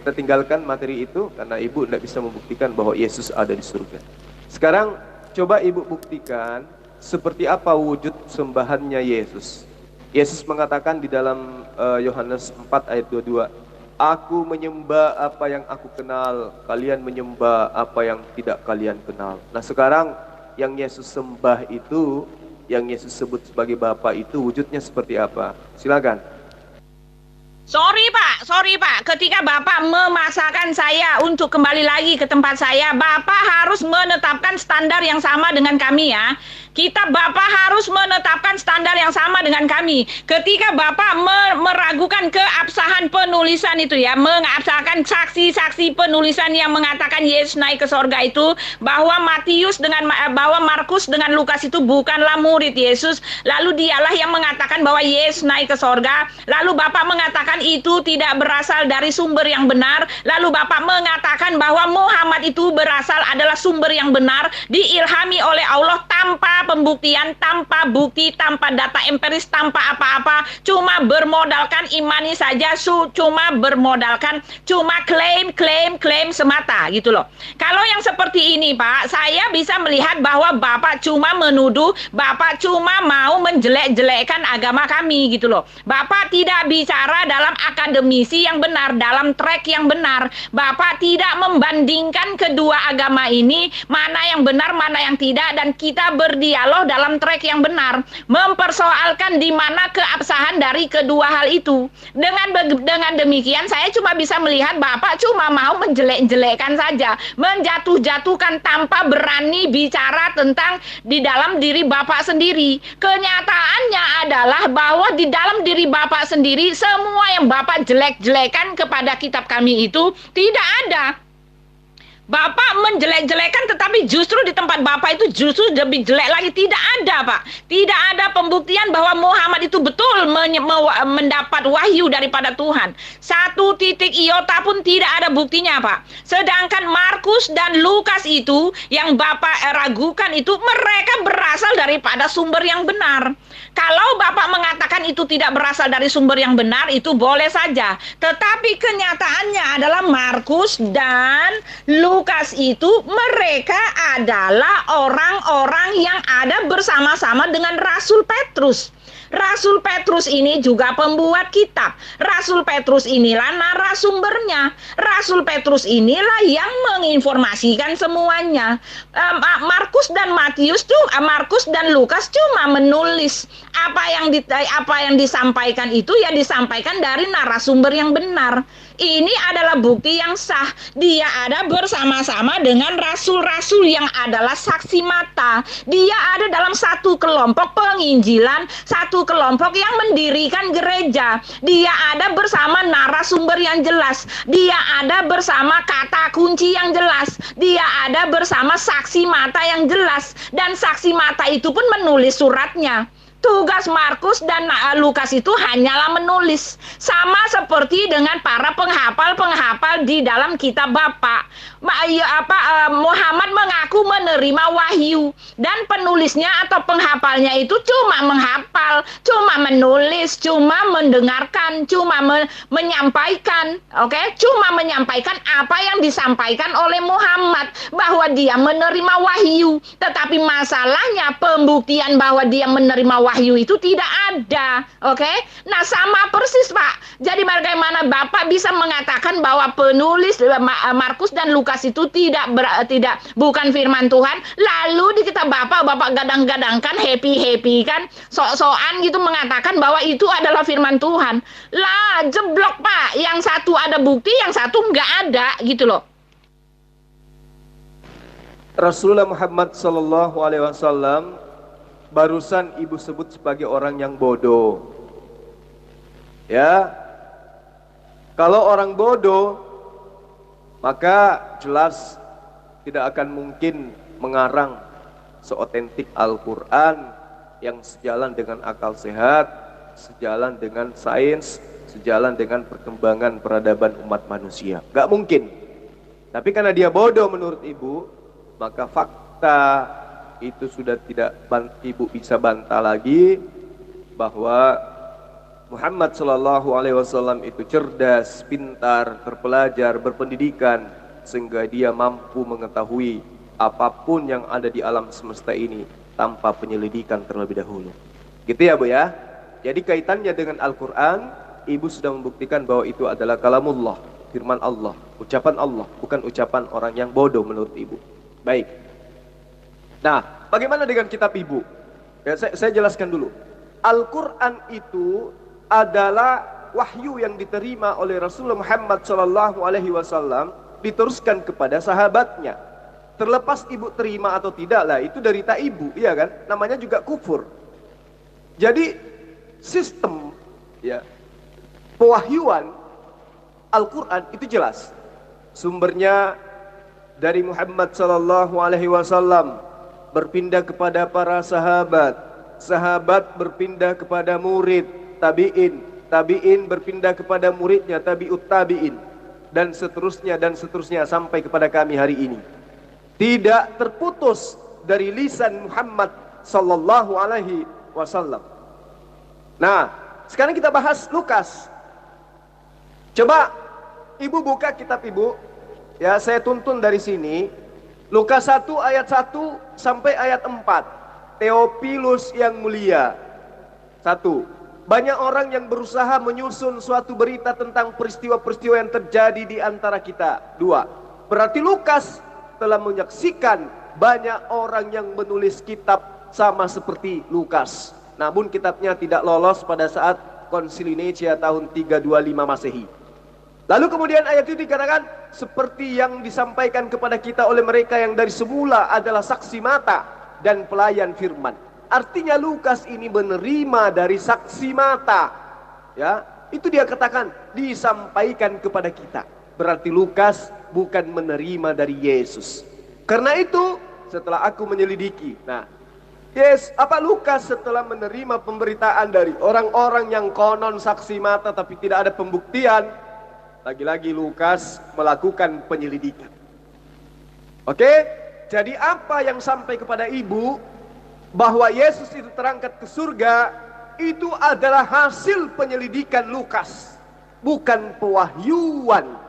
kita tinggalkan materi itu karena ibu tidak bisa membuktikan bahwa Yesus ada di surga. Sekarang coba ibu buktikan seperti apa wujud sembahannya Yesus. Yesus mengatakan di dalam Yohanes 4 ayat 22, aku menyembah apa yang aku kenal, kalian menyembah apa yang tidak kalian kenal. Nah sekarang yang Yesus sembah itu, yang Yesus sebut sebagai Bapa itu wujudnya seperti apa? Silakan. Sorry Pak, ketika Bapak memaksakan saya untuk kembali lagi ke tempat saya, Bapak harus menetapkan standar yang sama dengan kami ya. Bapak harus menetapkan standar yang sama dengan kami. Ketika Bapak meragukan keabsahan penulisan itu ya, mengabsahkan saksi-saksi penulisan yang mengatakan Yesus naik ke sorga itu, bahwa bahwa Markus dengan Lukas itu bukanlah murid Yesus, lalu dialah yang mengatakan bahwa Yesus naik ke sorga, lalu Bapak mengatakan itu tidak berasal dari sumber yang benar, lalu Bapak mengatakan bahwa Muhammad itu adalah sumber yang benar, diilhami oleh Allah tanpa pembuktian, tanpa bukti, tanpa data empiris, tanpa apa-apa, cuma bermodalkan imani saja, cuma klaim semata gitu loh. Kalau yang seperti ini Pak, saya bisa melihat bahwa Bapak cuma menuduh, Bapak cuma mau menjelek-jelekkan agama kami gitu loh. Bapak tidak bicara dalam akademisi yang benar, dalam track yang benar. Bapak tidak membandingkan kedua agama ini, mana yang benar, mana yang tidak, dan kita berdialog dalam track yang benar, mempersoalkan di mana keabsahan dari kedua hal itu. Dengan demikian saya cuma bisa melihat Bapak cuma mau menjelek-jelekkan saja, menjatuh-jatuhkan tanpa berani bicara tentang di dalam diri Bapak sendiri. Kenyataannya adalah bahwa di dalam diri Bapak sendiri semua yang Bapak jelek-jelekan kepada kitab kami itu tidak ada. Bapak menjelek-jelekan, tetapi justru di tempat Bapak itu justru lebih jelek lagi. Tidak ada Pak, tidak ada pembuktian bahwa Muhammad itu betul mendapat wahyu daripada Tuhan. Satu titik iota pun tidak ada buktinya Pak. Sedangkan Markus dan Lukas itu yang Bapak ragukan itu, mereka berasal daripada sumber yang benar. Kalau Bapak mengatakan itu tidak berasal dari sumber yang benar, itu boleh saja. Tetapi kenyataannya adalah Markus dan Lukas itu mereka adalah orang-orang yang ada bersama-sama dengan Rasul Petrus. Rasul Petrus ini juga pembuat kitab. Rasul Petrus inilah narasumbernya. Rasul Petrus inilah yang menginformasikan semuanya. Markus dan Lukas cuma menulis apa yang disampaikan itu ya disampaikan dari narasumber yang benar. Ini adalah bukti yang sah. Dia ada bersama-sama dengan rasul-rasul yang adalah saksi mata. Dia ada dalam satu kelompok penginjilan, satu kelompok yang mendirikan gereja. Dia ada bersama narasumber yang jelas. Dia ada bersama kata kunci yang jelas. Dia ada bersama saksi mata yang jelas. Dan saksi mata itu pun menulis suratnya. Tugas Markus dan Lukas itu hanyalah menulis. Sama seperti dengan para penghafal di dalam kitab Bapak. Muhammad mengaku menerima wahyu. Dan penulisnya atau penghafalnya itu cuma menghafal, cuma menulis, cuma mendengarkan, cuma menyampaikan. Cuma menyampaikan apa yang disampaikan oleh Muhammad. Bahwa dia menerima wahyu. Tetapi masalahnya pembuktian bahwa dia menerima wahyu itu tidak ada. Nah sama persis Pak. Jadi bagaimana Bapak bisa mengatakan bahwa penulis Markus dan Lukas itu bukan firman Tuhan, lalu di kitab Bapak gadang-gadangkan happy kan, sok-sokan gitu mengatakan bahwa itu adalah firman Tuhan. Lah jeblok Pak, yang satu ada bukti, yang satu nggak ada gitu loh. Rasulullah Muhammad SAW barusan ibu sebut sebagai orang yang bodoh. Ya, kalau orang bodoh, maka jelas tidak akan mungkin mengarang seotentik Al-Quran yang sejalan dengan akal sehat, sejalan dengan sains, sejalan dengan perkembangan peradaban umat manusia. Gak mungkin. Tapi karena dia bodoh menurut ibu, maka fakta itu sudah tidak ibu bisa bantah lagi bahwa Muhammad Shallallahu Alaihi Wasallam itu cerdas, pintar, terpelajar, berpendidikan, sehingga dia mampu mengetahui apapun yang ada di alam semesta ini tanpa penyelidikan terlebih dahulu. Gitu ya Bu ya. Jadi kaitannya dengan Al-Quran, Ibu sudah membuktikan bahwa itu adalah kalamullah, firman Allah, ucapan Allah, bukan ucapan orang yang bodoh menurut Ibu. Baik. Nah, bagaimana dengan kitab Ibu? Ya, saya jelaskan dulu. Al-Quran itu adalah wahyu yang diterima oleh Rasulullah Muhammad Shallallahu Alaihi Wasallam, diteruskan kepada sahabatnya. Terlepas ibu terima atau tidak lah, itu dari tak ibu, iya kan? Namanya juga kufur. Jadi sistem ya pewahyuan Al-Quran itu jelas. Sumbernya dari Muhammad Shallallahu Alaihi Wasallam, berpindah kepada para sahabat, sahabat berpindah kepada murid tabi'in, tabi'in berpindah kepada muridnya tabi'ut tabi'in, dan seterusnya sampai kepada kami hari ini. Tidak terputus dari lisan Muhammad sallallahu alaihi wasallam. Nah, sekarang kita bahas Lukas. Coba Ibu buka kitab Ibu. Ya, saya tuntun dari sini. Lukas 1 ayat 1 sampai ayat 4. Theophilus yang mulia. 1. Banyak orang yang berusaha menyusun suatu berita tentang peristiwa-peristiwa yang terjadi di antara kita. 2. Berarti Lukas telah menyaksikan banyak orang yang menulis kitab sama seperti Lukas. Namun kitabnya tidak lolos pada saat Konsili Nicea tahun 325 Masehi. Lalu kemudian ayat itu dikatakan seperti yang disampaikan kepada kita oleh mereka yang dari semula adalah saksi mata dan pelayan firman. Artinya Lukas ini menerima dari saksi mata. Ya, itu dia katakan disampaikan kepada kita. Berarti Lukas bukan menerima dari Yesus. Karena itu setelah aku menyelidiki, Lukas setelah menerima pemberitaan dari orang-orang yang konon saksi mata tapi tidak ada pembuktian, lagi-lagi Lukas melakukan penyelidikan. Oke, jadi apa yang sampai kepada ibu bahwa Yesus itu terangkat ke surga, itu adalah hasil penyelidikan Lukas, bukan pewahyuan.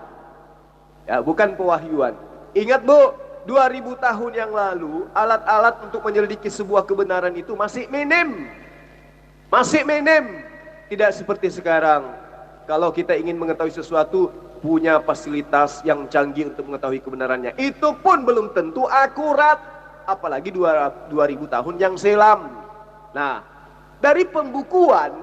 Ya, bukan pewahyuan. Ingat Bu, 2000 tahun yang lalu alat-alat untuk menyelidiki sebuah kebenaran itu masih minim. Masih minim. Tidak seperti sekarang. Kalau kita ingin mengetahui sesuatu, punya fasilitas yang canggih untuk mengetahui kebenarannya. Itu pun belum tentu akurat. Apalagi 2000 tahun yang silam. Nah, dari pembukuan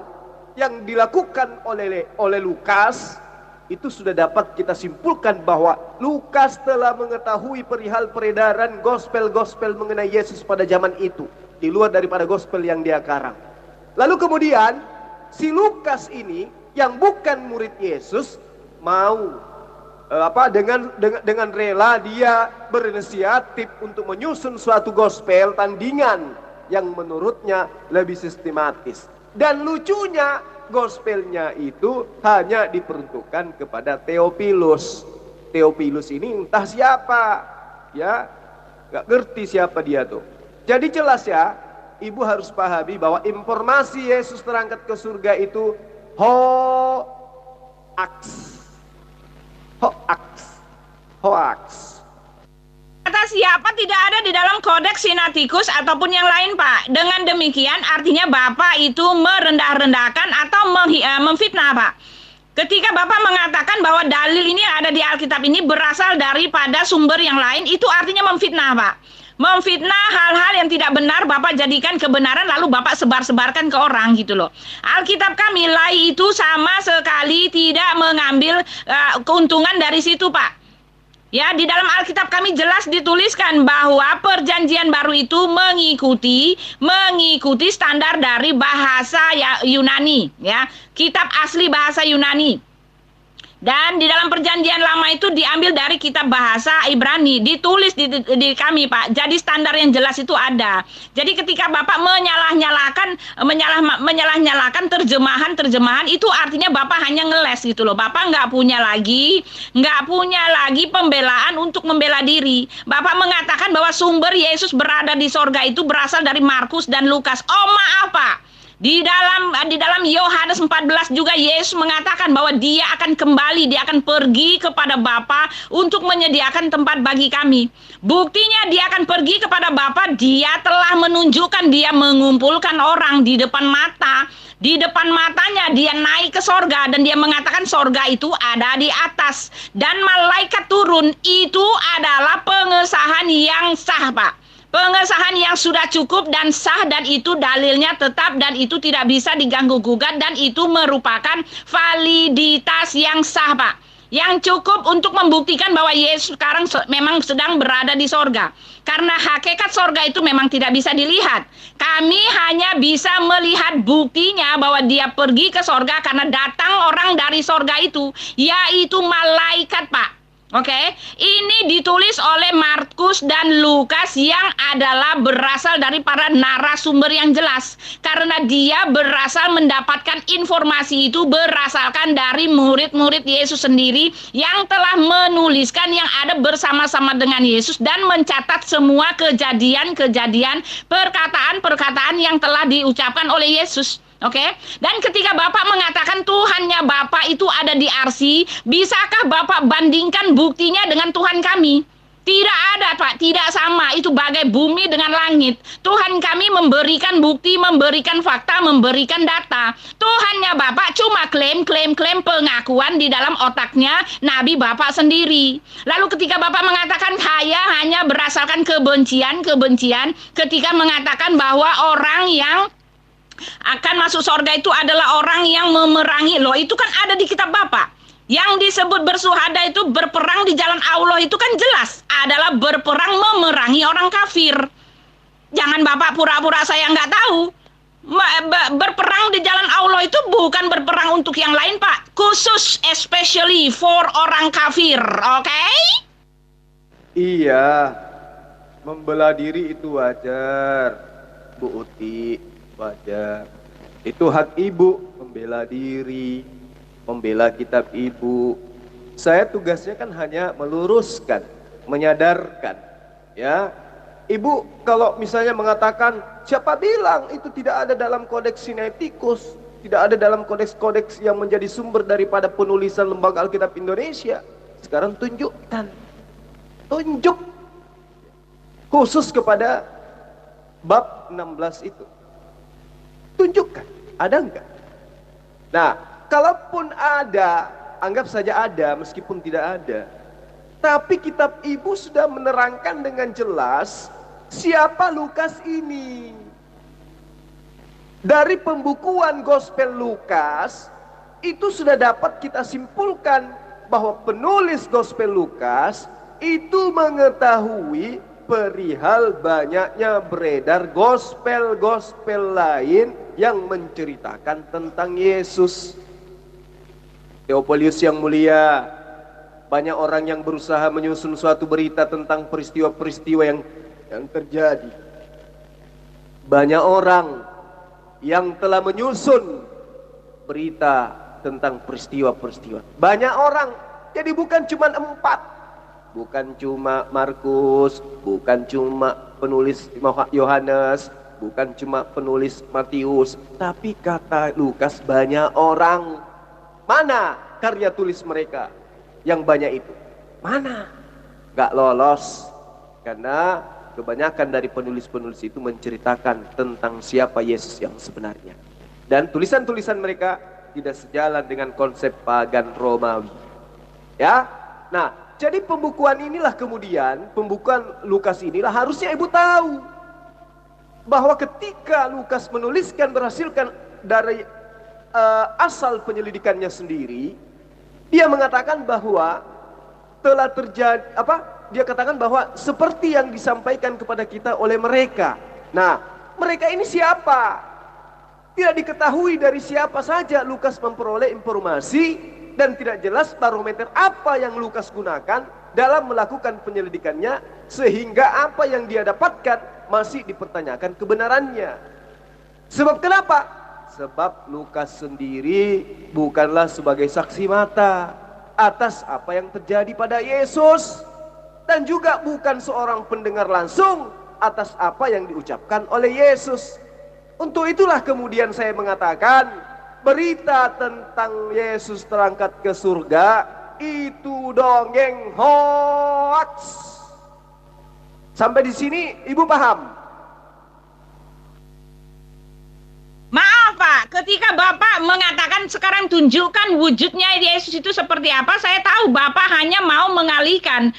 yang dilakukan oleh Lukas, itu sudah dapat kita simpulkan bahwa Lukas telah mengetahui perihal peredaran gospel-gospel mengenai Yesus pada zaman itu, di luar daripada gospel yang dia karang. Lalu kemudian si Lukas ini yang bukan murid Yesus mau dengan rela dia berinisiatif untuk menyusun suatu gospel tandingan yang menurutnya lebih sistematis. Dan lucunya gospelnya itu hanya diperuntukkan kepada Theophilus. Theophilus ini entah siapa, ya, gak ngerti siapa dia tuh. Jadi jelas ya, ibu harus pahami bahwa informasi Yesus terangkat ke surga itu hoax. Kata siapa tidak ada di dalam kodeks Sinaiticus ataupun yang lain, Pak. Dengan demikian artinya Bapak itu merendah-rendahkan atau memfitnah, Pak. Ketika Bapak mengatakan bahwa dalil ini ada di Alkitab ini berasal daripada sumber yang lain, itu artinya memfitnah, Pak. Memfitnah hal-hal yang tidak benar Bapak jadikan kebenaran lalu Bapak sebar-sebarkan ke orang gitu loh. Alkitab kami lai itu sama sekali tidak mengambil keuntungan dari situ, Pak. Ya, di dalam Alkitab kami jelas dituliskan bahwa perjanjian baru itu mengikuti standar dari bahasa Yunani, ya. Kitab asli bahasa Yunani. Dan di dalam perjanjian lama itu diambil dari kitab bahasa Ibrani, ditulis di kami, Pak. Jadi standar yang jelas itu ada. Jadi ketika Bapak menyalah-nyalakan terjemahan itu artinya Bapak hanya ngeles gitu loh. Bapak nggak punya lagi pembelaan untuk membela diri. Bapak mengatakan bahwa sumber Yesus berada di sorga itu berasal dari Markus dan Lukas. Oh maaf, Pak. Di dalam Yohanes 14 juga Yesus mengatakan bahwa dia akan kembali, dia akan pergi kepada Bapa untuk menyediakan tempat bagi kami. Buktinya dia akan pergi kepada Bapa, dia telah menunjukkan, dia mengumpulkan orang di depan mata. Di depan matanya dia naik ke sorga dan dia mengatakan sorga itu ada di atas. Dan malaikat turun, itu adalah pengesahan yang sah, Pak. Pengesahan yang sudah cukup dan sah, dan itu dalilnya tetap, dan itu tidak bisa diganggu gugat, dan itu merupakan validitas yang sah, Pak. Yang cukup untuk membuktikan bahwa Yesus sekarang memang sedang berada di sorga. Karena hakikat sorga itu memang tidak bisa dilihat. Kami hanya bisa melihat buktinya bahwa dia pergi ke sorga karena datang orang dari sorga itu, yaitu malaikat, Pak. Oke, ini ditulis oleh Markus dan Lukas yang adalah berasal dari para narasumber yang jelas. Karena dia berasal mendapatkan informasi itu berasalkan dari murid-murid Yesus sendiri yang telah menuliskan yang ada bersama-sama dengan Yesus dan mencatat semua kejadian-kejadian, perkataan-perkataan yang telah diucapkan oleh Yesus. Oke, dan ketika Bapak mengatakan Tuhannya Bapak itu ada di arsi, bisakah Bapak bandingkan buktinya dengan Tuhan kami? Tidak ada, Pak, tidak sama. Itu bagai bumi dengan langit. Tuhan kami memberikan bukti, memberikan fakta, memberikan data. Tuhannya Bapak cuma klaim pengakuan di dalam otaknya Nabi Bapak sendiri. Lalu ketika Bapak mengatakan saya hanya berasalkan kebencian, ketika mengatakan bahwa orang yang akan masuk sorga itu adalah orang yang memerangi. Loh, itu kan ada di kitab Bapak. Yang disebut bersuhada itu berperang di jalan Allah itu kan jelas adalah berperang memerangi orang kafir. Jangan Bapak pura-pura saya nggak tahu. Berperang di jalan Allah itu bukan berperang untuk yang lain, Pak. Khusus especially for orang kafir, oke? Iya, membela diri itu wajar, Bu Uti. Wajar. Itu hak ibu membela diri, membela kitab ibu. Saya tugasnya kan hanya meluruskan, menyadarkan. Ya, ibu kalau misalnya mengatakan siapa bilang itu tidak ada dalam kodeks Sinaiticus, tidak ada dalam kodeks-kodeks yang menjadi sumber daripada penulisan Lembaga Alkitab Indonesia. Sekarang tunjukkan, tunjuk khusus kepada bab 16 itu. Tunjukkan, ada enggak? Nah, kalaupun ada, anggap saja ada meskipun tidak ada. Tapi kitab ibu sudah menerangkan dengan jelas siapa Lukas ini. Dari pembukuan Gospel Lukas, itu sudah dapat kita simpulkan bahwa penulis Gospel Lukas itu mengetahui perihal banyaknya beredar gospel-gospel lain yang menceritakan tentang Yesus. Theophilus yang mulia, banyak orang yang berusaha menyusun suatu berita tentang peristiwa-peristiwa yang terjadi. Banyak orang yang telah menyusun berita tentang peristiwa-peristiwa. Banyak orang, jadi bukan cuma 4. Bukan cuma Markus, bukan cuma penulis Yohanes, bukan cuma penulis Matius, tapi kata Lukas banyak orang. Mana karya tulis mereka yang banyak itu? Mana? Gak lolos. Karena kebanyakan dari penulis-penulis itu menceritakan tentang siapa Yesus yang sebenarnya. Dan tulisan-tulisan mereka tidak sejalan dengan konsep pagan Romawi. Ya, nah, jadi pembukuan inilah kemudian, pembukuan Lukas inilah harusnya ibu tahu bahwa ketika Lukas menuliskan berdasarkan dari asal penyelidikannya sendiri, dia mengatakan bahwa telah terjadi dia katakan bahwa seperti yang disampaikan kepada kita oleh mereka. Nah, mereka ini siapa? Tidak diketahui dari siapa saja Lukas memperoleh informasi. Dan tidak jelas barometer apa yang Lukas gunakan dalam melakukan penyelidikannya, sehingga apa yang dia dapatkan masih dipertanyakan kebenarannya. Sebab kenapa? Sebab Lukas sendiri bukanlah sebagai saksi mata atas apa yang terjadi pada Yesus, dan juga bukan seorang pendengar langsung atas apa yang diucapkan oleh Yesus. Untuk itulah kemudian saya mengatakan berita tentang Yesus terangkat ke surga itu dongeng hoax. Sampai di sini Ibu paham? Maaf Pak, ketika Bapak mengatakan sekarang tunjukkan wujudnya Yesus itu seperti apa, saya tahu Bapak hanya mau mengalihkan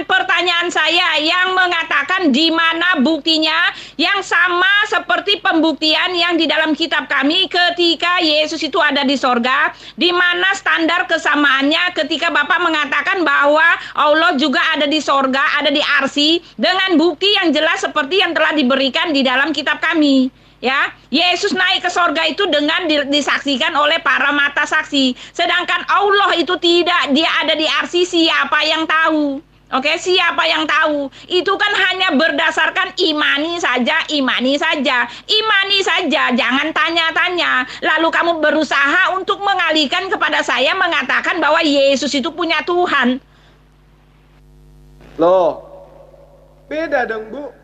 pertanyaan saya yang mengatakan di mana buktinya yang sama seperti pembuktian yang di dalam kitab kami ketika Yesus itu ada di sorga, di mana standar kesamaannya ketika Bapak mengatakan bahwa Allah juga ada di sorga, ada di arsy, dengan bukti yang jelas seperti yang telah diberikan di dalam kitab kami. Ya, Yesus naik ke sorga itu dengan disaksikan oleh para mata saksi. Sedangkan Allah itu tidak, dia ada di arsy, siapa yang tahu? Oke, siapa yang tahu? Itu kan hanya berdasarkan imani saja, jangan tanya-tanya. Lalu kamu berusaha untuk mengalihkan kepada saya mengatakan bahwa Yesus itu punya Tuhan. Loh, beda dong Bu.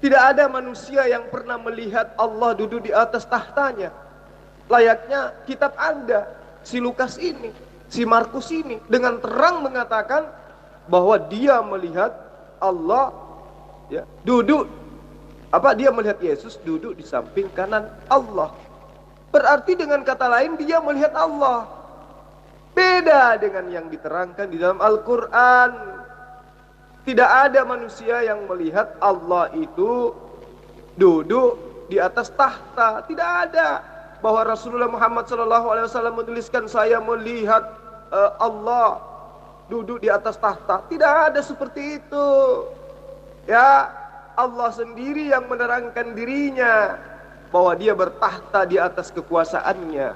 Tidak ada manusia yang pernah melihat Allah duduk di atas tahtanya. Layaknya kitab Anda, si Lukas ini, si Markus ini, dengan terang mengatakan bahwa dia melihat Allah ya, duduk, dia melihat Yesus duduk di samping kanan Allah. Berarti dengan kata lain dia melihat Allah. Beda dengan yang diterangkan di dalam Al-Quran. Tidak ada manusia yang melihat Allah itu duduk di atas tahta. Tidak ada. Bahwa Rasulullah Muhammad SAW menuliskan saya melihat Allah duduk di atas tahta. Tidak ada seperti itu. Ya, Allah sendiri yang menerangkan dirinya bahwa dia bertahta di atas kekuasaannya.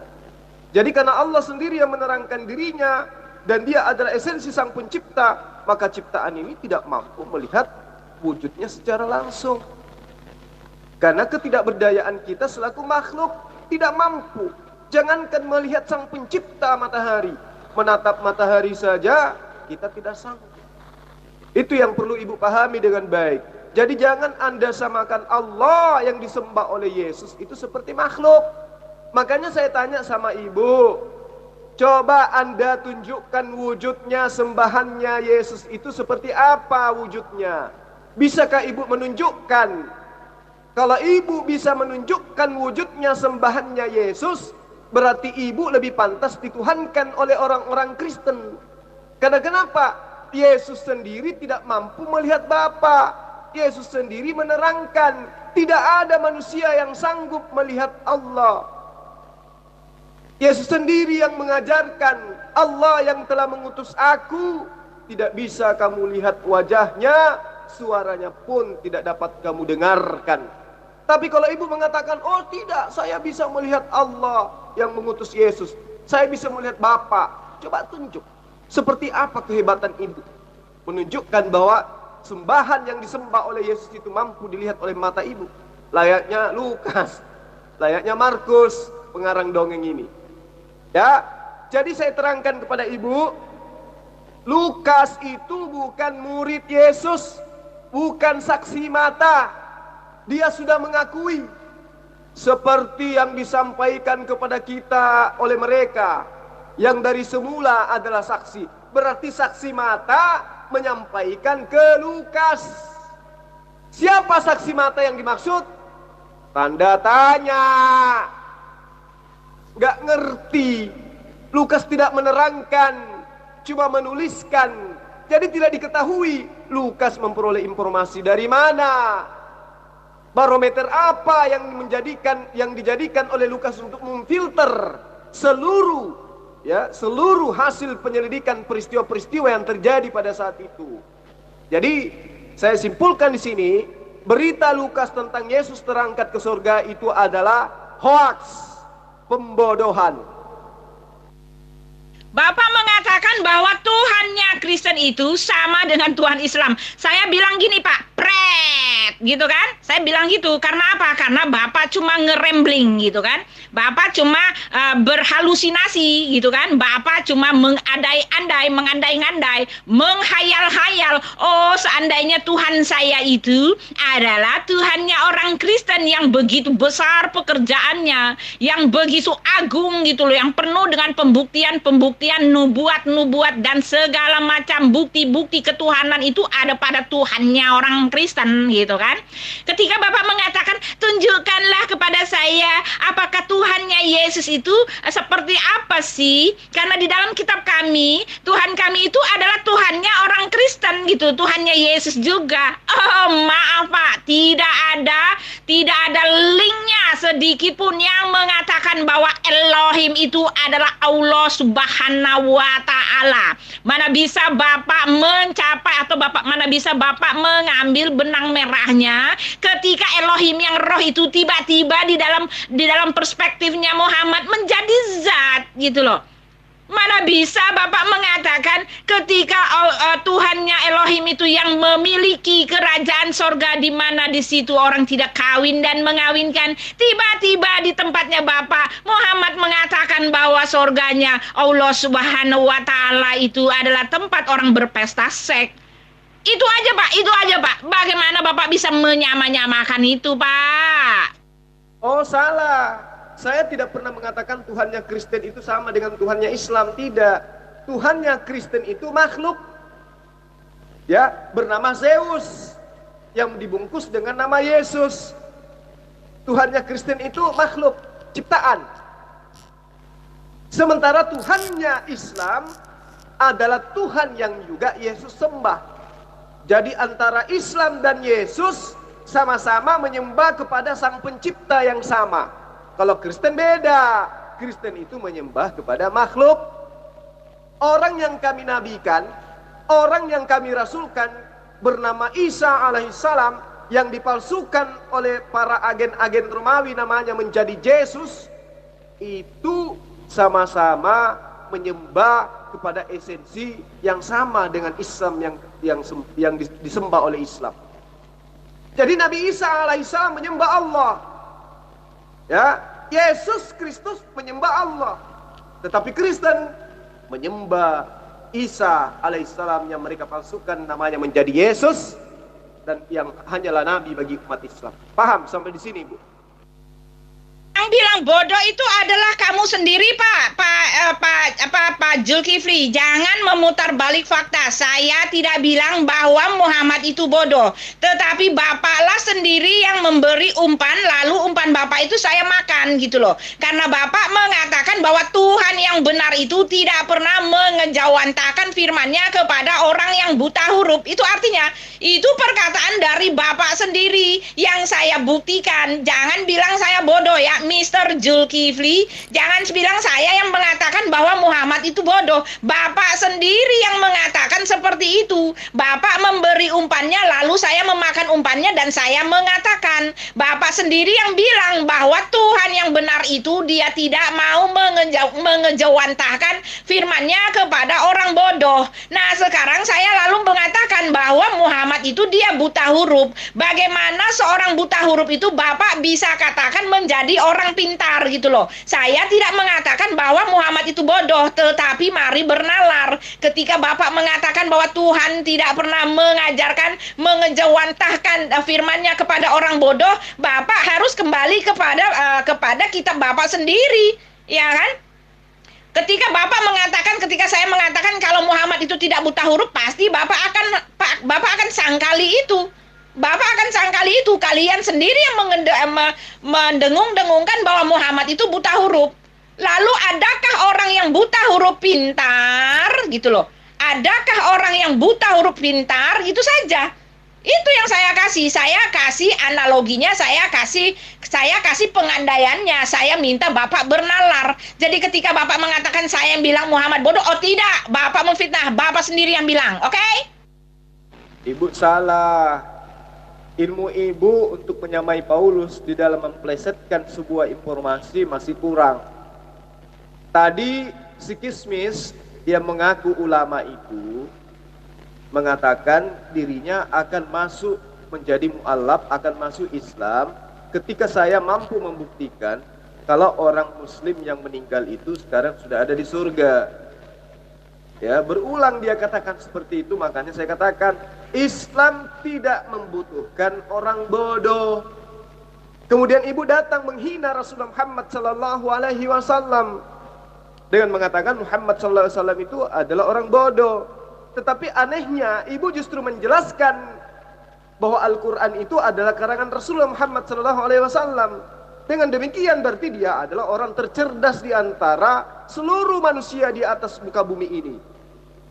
Jadi karena Allah sendiri yang menerangkan dirinya dan dia adalah esensi sang pencipta, maka ciptaan ini tidak mampu melihat wujudnya secara langsung. Karena ketidakberdayaan kita selaku makhluk tidak mampu. Jangankan melihat sang pencipta matahari, menatap matahari saja kita tidak sanggup. Itu yang perlu Ibu pahami dengan baik. Jadi jangan Anda samakan Allah yang disembah oleh Yesus itu seperti makhluk. Makanya saya tanya sama Ibu, coba Anda tunjukkan wujudnya sembahannya Yesus itu seperti apa wujudnya? Bisakah Ibu menunjukkan? Kalau Ibu bisa menunjukkan wujudnya sembahannya Yesus, berarti Ibu lebih pantas dituhankan oleh orang-orang Kristen. Karena kenapa? Yesus sendiri tidak mampu melihat Bapa. Yesus sendiri menerangkan, tidak ada manusia yang sanggup melihat Allah. Yesus sendiri yang mengajarkan, Allah yang telah mengutus aku, tidak bisa kamu lihat wajahnya, suaranya pun tidak dapat kamu dengarkan. Tapi kalau Ibu mengatakan, oh tidak, saya bisa melihat Allah yang mengutus Yesus, saya bisa melihat Bapa. Coba tunjuk, seperti apa kehebatan Ibu menunjukkan bahwa sembahan yang disembah oleh Yesus itu mampu dilihat oleh mata Ibu. Layaknya Lukas, layaknya Markus, pengarang dongeng ini. Ya, jadi saya terangkan kepada Ibu, Lukas itu bukan murid Yesus, bukan saksi mata. Dia sudah mengakui seperti yang disampaikan kepada kita oleh mereka yang dari semula adalah saksi. Berarti saksi mata menyampaikan ke Lukas. Siapa saksi mata yang dimaksud? Tanda tanya. Gak ngerti. Lukas tidak menerangkan, cuma menuliskan. Jadi tidak diketahui Lukas memperoleh informasi dari mana. Barometer apa yang dijadikan oleh Lukas untuk memfilter seluruh hasil penyelidikan peristiwa-peristiwa yang terjadi pada saat itu. Jadi saya simpulkan di sini, berita Lukas tentang Yesus terangkat ke surga itu adalah hoax. Pembodohan. Bapak mengatakan bahwa Tuhannya Kristen itu sama dengan Tuhan Islam. Saya bilang gini Pak, pret. gitu kan. Saya bilang gitu, karena apa? Karena Bapak cuma ngerembling gitu kan. Bapak cuma berhalusinasi gitu kan. Bapak cuma mengandai-andai, mengandai-ngandai, menghayal-hayal. Oh, seandainya Tuhan saya itu adalah Tuhannya orang Kristen yang begitu besar pekerjaannya, yang begitu agung gitu loh, yang penuh dengan pembuktian-pembuktian, nubuat-nubuat dan segala macam bukti-bukti ketuhanan itu ada pada Tuhannya orang Kristen gitu kan. Ketika Bapak mengatakan, tunjukkanlah kepada saya apakah Tuhannya Yesus itu seperti apa sih? Karena di dalam kitab kami, Tuhan kami itu adalah Tuhannya orang Kristen gitu, Tuhannya Yesus juga. Oh, maaf Pak, tidak ada linknya sedikit pun yang mengatakan bahwa Elohim itu adalah Allah Subhanahu wa Ta'ala. Mana bisa Bapak mencapai atau mana bisa Bapak mengambil benang merahnya ketika Elohim yang roh itu tiba-tiba di dalam perspektifnya Muhammad menjadi zat gitu loh. Mana bisa Bapak mengatakan ketika Tuhannya Elohim itu yang memiliki kerajaan sorga, di mana di situ orang tidak kawin dan mengawinkan, tiba-tiba di tempatnya Bapak Muhammad mengatakan bahwa sorganya Allah Subhanahu wa Ta'ala itu adalah tempat orang berpesta seks. Itu aja Pak. Bagaimana Bapak bisa menyamakan itu Pak? Oh, salah. Saya tidak pernah mengatakan Tuhannya Kristen itu sama dengan Tuhannya Islam. Tidak. Tuhannya Kristen itu makhluk, ya, bernama Zeus, yang dibungkus dengan nama Yesus. Tuhannya Kristen itu makhluk, ciptaan. Sementara Tuhannya Islam adalah Tuhan yang juga Yesus sembah. Jadi antara Islam dan Yesus sama-sama menyembah kepada Sang Pencipta yang sama. Kalau Kristen beda. Kristen itu menyembah kepada makhluk. Orang yang kami nabikan, orang yang kami rasulkan bernama Isa alaihissalam, yang dipalsukan oleh para agen-agen Romawi namanya menjadi Yesus, itu sama-sama menyembah kepada esensi yang sama dengan Islam yang disembah oleh Islam. Jadi Nabi Isa alaihissalam menyembah Allah. Ya, Yesus Kristus menyembah Allah. Tetapi Kristen menyembah Isa alaihissalam yang mereka palsukan namanya menjadi Yesus, dan yang hanyalah nabi bagi umat Islam. Paham sampai di sini, Bu? Yang bilang bodoh itu adalah kamu sendiri, Pak Zulkifli. Jangan memutar balik fakta. Saya tidak bilang bahwa Muhammad itu bodoh, tetapi Bapaklah sendiri yang memberi umpan, lalu umpan Bapak itu saya makan gitu loh. Karena Bapak mengatakan bahwa Tuhan yang benar itu tidak pernah mengejawantahkan firman-Nya kepada orang yang buta huruf. Itu artinya, itu perkataan dari Bapak sendiri yang saya buktikan. Jangan bilang saya bodoh ya, Mr. Zulkifli. Jangan bilang saya yang mengatakan bahwa Muhammad itu bodoh. Bapak sendiri yang mengatakan seperti itu. Bapak memberi umpannya, lalu saya memakan umpannya dan saya mengatakan. Bapak sendiri yang bilang bahwa Tuhan yang benar itu dia tidak mau mengejawantahkan firman-Nya kepada orang bodoh. Nah, sekarang saya lalu mengatakan bahwa Muhammad itu dia buta huruf. Bagaimana seorang buta huruf itu Bapak bisa katakan menjadi orang pintar gitu loh. Saya tidak mengatakan bahwa Muhammad itu bodoh, tetapi mari bernalar. Ketika Bapak mengatakan bahwa Tuhan tidak pernah mengajarkan, mengejawantahkan firman-Nya kepada orang bodoh, Bapak harus kembali kepada kitab Bapak sendiri, ya kan? Ketika saya mengatakan kalau Muhammad itu tidak buta huruf, pasti Bapak akan sangkali itu. Bapak akan sangkali itu. Kalian sendiri yang mendengung-dengungkan bahwa Muhammad itu buta huruf. Lalu adakah orang yang buta huruf pintar gitu loh? Adakah orang yang buta huruf pintar? Itu saja. Itu yang saya kasih. Saya kasih analoginya, saya kasih pengandaiannya. Saya minta Bapak bernalar. Jadi ketika Bapak mengatakan saya yang bilang Muhammad bodoh, oh tidak, Bapak memfitnah. Bapak sendiri yang bilang, oke? Ibu salah. Ilmu ibu untuk menyamai Paulus di dalam memplesetkan sebuah informasi masih kurang. Tadi si Kismis yang mengaku ulama itu mengatakan dirinya akan masuk menjadi mu'alaf, akan masuk Islam ketika saya mampu membuktikan kalau orang muslim yang meninggal itu sekarang sudah ada di surga. Ya, berulang dia katakan seperti itu, makanya saya katakan Islam tidak membutuhkan orang bodoh. Kemudian ibu datang menghina Rasulullah Muhammad sallallahu alaihi wasallam dengan mengatakan Muhammad sallallahu alaihi wasallam itu adalah orang bodoh. Tetapi anehnya ibu justru menjelaskan bahwa Al-Quran itu adalah karangan Rasulullah Muhammad sallallahu alaihi wasallam. Dengan demikian berarti dia adalah orang tercerdas di antara seluruh manusia di atas muka bumi ini.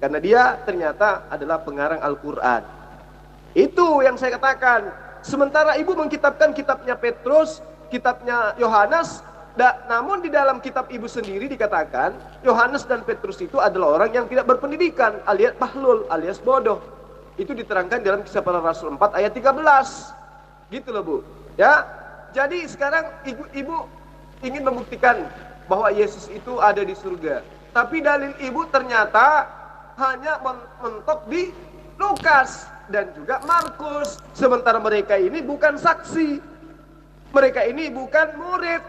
Karena dia ternyata adalah pengarang Al-Quran. Itu yang saya katakan. Sementara ibu mengkitabkan kitabnya Petrus, kitabnya Yohanes, namun di dalam kitab ibu sendiri dikatakan Yohanes dan Petrus itu adalah orang yang tidak berpendidikan, alias bahlul, alias bodoh. Itu diterangkan dalam Kisah Para Rasul 4 ayat 13. Gitu loh Bu. Ya. Jadi sekarang ibu ingin membuktikan bahwa Yesus itu ada di surga. Tapi dalil ibu ternyata hanya mentok di Lukas dan juga Markus. Sementara mereka ini bukan saksi. Mereka ini bukan murid.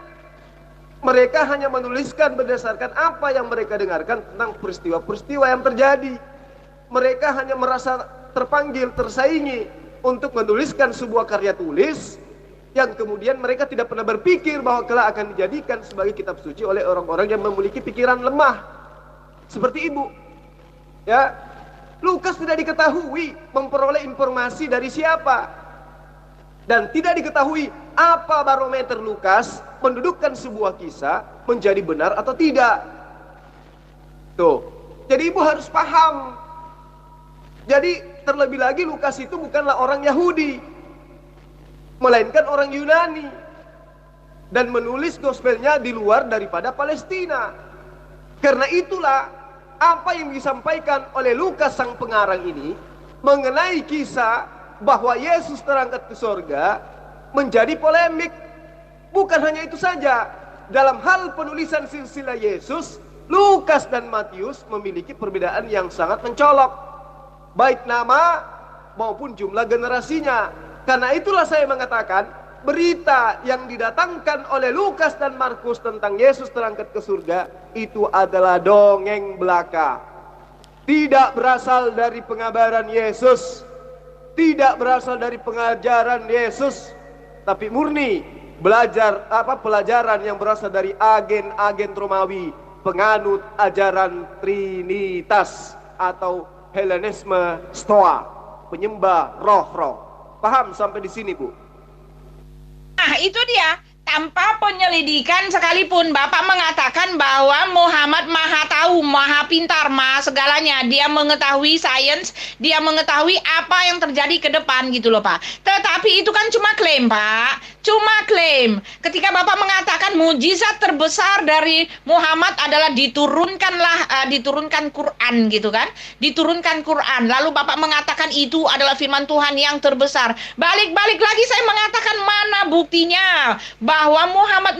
Mereka hanya menuliskan berdasarkan apa yang mereka dengarkan tentang peristiwa-peristiwa yang terjadi. Mereka hanya merasa terpanggil, tersaingi untuk menuliskan sebuah karya tulis yang kemudian mereka tidak pernah berpikir bahwa kelak akan dijadikan sebagai kitab suci oleh orang-orang yang memiliki pikiran lemah seperti ibu. Ya, Lukas tidak diketahui memperoleh informasi dari siapa, dan tidak diketahui apa barometer Lukas mendudukkan sebuah kisah menjadi benar atau tidak. Tuh, jadi ibu harus paham. Jadi terlebih lagi Lukas itu bukanlah orang Yahudi, melainkan orang Yunani, dan menulis gospelnya di luar daripada Palestina. Karena itulah apa yang disampaikan oleh Lukas sang pengarang ini mengenai kisah bahwa Yesus terangkat ke surga menjadi polemik. Bukan hanya itu saja, dalam hal penulisan silsilah Yesus, Lukas dan Matius memiliki perbedaan yang sangat mencolok, baik nama maupun jumlah generasinya. Karena itulah saya mengatakan berita yang didatangkan oleh Lukas dan Markus tentang Yesus terangkat ke surga itu adalah dongeng belaka. Tidak berasal dari pengabaran Yesus, tidak berasal dari pengajaran Yesus, tapi murni pelajaran yang berasal dari agen-agen Romawi, penganut ajaran Trinitas atau Helenisme Stoa, penyembah roh-roh. Paham sampai di sini, Bu? Nah, itu dia. Tanpa penyelidikan sekalipun, Bapak mengatakan bahwa Muhammad maha tahu, maha pintar, maha segalanya. Dia mengetahui sains, dia mengetahui apa yang terjadi ke depan gitu loh, Pak. Tetapi itu kan cuma klaim, Pak. Cuma klaim. Ketika Bapak mengatakan mujizat terbesar dari Muhammad adalah diturunkan Quran gitu kan. Diturunkan Quran. Lalu Bapak mengatakan itu adalah firman Tuhan yang terbesar. Balik-balik lagi saya mengatakan mana buktinya bahwa Muhammad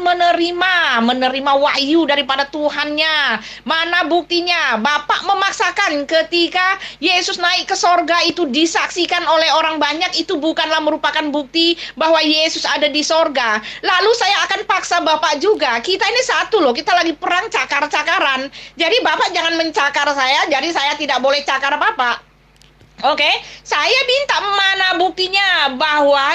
menerima wahyu daripada Tuhannya. Mana buktinya? Bapak memaksakan ketika Yesus naik ke sorga itu disaksikan oleh orang banyak, itu bukanlah merupakan bukti bahwa Yesus ada di sorga. Lalu saya akan paksa Bapak juga. Kita ini satu loh, kita lagi perang cakar-cakaran. Jadi Bapak jangan mencakar saya, jadi saya tidak boleh cakar Bapak. Oke, saya minta mana buktinya bahwa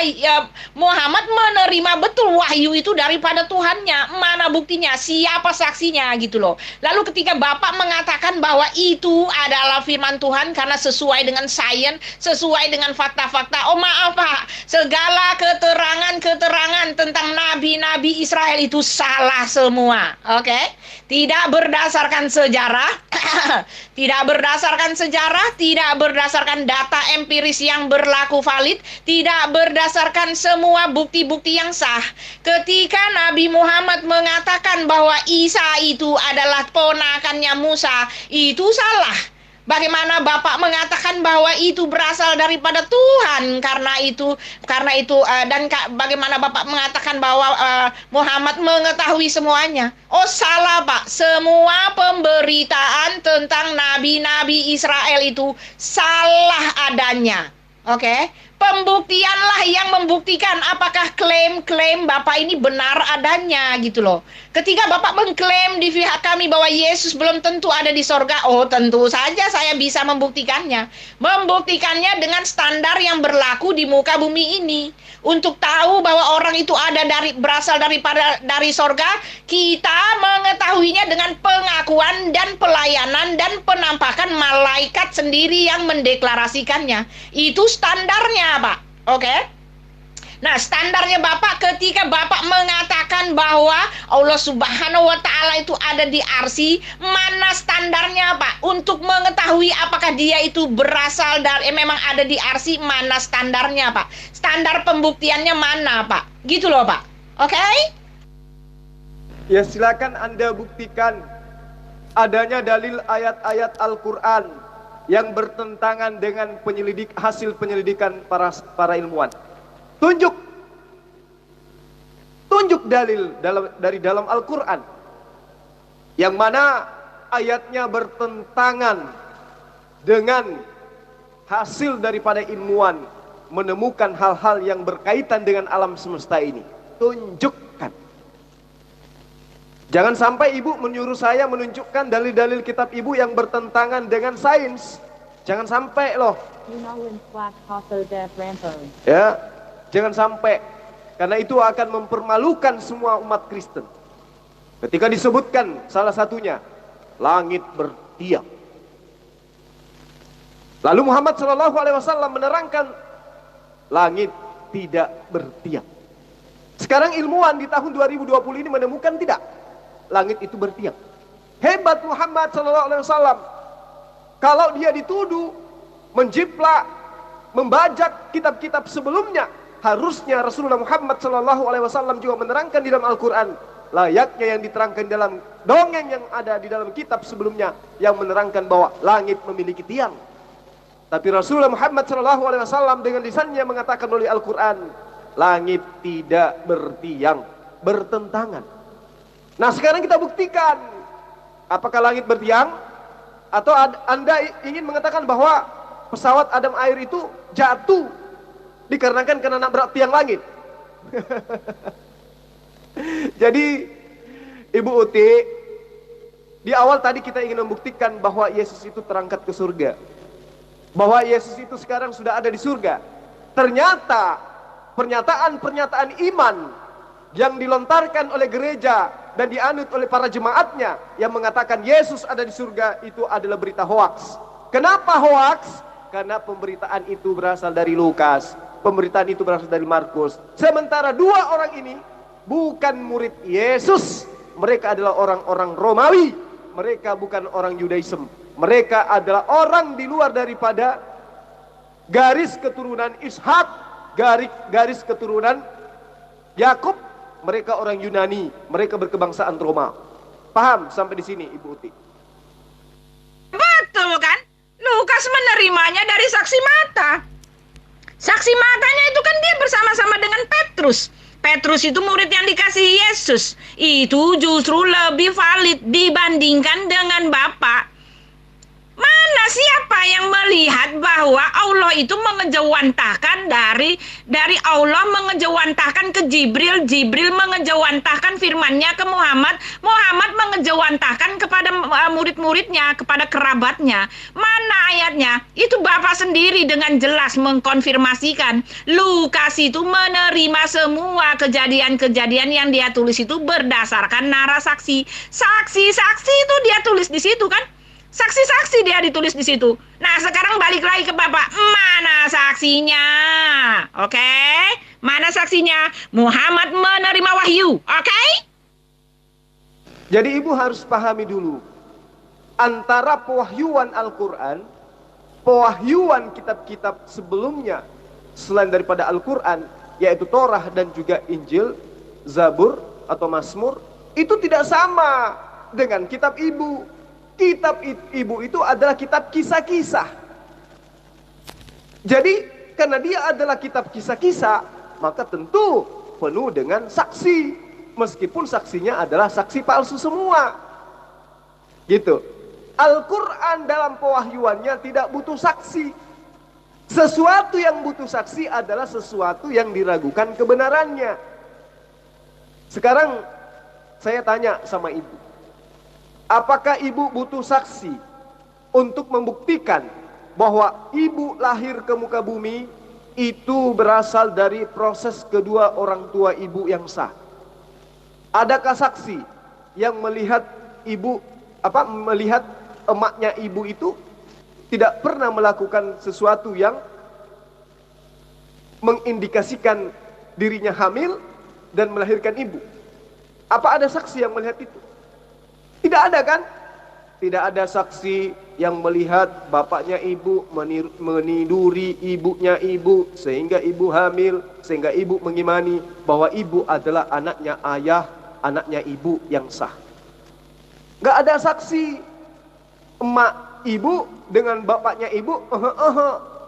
Muhammad menerima betul wahyu itu daripada Tuhannya. Mana buktinya? Siapa saksinya gitu loh. Lalu ketika Bapak mengatakan bahwa itu adalah firman Tuhan karena sesuai dengan sains, sesuai dengan fakta-fakta. Oh maaf Pak, segala keterangan tentang nabi-nabi Israel itu salah semua. Oke, tidak berdasarkan sejarah, tidak berdasarkan data empiris yang berlaku valid, tidak berdasarkan semua bukti-bukti yang sah. Ketika Nabi Muhammad mengatakan bahwa Isa itu adalah ponakannya Musa, itu salah. Bagaimana Bapak mengatakan bahwa itu berasal daripada Tuhan bagaimana Bapak mengatakan bahwa Muhammad mengetahui semuanya? Oh salah Pak, semua pemberitaan tentang nabi-nabi Israel itu salah adanya. Oke, Pembuktianlah yang membuktikan apakah klaim-klaim Bapak ini benar adanya gitu loh. Ketika Bapak mengklaim di pihak kami bahwa Yesus belum tentu ada di sorga, oh tentu saja saya bisa membuktikannya. Membuktikannya dengan standar yang berlaku di muka bumi ini. Untuk tahu bahwa orang itu berasal dari sorga, kita mengetahuinya dengan pengakuan dan pelayanan dan penampakan malaikat sendiri yang mendeklarasikannya. Itu standarnya, Pak. Oke? Nah, standarnya Bapak ketika Bapak mengatakan bahwa Allah Subhanahu wa Ta'ala itu ada di arsy, mana standarnya, Pak? Untuk mengetahui apakah dia itu berasal dari memang ada di arsy, mana standarnya, Pak? Standar pembuktiannya mana, Pak? Gitu loh, Pak. Oke? Ya, silakan Anda buktikan adanya dalil ayat-ayat Al-Qur'an yang bertentangan dengan hasil penyelidikan para ilmuwan. Tunjuk dalil dari dalam Al-Qur'an yang mana ayatnya bertentangan dengan hasil daripada ilmuwan menemukan hal-hal yang berkaitan dengan alam semesta ini. Tunjukkan. Jangan sampai ibu menyuruh saya menunjukkan dalil-dalil kitab ibu yang bertentangan dengan sains. Jangan sampai loh. Ya, jangan sampai. Karena itu akan mempermalukan semua umat Kristen. Ketika disebutkan salah satunya, langit bertiap. Lalu Muhammad SAW menerangkan, langit tidak bertiap. Sekarang ilmuwan di tahun 2020 ini menemukan tidak, langit itu bertiap. Hebat Muhammad SAW. Kalau dia dituduh menjiplak, membajak kitab-kitab sebelumnya, harusnya Rasulullah Muhammad SAW juga menerangkan di dalam Al-Quran, layaknya yang diterangkan dalam dongeng yang ada di dalam kitab sebelumnya, yang menerangkan bahwa langit memiliki tiang. Tapi Rasulullah Muhammad SAW dengan lisannya mengatakan oleh Al-Quran, langit tidak bertiang, bertentangan. Nah, sekarang kita buktikan, apakah langit bertiang? Atau Anda ingin mengatakan bahwa pesawat Adam Air itu jatuh dikarenakan karena nabrak tiang langit? Jadi Ibu Uti, di awal tadi kita ingin membuktikan bahwa Yesus itu terangkat ke surga, bahwa Yesus itu sekarang sudah ada di surga. Ternyata pernyataan-pernyataan iman yang dilontarkan oleh gereja dan dianut oleh para jemaatnya yang mengatakan Yesus ada di surga itu adalah berita hoaks. Kenapa hoaks? Karena pemberitaan itu berasal dari Lukas, pemberitaan itu berasal dari Markus. Sementara dua orang ini bukan murid Yesus. Mereka adalah orang-orang Romawi. Mereka bukan orang Yudaism. Mereka adalah orang di luar daripada garis keturunan Ishak, garis keturunan Yakub. Mereka orang Yunani, mereka berkebangsaan Roma. Paham sampai di sini, Ibu Uti? Betul kan? Lukas menerimanya dari saksi mata. Saksi matanya itu kan dia bersama-sama dengan Petrus. Petrus itu murid yang dikasihi Yesus. Itu justru lebih valid dibandingkan dengan Bapa. Mana siapa yang melihat bahwa Allah itu mengejawantahkan dari Allah mengejawantahkan ke Jibril, Jibril mengejawantahkan firman-Nya ke Muhammad, Muhammad mengejawantahkan kepada murid-muridnya, kepada kerabatnya. Mana ayatnya? Itu Bapa sendiri dengan jelas mengkonfirmasikan. Lukas itu menerima semua kejadian-kejadian yang dia tulis itu berdasarkan narasaksi. Saksi-saksi itu dia tulis di situ kan? Saksi-saksi dia ditulis di situ. Nah, sekarang balik lagi ke Bapak. Mana saksinya? Oke? Mana saksinya? Muhammad menerima wahyu. Oke? Jadi ibu harus pahami dulu. Antara pewahyuan Al-Quran, pewahyuan kitab-kitab sebelumnya selain daripada Al-Quran, yaitu Torah dan juga Injil, Zabur atau Mazmur, itu tidak sama dengan kitab ibu. Kitab ibu itu adalah kitab kisah-kisah. Jadi karena dia adalah kitab kisah-kisah, maka tentu penuh dengan saksi, meskipun saksinya adalah saksi palsu semua. Gitu. Al-Quran dalam pewahyuannya tidak butuh saksi. Sesuatu yang butuh saksi adalah sesuatu yang diragukan kebenarannya. Sekarang saya tanya sama ibu, apakah ibu butuh saksi untuk membuktikan bahwa ibu lahir ke muka bumi itu berasal dari proses kedua orang tua ibu yang sah? Adakah saksi yang melihat melihat emaknya ibu itu tidak pernah melakukan sesuatu yang mengindikasikan dirinya hamil dan melahirkan ibu? Apa ada saksi yang melihat itu? Tidak ada kan? Tidak ada saksi yang melihat bapaknya ibu meniduri ibunya ibu sehingga ibu hamil, sehingga ibu mengimani bahwa ibu adalah anaknya ayah, anaknya ibu yang sah. Gak ada saksi emak ibu dengan bapaknya ibu,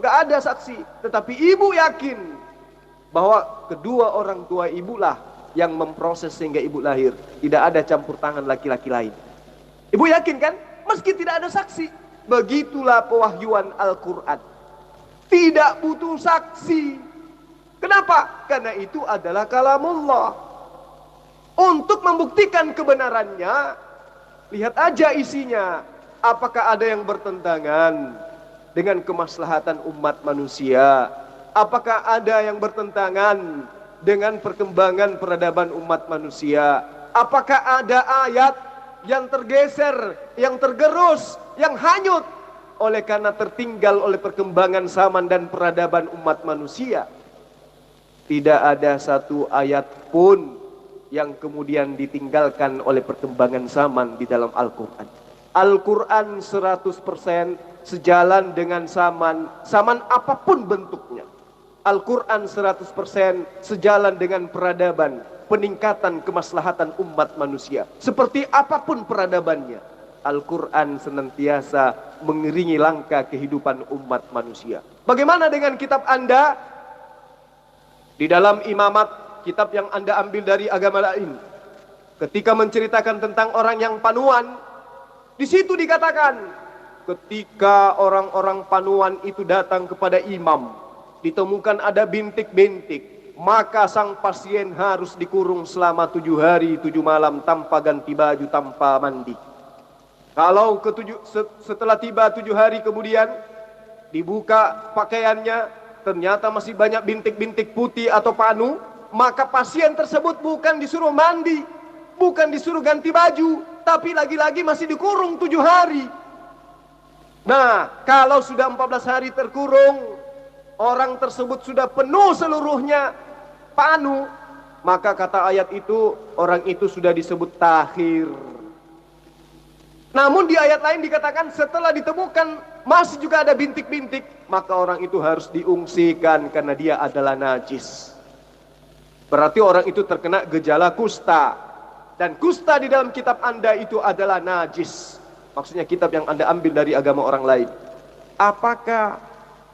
gak ada saksi. Tetapi ibu yakin bahwa kedua orang tua ibulah yang memproses sehingga ibu lahir. Tidak ada campur tangan laki-laki lain. Ibu yakin kan? Meski tidak ada saksi. Begitulah pewahyuan Al-Quran. Tidak butuh saksi. Kenapa? Karena itu adalah kalamullah. Untuk membuktikan kebenarannya, lihat aja isinya. Apakah ada yang bertentangan dengan kemaslahatan umat manusia? Apakah ada yang bertentangan dengan perkembangan peradaban umat manusia? Apakah ada ayat yang tergeser, yang tergerus, yang hanyut oleh karena tertinggal oleh perkembangan zaman dan peradaban umat manusia? Tidak ada satu ayat pun yang kemudian ditinggalkan oleh perkembangan zaman di dalam Al-Quran. Al-Quran 100% sejalan dengan zaman apapun bentuknya. Al-Quran 100% sejalan dengan peradaban, peningkatan kemaslahatan umat manusia. Seperti apapun peradabannya, Al-Quran senantiasa mengiringi langkah kehidupan umat manusia. Bagaimana dengan kitab Anda? Di dalam Imamat, kitab yang Anda ambil dari agama lain, ketika menceritakan tentang orang yang panuan, di situ dikatakan, ketika orang-orang panuan itu datang kepada imam, ditemukan ada bintik-bintik, maka sang pasien harus dikurung selama 7 hari 7 malam tanpa ganti baju, tanpa mandi. Kalau setelah tiba 7 hari kemudian dibuka pakaiannya, ternyata masih banyak bintik-bintik putih atau panu, maka pasien tersebut bukan disuruh mandi, bukan disuruh ganti baju, tapi lagi-lagi masih dikurung 7 hari. Nah, kalau sudah 14 hari terkurung, orang tersebut sudah penuh seluruhnya panu, maka kata ayat itu, orang itu sudah disebut tahir. Namun di ayat lain dikatakan setelah ditemukan masih juga ada bintik-bintik, maka orang itu harus diungsikan karena dia adalah najis. Berarti orang itu terkena gejala kusta. Dan kusta di dalam kitab Anda itu adalah najis. Maksudnya kitab yang Anda ambil dari agama orang lain. Apakah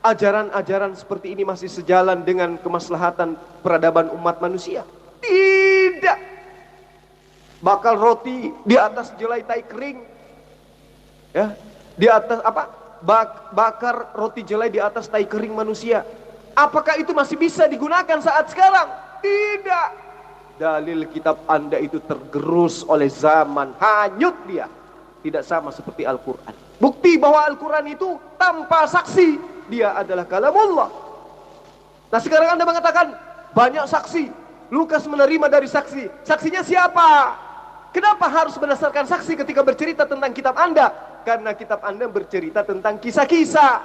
ajaran-ajaran seperti ini masih sejalan dengan kemaslahatan peradaban umat manusia? Tidak. Bakar roti di atas jelai tai kering, ya, di atas bakar roti jelai di atas tai kering manusia. Apakah itu masih bisa digunakan saat sekarang? Tidak. Dalil kitab Anda itu tergerus oleh zaman, hanyut dia. Tidak sama seperti Al-Quran. Bukti bahwa Al-Quran itu tanpa saksi, dia adalah kalamullah. Nah sekarang Anda mengatakan banyak saksi, Lukas menerima dari saksi. Saksinya siapa? Kenapa harus berdasarkan saksi ketika bercerita tentang kitab Anda? Karena kitab Anda bercerita tentang kisah-kisah,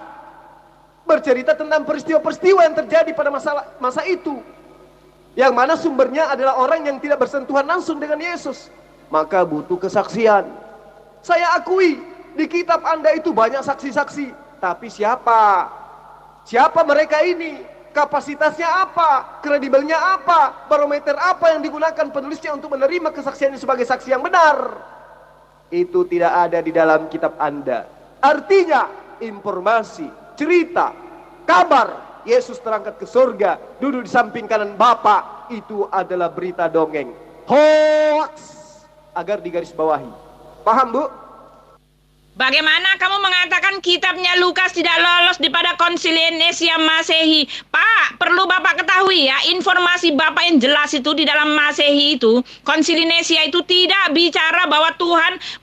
bercerita tentang peristiwa-peristiwa yang terjadi pada masa itu, yang mana sumbernya adalah orang yang tidak bersentuhan langsung dengan Yesus. Maka butuh kesaksian. Saya akui di kitab Anda itu banyak saksi-saksi, tapi siapa? Siapa mereka ini? Kapasitasnya apa? Kredibelnya apa? Barometer apa yang digunakan penulisnya untuk menerima kesaksiannya sebagai saksi yang benar? Itu tidak ada di dalam kitab Anda. Artinya informasi, cerita, kabar Yesus terangkat ke surga, duduk di samping kanan Bapa, itu adalah berita dongeng, hoax, agar digarisbawahi. Paham, Bu? Bagaimana kamu mengatakan kitabnya Lukas tidak lolos pada Konsili Nisia Masehi? Pak, perlu Bapak ketahui ya, informasi Bapak yang jelas itu di dalam Masehi itu, Konsili Nisia itu tidak bicara bahwa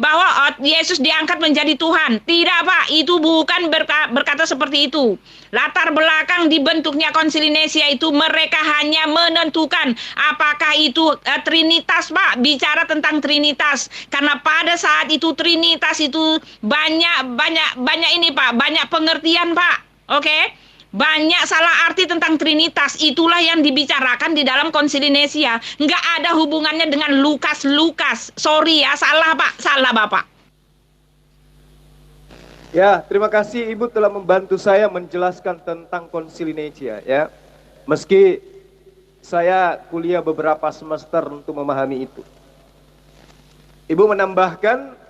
bahwa Yesus diangkat menjadi Tuhan. Tidak, Pak, itu bukan berkata seperti itu. Latar belakang dibentuknya Konsili Nisia itu mereka hanya menentukan apakah itu Trinitas, Pak, bicara tentang Trinitas. Karena pada saat itu Trinitas itu banyak ini, Pak, banyak pengertian, Pak. Oke? Banyak salah arti tentang Trinitas. Itulah yang dibicarakan di dalam Konsili Nisia. Nggak ada hubungannya dengan Lukas. Sorry ya, salah, Pak. Salah, Bapak. Ya, terima kasih Ibu telah membantu saya menjelaskan tentang Konsili Nisia ya. Meski saya kuliah beberapa semester untuk memahami itu. Ibu menambahkan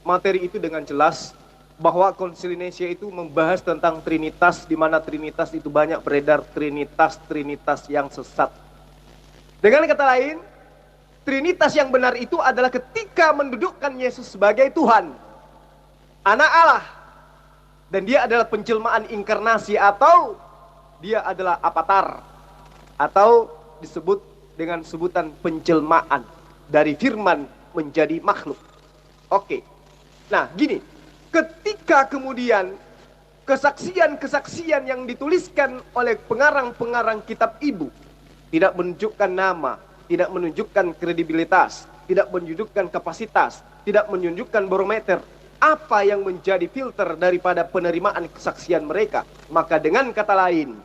materi itu dengan jelas bahwa Konsili Nisia itu membahas tentang Trinitas, di mana Trinitas itu banyak beredar Trinitas yang sesat. Dengan kata lain, Trinitas yang benar itu adalah ketika mendudukkan Yesus sebagai Tuhan, Anak Allah, dan dia adalah penjelmaan inkarnasi atau dia adalah avatar, atau disebut dengan sebutan penjelmaan dari firman menjadi makhluk. Oke. Nah, gini, ketika kemudian kesaksian-kesaksian yang dituliskan oleh pengarang-pengarang kitab Ibu tidak menunjukkan nama, tidak menunjukkan kredibilitas, tidak menunjukkan kapasitas, tidak menunjukkan barometer, apa yang menjadi filter daripada penerimaan kesaksian mereka, maka dengan kata lain,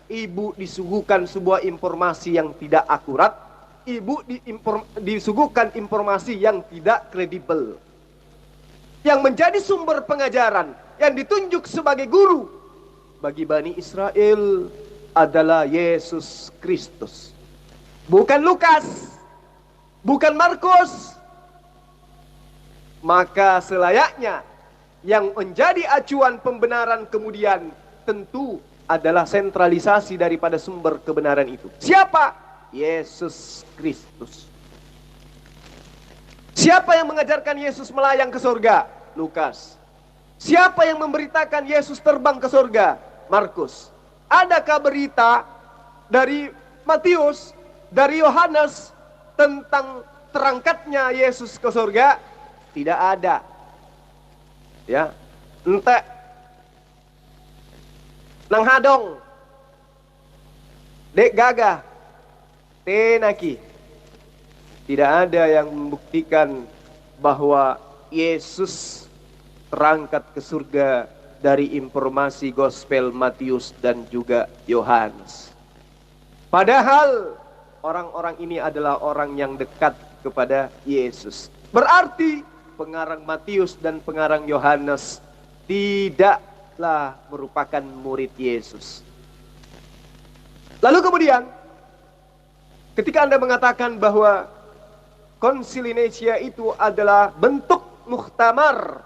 Ibu disuguhkan sebuah informasi yang tidak akurat, Ibu disuguhkan informasi yang tidak kredibel. Yang menjadi sumber pengajaran, yang ditunjuk sebagai guru bagi Bani Israel adalah Yesus Kristus. Bukan Lukas, bukan Markus. Maka selayaknya yang menjadi acuan pembenaran kemudian tentu adalah sentralisasi daripada sumber kebenaran itu. Siapa? Yesus Kristus. Siapa yang mengajarkan Yesus melayang ke surga? Lukas. Siapa yang memberitakan Yesus terbang ke surga? Markus. Adakah berita dari Matius, dari Yohanes tentang terangkatnya Yesus ke surga? Tidak ada. Ya, ente nang hadong dek gagah tenaki. Tidak ada yang membuktikan bahwa Yesus terangkat ke surga dari informasi gospel Matius dan juga Yohanes. Padahal orang-orang ini adalah orang yang dekat kepada Yesus. Berarti pengarang Matius dan pengarang Yohanes tidaklah merupakan murid Yesus. Lalu kemudian, ketika Anda mengatakan bahwa Konsili Nisia itu adalah bentuk muhtamar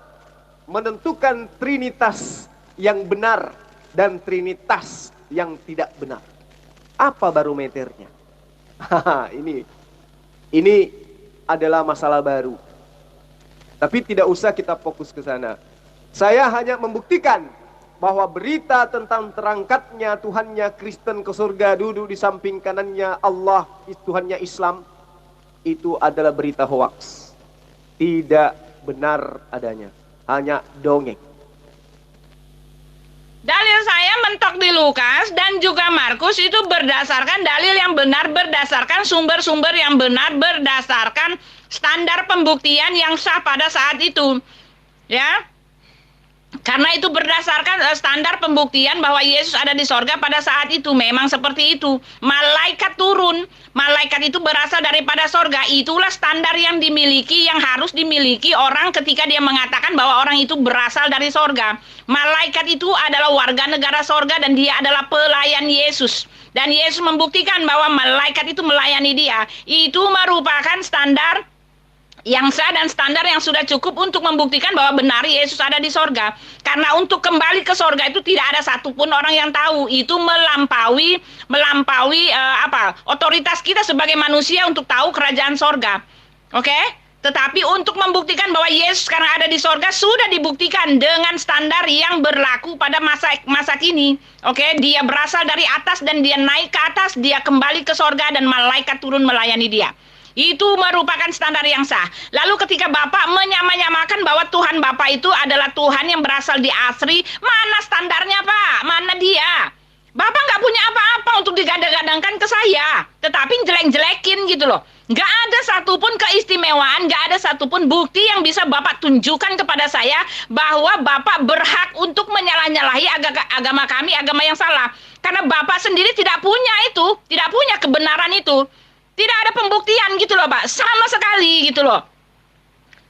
menentukan Trinitas yang benar dan Trinitas yang tidak benar, apa barometernya? Ini adalah masalah baru. Tapi tidak usah kita fokus ke sana. Saya hanya membuktikan bahwa berita tentang terangkatnya Tuhannya Kristen ke surga, duduk di samping kanannya Allah, Tuhannya Islam, itu adalah berita hoaks. Tidak benar adanya, hanya dongeng. Dalil saya mentok di Lukas dan juga Markus itu berdasarkan dalil yang benar, berdasarkan sumber-sumber yang benar, berdasarkan standar pembuktian yang sah pada saat itu. Ya. Karena itu berdasarkan standar pembuktian bahwa Yesus ada di sorga pada saat itu. Memang seperti itu. Malaikat turun. Malaikat itu berasal daripada sorga. Itulah standar yang dimiliki, yang harus dimiliki orang ketika dia mengatakan bahwa orang itu berasal dari sorga. Malaikat itu adalah warga negara sorga dan dia adalah pelayan Yesus. Dan Yesus membuktikan bahwa malaikat itu melayani dia. Itu merupakan standar yang sah dan standar yang sudah cukup untuk membuktikan bahwa benar Yesus ada di sorga. Karena untuk kembali ke sorga itu tidak ada satupun orang yang tahu. Itu melampaui otoritas kita sebagai manusia untuk tahu kerajaan sorga. Oke? Tetapi untuk membuktikan bahwa Yesus sekarang ada di sorga, sudah dibuktikan dengan standar yang berlaku pada masa kini. Oke, dia berasal dari atas dan dia naik ke atas, dia kembali ke sorga dan malaikat turun melayani dia. Itu merupakan standar yang sah. Lalu ketika Bapak menyamakan bahwa Tuhan Bapak itu adalah Tuhan yang berasal di asri, mana standarnya Pak? Mana dia? Bapak nggak punya apa-apa untuk digadang-gadangkan ke saya, tetapi jelek-jelekin gitu loh. Nggak ada satupun keistimewaan, nggak ada satupun bukti yang bisa Bapak tunjukkan kepada saya bahwa Bapak berhak untuk menyalah-nyalahi agama kami, agama yang salah. Karena Bapak sendiri tidak punya itu, tidak punya kebenaran itu. Tidak ada pembuktian gitu loh Pak, sama sekali gitu loh.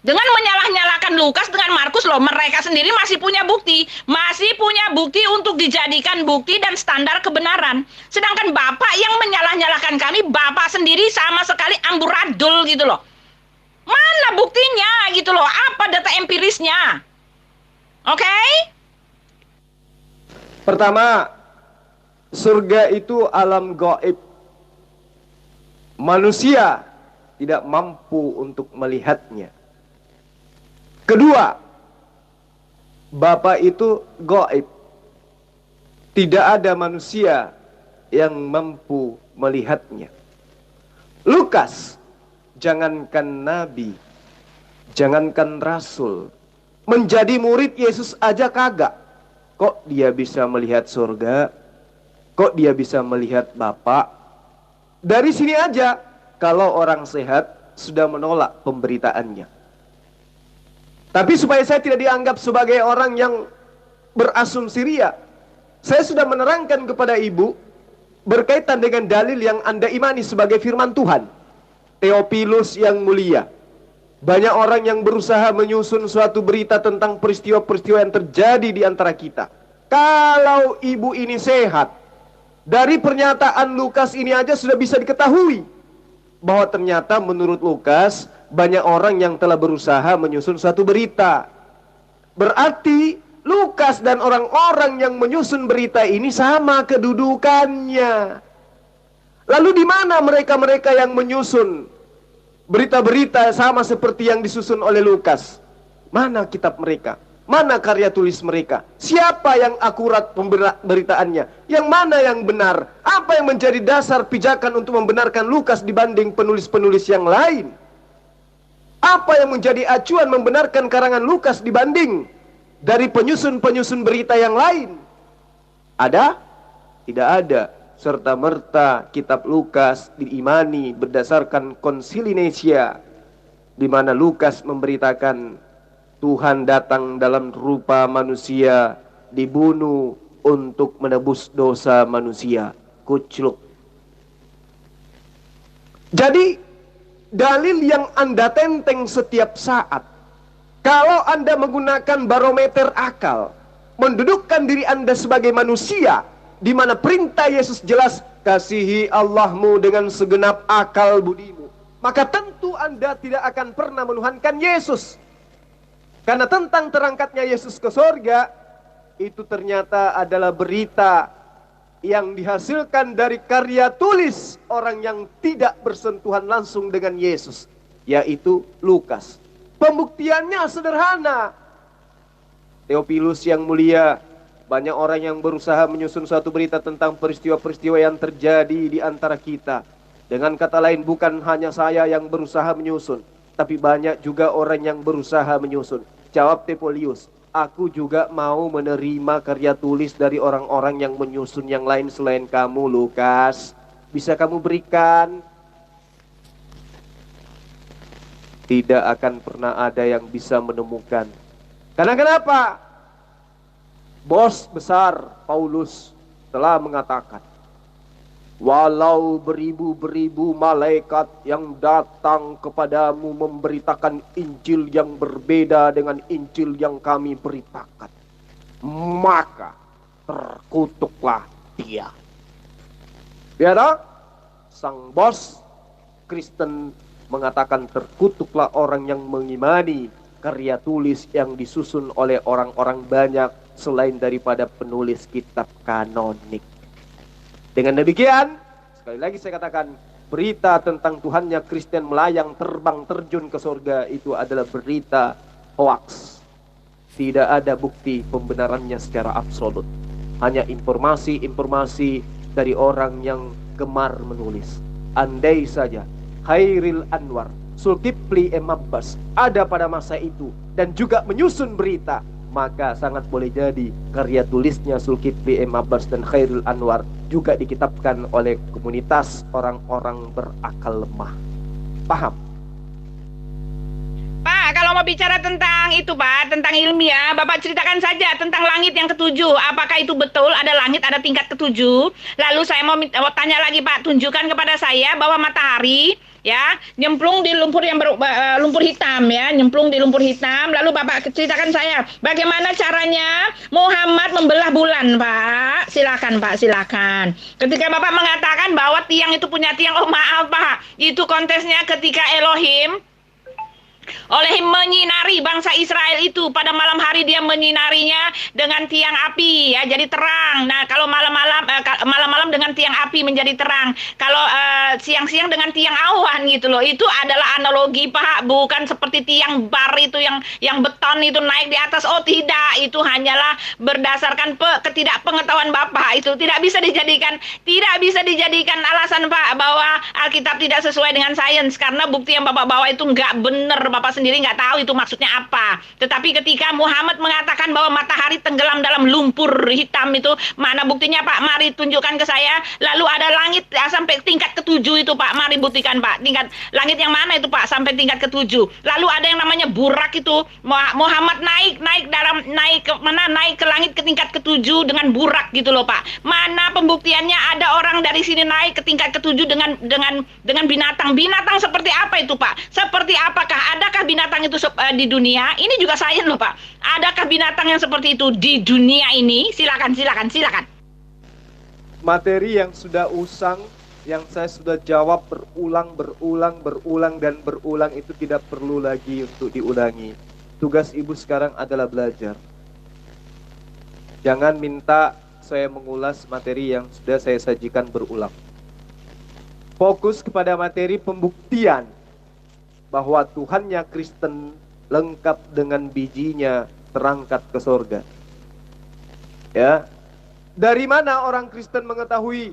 Dengan menyalah-nyalakan Lukas dengan Markus loh, mereka sendiri masih punya bukti untuk dijadikan bukti dan standar kebenaran. Sedangkan Bapak yang menyalah-nyalakan kami, Bapak sendiri sama sekali amburadul gitu loh. Mana buktinya gitu loh, apa data empirisnya? Oke? Pertama, surga itu alam gaib. Manusia tidak mampu untuk melihatnya. Kedua, Bapa itu gaib. Tidak ada manusia yang mampu melihatnya. Lukas, jangankan nabi, jangankan rasul, menjadi murid Yesus aja kagak. Kok dia bisa melihat surga? Kok dia bisa melihat Bapa? Dari sini aja, kalau orang sehat sudah menolak pemberitaannya. Tapi supaya saya tidak dianggap sebagai orang yang berasumsi ria, saya sudah menerangkan kepada ibu berkaitan dengan dalil yang Anda imani sebagai firman Tuhan. Theophilus yang mulia, banyak orang yang berusaha menyusun suatu berita tentang peristiwa-peristiwa yang terjadi di antara kita. Kalau ibu ini sehat, dari pernyataan Lukas ini aja sudah bisa diketahui bahwa ternyata menurut Lukas banyak orang yang telah berusaha menyusun suatu berita. Berarti Lukas dan orang-orang yang menyusun berita ini sama kedudukannya. Lalu di mana mereka-mereka yang menyusun berita-berita sama seperti yang disusun oleh Lukas? Mana kitab mereka? Mana karya tulis mereka? Siapa yang akurat pemberitaannya? Yang mana yang benar? Apa yang menjadi dasar pijakan untuk membenarkan Lukas dibanding penulis-penulis yang lain? Apa yang menjadi acuan membenarkan karangan Lukas dibanding dari penyusun-penyusun berita yang lain? Ada? Tidak ada. Serta-merta kitab Lukas diimani berdasarkan Konsili Nicea, di mana Lukas memberitakan Tuhan datang dalam rupa manusia, dibunuh untuk menebus dosa manusia. Kucluk. Jadi dalil yang Anda tenteng setiap saat, kalau Anda menggunakan barometer akal, mendudukkan diri Anda sebagai manusia, di mana perintah Yesus jelas, kasihi Allahmu dengan segenap akal budimu, maka tentu Anda tidak akan pernah menuhankan Yesus. Karena tentang terangkatnya Yesus ke surga, itu ternyata adalah berita yang dihasilkan dari karya tulis orang yang tidak bersentuhan langsung dengan Yesus, yaitu Lukas. Pembuktiannya sederhana. Theophilus yang mulia, banyak orang yang berusaha menyusun suatu berita tentang peristiwa-peristiwa yang terjadi di antara kita. Dengan kata lain, bukan hanya saya yang berusaha menyusun, tapi banyak juga orang yang berusaha menyusun. Jawab Theophilus, aku juga mau menerima karya tulis dari orang-orang yang menyusun yang lain selain kamu, Lukas. Bisa kamu berikan? Tidak akan pernah ada yang bisa menemukan. Karena kenapa? Bos besar Paulus telah mengatakan, walau beribu-beribu malaikat yang datang kepadamu memberitakan Injil yang berbeda dengan Injil yang kami beritakan, maka terkutuklah dia. Biar sang bos Kristen mengatakan terkutuklah orang yang mengimani karya tulis yang disusun oleh orang-orang banyak selain daripada penulis kitab kanonik. Dengan demikian, sekali lagi saya katakan, berita tentang Tuhannya Kristen melayang, terbang, terjun ke surga itu adalah berita hoax. Tidak ada bukti pembenarannya secara absolut. Hanya informasi-informasi dari orang yang gemar menulis. Andai saja Khairil Anwar, Zulkifli M. Abbas ada pada masa itu dan juga menyusun berita, maka sangat boleh jadi karya tulisnya Zulkifli M. Abbas dan Khairil Anwar juga dikitabkan oleh komunitas orang-orang berakal lemah. Paham? Pak, kalau mau bicara tentang itu Pak, tentang ilmiah, Bapak ceritakan saja tentang langit yang ketujuh. Apakah itu betul ada langit, ada tingkat ketujuh? Lalu saya mau tanya lagi Pak, tunjukkan kepada saya bahwa matahari ya nyemplung di lumpur yang lumpur hitam ya, nyemplung di lumpur hitam. Lalu Bapak ceritakan saya bagaimana caranya Muhammad membelah bulan, Pak. Silakan Pak, silakan. Ketika Bapak mengatakan bahwa tiang itu punya tiang, oh maaf Pak, itu kontesnya ketika Elohim oleh menyinari bangsa Israel itu pada malam hari, dia menyinarinya dengan tiang api ya, jadi terang. Nah, kalau malam-malam dengan tiang api menjadi terang. Kalau siang-siang dengan tiang awan gitu loh. Itu adalah analogi Pak, bukan seperti tiang bar itu yang beton itu naik di atas. Oh tidak, itu hanyalah berdasarkan ketidakpengetahuan Bapak. Itu tidak bisa dijadikan alasan Pak bahwa Alkitab tidak sesuai dengan sains, karena bukti yang Bapak bawa itu nggak benar. Bapak sendiri nggak tahu itu maksudnya apa. Tetapi ketika Muhammad mengatakan bahwa matahari tenggelam dalam lumpur hitam itu, mana buktinya Pak? Mari tunjukkan ke saya. Lalu ada langit sampai tingkat ketujuh itu Pak. Mari buktikan Pak. Tingkat langit yang mana itu Pak? Sampai tingkat ketujuh. Lalu ada yang namanya burak itu. Muhammad naik ke langit ke tingkat ketujuh dengan burak gitu loh Pak. Mana pembuktiannya ada orang dari sini naik ke tingkat ketujuh dengan binatang? Binatang seperti apa itu Pak? Seperti apakah adakah binatang itu di dunia? Ini juga sains loh Pak. Adakah binatang yang seperti itu di dunia ini? Silakan. Materi yang sudah usang, yang saya sudah jawab berulang dan berulang itu tidak perlu lagi untuk diulangi. Tugas ibu sekarang adalah belajar. Jangan minta saya mengulas materi yang sudah saya sajikan berulang. Fokus kepada materi pembuktian bahwa Tuhannya Kristen lengkap dengan bijinya terangkat ke sorga. Ya, dari mana orang Kristen mengetahui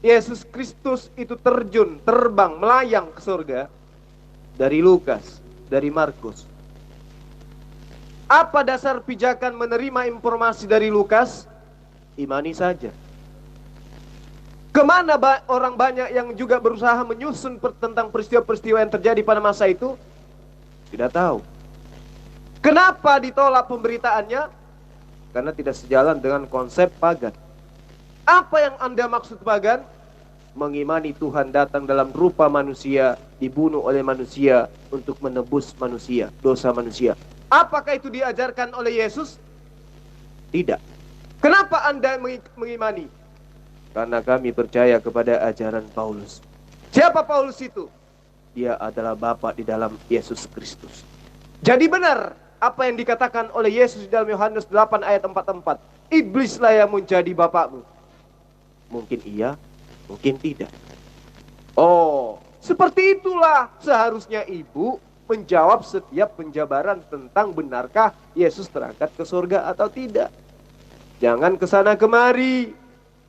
Yesus Kristus itu terbang, melayang ke sorga? Dari Lukas, dari Markus. Apa dasar pijakan menerima informasi dari Lukas? Imani saja. Kemana orang banyak yang juga berusaha menyusun tentang peristiwa-peristiwa yang terjadi pada masa itu? Tidak tahu. Kenapa ditolak pemberitaannya? Karena tidak sejalan dengan konsep pagan. Apa yang Anda maksud pagan? Mengimani Tuhan datang dalam rupa manusia, dibunuh oleh manusia untuk menebus manusia, dosa manusia. Apakah itu diajarkan oleh Yesus? Tidak. Kenapa Anda mengimani? Karena kami percaya kepada ajaran Paulus. Siapa Paulus itu? Dia adalah Bapa di dalam Yesus Kristus. Jadi benar apa yang dikatakan oleh Yesus di dalam Yohanes 8 ayat 44. Iblislah yang menjadi bapakmu. Mungkin iya, mungkin tidak. Oh, seperti itulah seharusnya ibu menjawab setiap penjabaran tentang benarkah Yesus terangkat ke surga atau tidak. Jangan kesana kemari.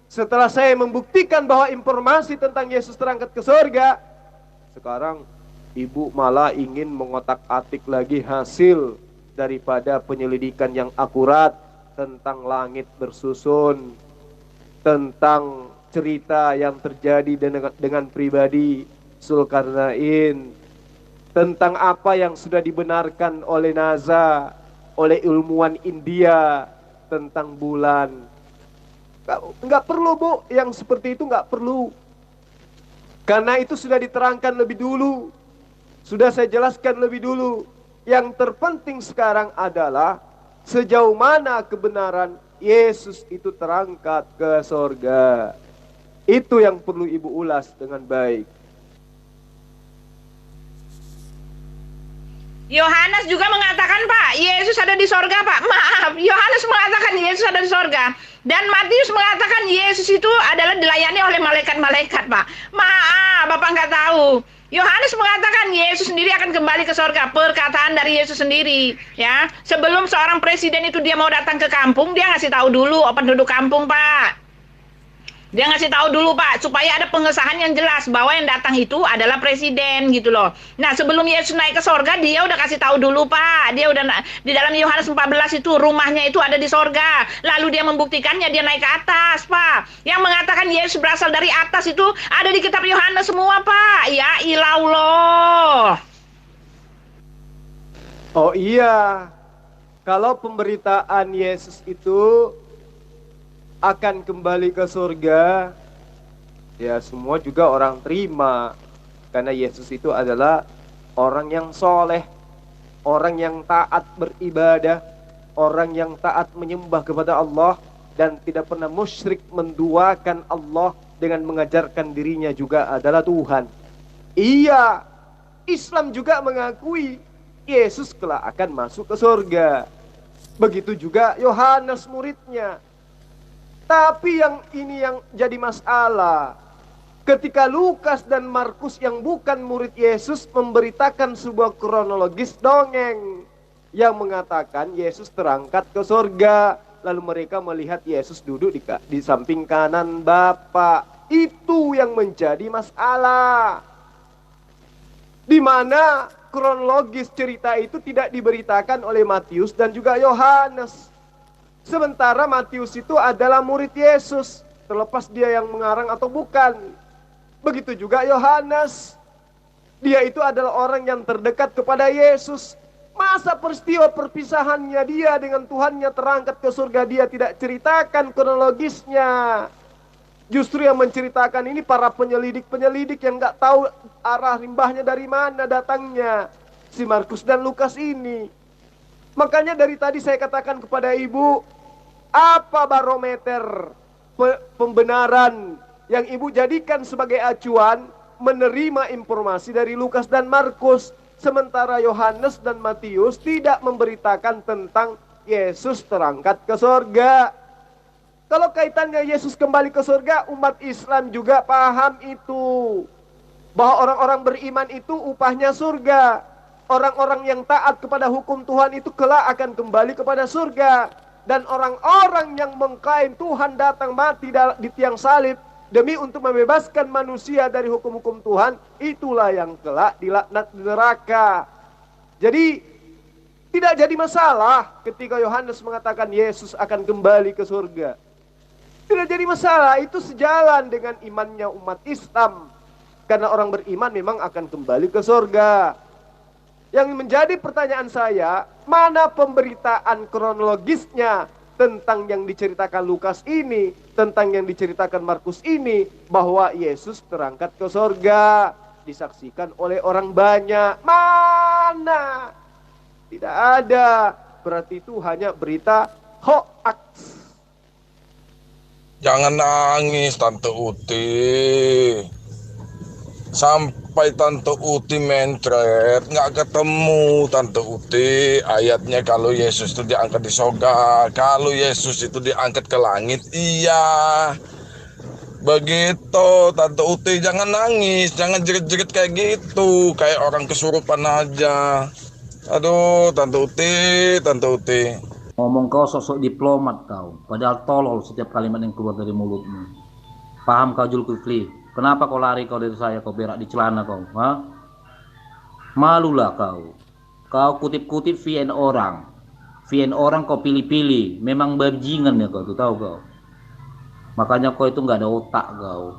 Setelah saya membuktikan bahwa informasi tentang Yesus terangkat ke surga, sekarang ibu malah ingin mengotak-atik lagi hasil daripada penyelidikan yang akurat tentang langit bersusun, tentang cerita yang terjadi dengan pribadi Zulkarnain, tentang apa yang sudah dibenarkan oleh NASA, oleh ilmuwan India tentang bulan. Enggak perlu Bu, yang seperti itu enggak perlu. Karena itu sudah diterangkan lebih dulu, sudah saya jelaskan lebih dulu. Yang terpenting sekarang adalah sejauh mana kebenaran Yesus itu terangkat ke sorga. Itu yang perlu ibu ulas dengan baik. Yohanes juga mengatakan Pak, Yesus ada di sorga Pak. Maaf, Yohanes mengatakan Yesus ada di sorga. Dan Matius mengatakan Yesus itu adalah dilayani oleh malaikat-malaikat Pak. Maaf, Bapak nggak tahu? Yohanes mengatakan Yesus sendiri akan kembali ke sorga. Perkataan dari Yesus sendiri, ya. Sebelum seorang presiden itu dia mau datang ke kampung, dia ngasih tahu dulu penduduk kampung, Pak. Dia ngasih tahu dulu, Pak, supaya ada pengesahan yang jelas bahwa yang datang itu adalah presiden gitu loh. Nah, sebelum Yesus naik ke sorga, dia udah kasih tahu dulu, Pak. Dia udah di dalam Yohanes 14 itu rumahnya itu ada di sorga. Lalu dia membuktikannya, dia naik ke atas, Pak. Yang mengatakan Yesus berasal dari atas itu ada di kitab Yohanes semua, Pak. Ya ilallah. Oh iya, kalau pemberitaan Yesus itu akan kembali ke surga, ya semua juga orang terima. Karena Yesus itu adalah orang yang soleh, orang yang taat beribadah, orang yang taat menyembah kepada Allah, dan tidak pernah musyrik menduakan Allah dengan mengajarkan dirinya juga adalah Tuhan. Iya, Islam juga mengakui Yesus kelak akan masuk ke surga. Begitu juga Yohanes muridnya. Tapi yang ini yang jadi masalah. Ketika Lukas dan Markus yang bukan murid Yesus memberitakan sebuah kronologis dongeng yang mengatakan Yesus terangkat ke surga, lalu mereka melihat Yesus duduk di samping kanan Bapa. Itu yang menjadi masalah. Di mana kronologis cerita itu tidak diberitakan oleh Matius dan juga Yohanes. Sementara Matius itu adalah murid Yesus, terlepas dia yang mengarang atau bukan. Begitu juga Yohanes. Dia itu adalah orang yang terdekat kepada Yesus. Masa peristiwa perpisahannya dia dengan Tuhannya terangkat ke surga dia tidak ceritakan kronologisnya. Justru yang menceritakan ini para penyelidik-penyelidik yang nggak tahu arah limbahnya dari mana datangnya. Si Markus dan Lukas ini. Makanya dari tadi saya katakan kepada ibu, apa barometer pembenaran yang ibu jadikan sebagai acuan menerima informasi dari Lukas dan Markus, sementara Yohanes dan Matius tidak memberitakan tentang Yesus terangkat ke surga. Kalau kaitannya Yesus kembali ke surga, umat Islam juga paham itu, bahwa orang-orang beriman itu upahnya surga. Orang-orang yang taat kepada hukum Tuhan itu kelak akan kembali kepada surga. Dan orang-orang yang mengklaim Tuhan datang mati di tiang salib demi untuk membebaskan manusia dari hukum-hukum Tuhan, itulah yang kelak dilaknat di neraka. Jadi tidak jadi masalah ketika Yohanes mengatakan Yesus akan kembali ke surga. Tidak jadi masalah, itu sejalan dengan imannya umat Islam. Karena orang beriman memang akan kembali ke surga. Yang menjadi pertanyaan saya, mana pemberitaan kronologisnya tentang yang diceritakan Lukas ini, tentang yang diceritakan Markus ini, bahwa Yesus terangkat ke surga, disaksikan oleh orang banyak. Mana? Tidak ada. Berarti itu hanya berita hoax. Jangan nangis Tante Uti. Sampai Tante Uti mentret, nggak ketemu Tante Uti ayatnya kalau Yesus itu diangkat di surga, kalau Yesus itu diangkat ke langit. Iya, begitu Tante Uti. Jangan nangis, jangan jerit-jerit kayak gitu, kayak orang kesurupan aja. Aduh Tante Uti, Tante Uti. Ngomong kau sosok diplomat kau, padahal tolol setiap kalimat yang keluar dari mulutmu. Paham kau Zulkifli? Kenapa kau lari kau dari saya, kau berak di celana kau? Ha? Malulah kau. Kau kutip-kutip VN orang. VN orang kau pilih-pilih. Memang bajingan ya kau, tuh tahu kau. Makanya kau itu nggak ada otak kau.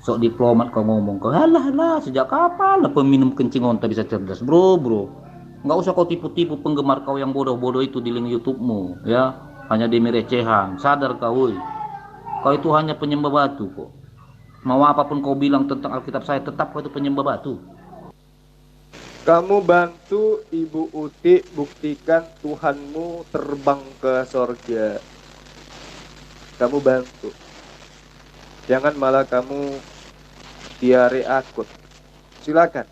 Sok diplomat kau ngomong kau. Halah, sejak kapan lah peminum kencing onta bisa cerdas, bro. Nggak usah kau tipu-tipu penggemar kau yang bodoh-bodoh itu di link YouTube-mu, ya. Hanya demi recehan. Sadar kau, woy. Kau itu hanya penyembah batu kok. Mau apapun kau bilang tentang Alkitab saya, tetap kau itu penyembah batu. Kamu bantu Ibu Uti buktikan Tuhanmu terbang ke surga. Kamu bantu. Jangan malah kamu diare akut. Silakan.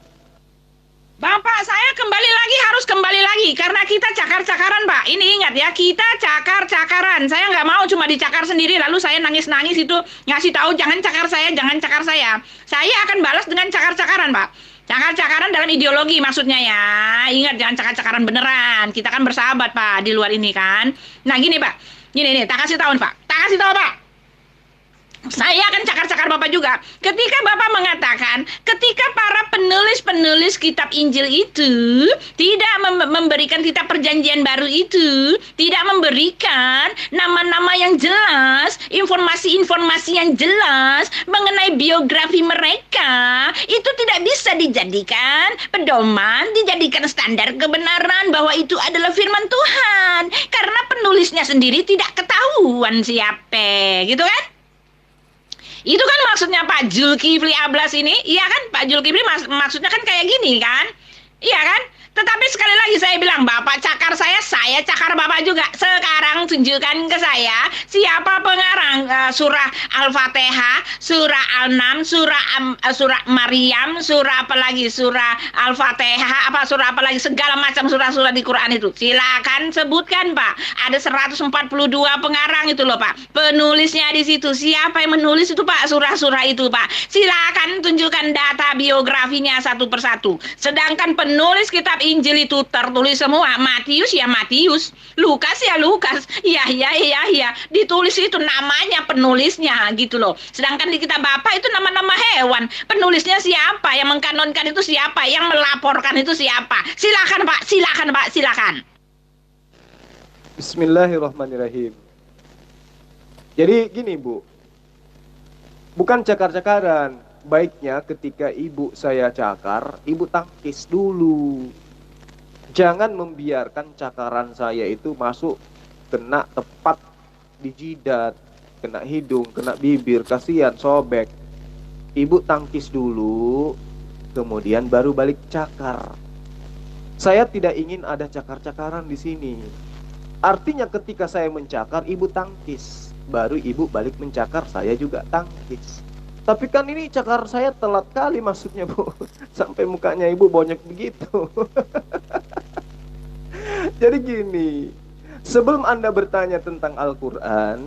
Bapak, saya harus kembali lagi karena kita cakar-cakaran, Pak. Ini ingat ya, kita cakar-cakaran. Saya nggak mau cuma dicakar sendiri lalu saya nangis-nangis itu ngasih tahu jangan cakar saya, jangan cakar saya. Saya akan balas dengan cakar-cakaran, Pak. Cakar-cakaran dalam ideologi maksudnya ya. Ingat jangan cakar-cakaran beneran. Kita kan bersahabat, Pak, di luar ini kan. Nah, gini, Pak. Gini, tak kasih tahu, Pak. Tak kasih tahu, Pak. Saya akan cakar-cakar Bapak juga. Ketika Bapak mengatakan, ketika para penulis-penulis kitab Injil itu tidak memberikan kitab perjanjian baru itu, tidak memberikan nama-nama yang jelas, informasi-informasi yang jelas mengenai biografi mereka, itu tidak bisa dijadikan pedoman, dijadikan standar kebenaran bahwa itu adalah firman Tuhan. Karena penulisnya sendiri tidak ketahuan siapa, gitu kan? Itu kan maksudnya Pak Zulkifli Ablas ini, iya kan? Pak Zulkifli maksudnya kan kayak gini kan? Iya kan? Tetapi sekali lagi saya bilang, Bapak cakar saya cakar Bapak juga. Sekarang tunjukkan ke saya siapa pengarang surah Al-Fatihah, surah Al-Nam, surah Maryam, surah apa lagi? Surah Al-Fatihah, surah apa lagi? Segala macam surah-surah di Quran itu. Silakan sebutkan, Pak. Ada 142 pengarang itu loh, Pak. Penulisnya di situ. Siapa yang menulis itu, Pak? Surah-surah itu, Pak. Silakan tunjukkan data biografinya satu persatu. Sedangkan penulis kitab Injil itu tertulis semua. Matius ya Matius, Lukas ya Lukas, ya. Ditulis itu namanya penulisnya gitu loh. Sedangkan di kitab Bapak itu nama-nama hewan. Penulisnya siapa? Yang mengkanonkan itu siapa? Yang melaporkan itu siapa? Silakan Pak, silakan. Bismillahirrahmanirrahim. Jadi gini, Bu. Bukan cakar-cakaran. Baiknya ketika ibu saya cakar, ibu tangkis dulu. Jangan membiarkan cakaran saya itu masuk kena tepat di jidat, kena hidung, kena bibir, kasihan sobek. Ibu tangkis dulu, kemudian baru balik cakar. Saya tidak ingin ada cakar-cakaran di sini. Artinya ketika saya mencakar, ibu tangkis, baru ibu balik mencakar, saya juga tangkis. Tapi kan ini cakar saya telat kali maksudnya, Bu. Sampai mukanya ibu bonyok begitu. Jadi gini, sebelum Anda bertanya tentang Al-Quran,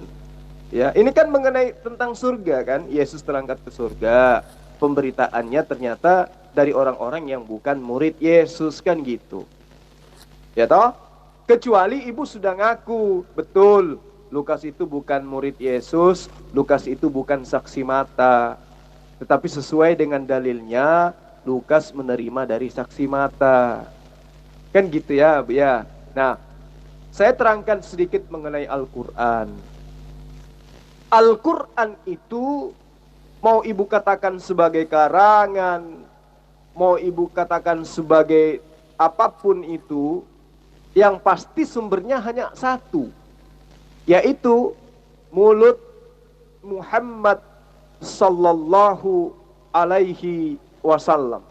ya, ini kan mengenai tentang surga kan, Yesus terangkat ke surga. Pemberitaannya ternyata dari orang-orang yang bukan murid Yesus kan gitu. Ya toh? Kecuali ibu sudah ngaku, betul, Lukas itu bukan murid Yesus, Lukas itu bukan saksi mata. Tetapi sesuai dengan dalilnya, Lukas menerima dari saksi mata. Kan gitu ya, ya. Nah, saya terangkan sedikit mengenai Al-Quran. Al-Quran itu mau ibu katakan sebagai karangan, mau ibu katakan sebagai apapun itu, yang pasti sumbernya hanya satu, yaitu mulut Muhammad sallallahu alaihi wasallam.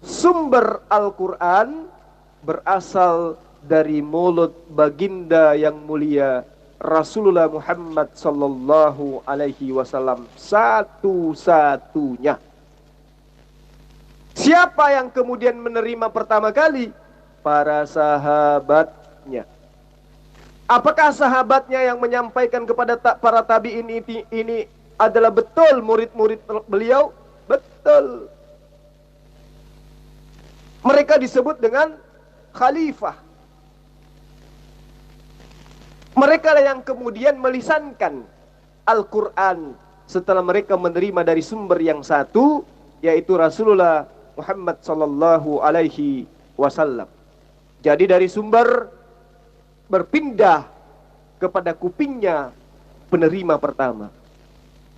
Sumber Al-Quran berasal dari mulut baginda yang mulia Rasulullah Muhammad sallallahu alaihi wasallam satu-satunya. Siapa yang kemudian menerima pertama kali? Para sahabatnya. Apakah sahabatnya yang menyampaikan kepada para tabi'in ini adalah betul murid-murid beliau? Betul. Mereka disebut dengan khalifah. Mereka lah yang kemudian melisankan Al-Quran setelah mereka menerima dari sumber yang satu, yaitu Rasulullah Muhammad sallallahu alaihi wasallam. Jadi dari sumber berpindah kepada kupingnya penerima pertama.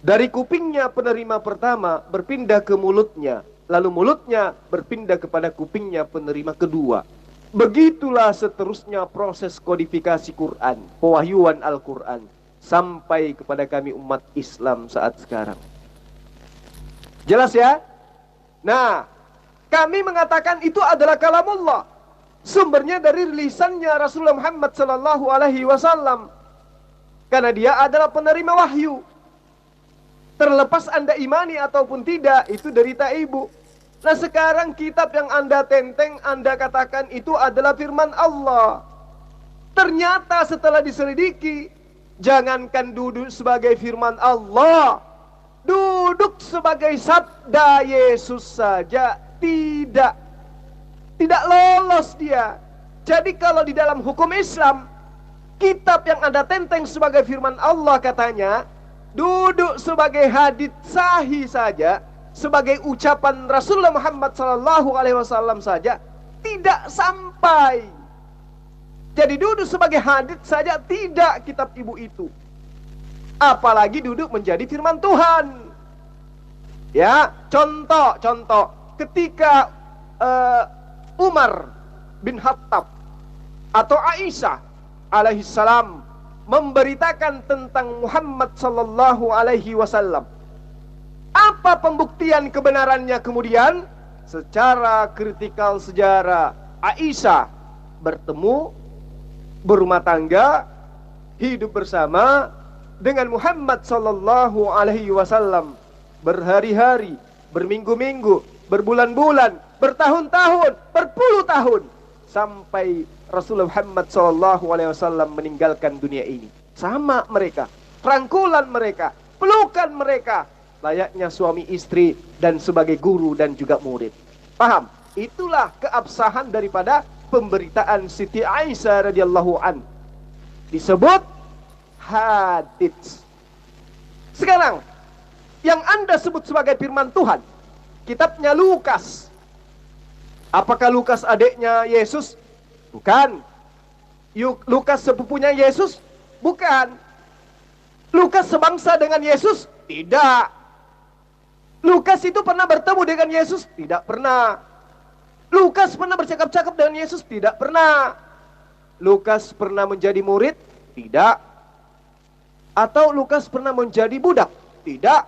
Dari kupingnya penerima pertama berpindah ke mulutnya, lalu mulutnya berpindah kepada kupingnya penerima kedua. Begitulah seterusnya proses kodifikasi Quran, pewahyuan Al-Quran, sampai kepada kami umat Islam saat sekarang. Jelas ya? Nah, kami mengatakan itu adalah kalamullah. Sumbernya dari lisannya Rasulullah Muhammad sallallahu alaihi wasallam. Karena dia adalah penerima wahyu. Terlepas Anda imani ataupun tidak, itu derita ibu. Nah sekarang kitab yang Anda tenteng, Anda katakan itu adalah firman Allah. Ternyata setelah diselidiki, jangankan duduk sebagai firman Allah, duduk sebagai sabda Yesus saja tidak lolos dia. Jadi kalau di dalam hukum Islam, kitab yang Anda tenteng sebagai firman Allah katanya duduk sebagai hadits sahih saja, sebagai ucapan Rasulullah Muhammad SAW saja tidak sampai. Jadi duduk sebagai hadits saja tidak kitab ibu itu, apalagi duduk menjadi firman Tuhan. Ya, contoh ketika Umar bin Khattab atau Aisyah alaihissalam memberitakan tentang Muhammad sallallahu alaihi wasallam, apa pembuktian kebenarannya kemudian? Secara kritikal sejarah, Aisyah bertemu, berumah tangga, hidup bersama dengan Muhammad sallallahu alaihi wasallam berhari-hari, berminggu-minggu, berbulan-bulan, bertahun-tahun, berpuluh tahun, sampai Rasulullah Muhammad sallallahu alaihi wasallam meninggalkan dunia ini. Sama mereka, rangkulan mereka, pelukan mereka, layaknya suami istri dan sebagai guru dan juga murid. Paham? Itulah keabsahan daripada pemberitaan Siti Aisyah radhiyallahu an. Disebut hadits. Sekarang yang Anda sebut sebagai firman Tuhan, kitabnya Lukas. Apakah Lukas adiknya Yesus? Bukan. Lukas sepupunya Yesus? Bukan. Lukas sebangsa dengan Yesus? Tidak. Lukas itu pernah bertemu dengan Yesus? Tidak pernah. Lukas pernah bercakap-cakap dengan Yesus? Tidak pernah. Lukas pernah menjadi murid? Tidak. Atau Lukas pernah menjadi budak? Tidak.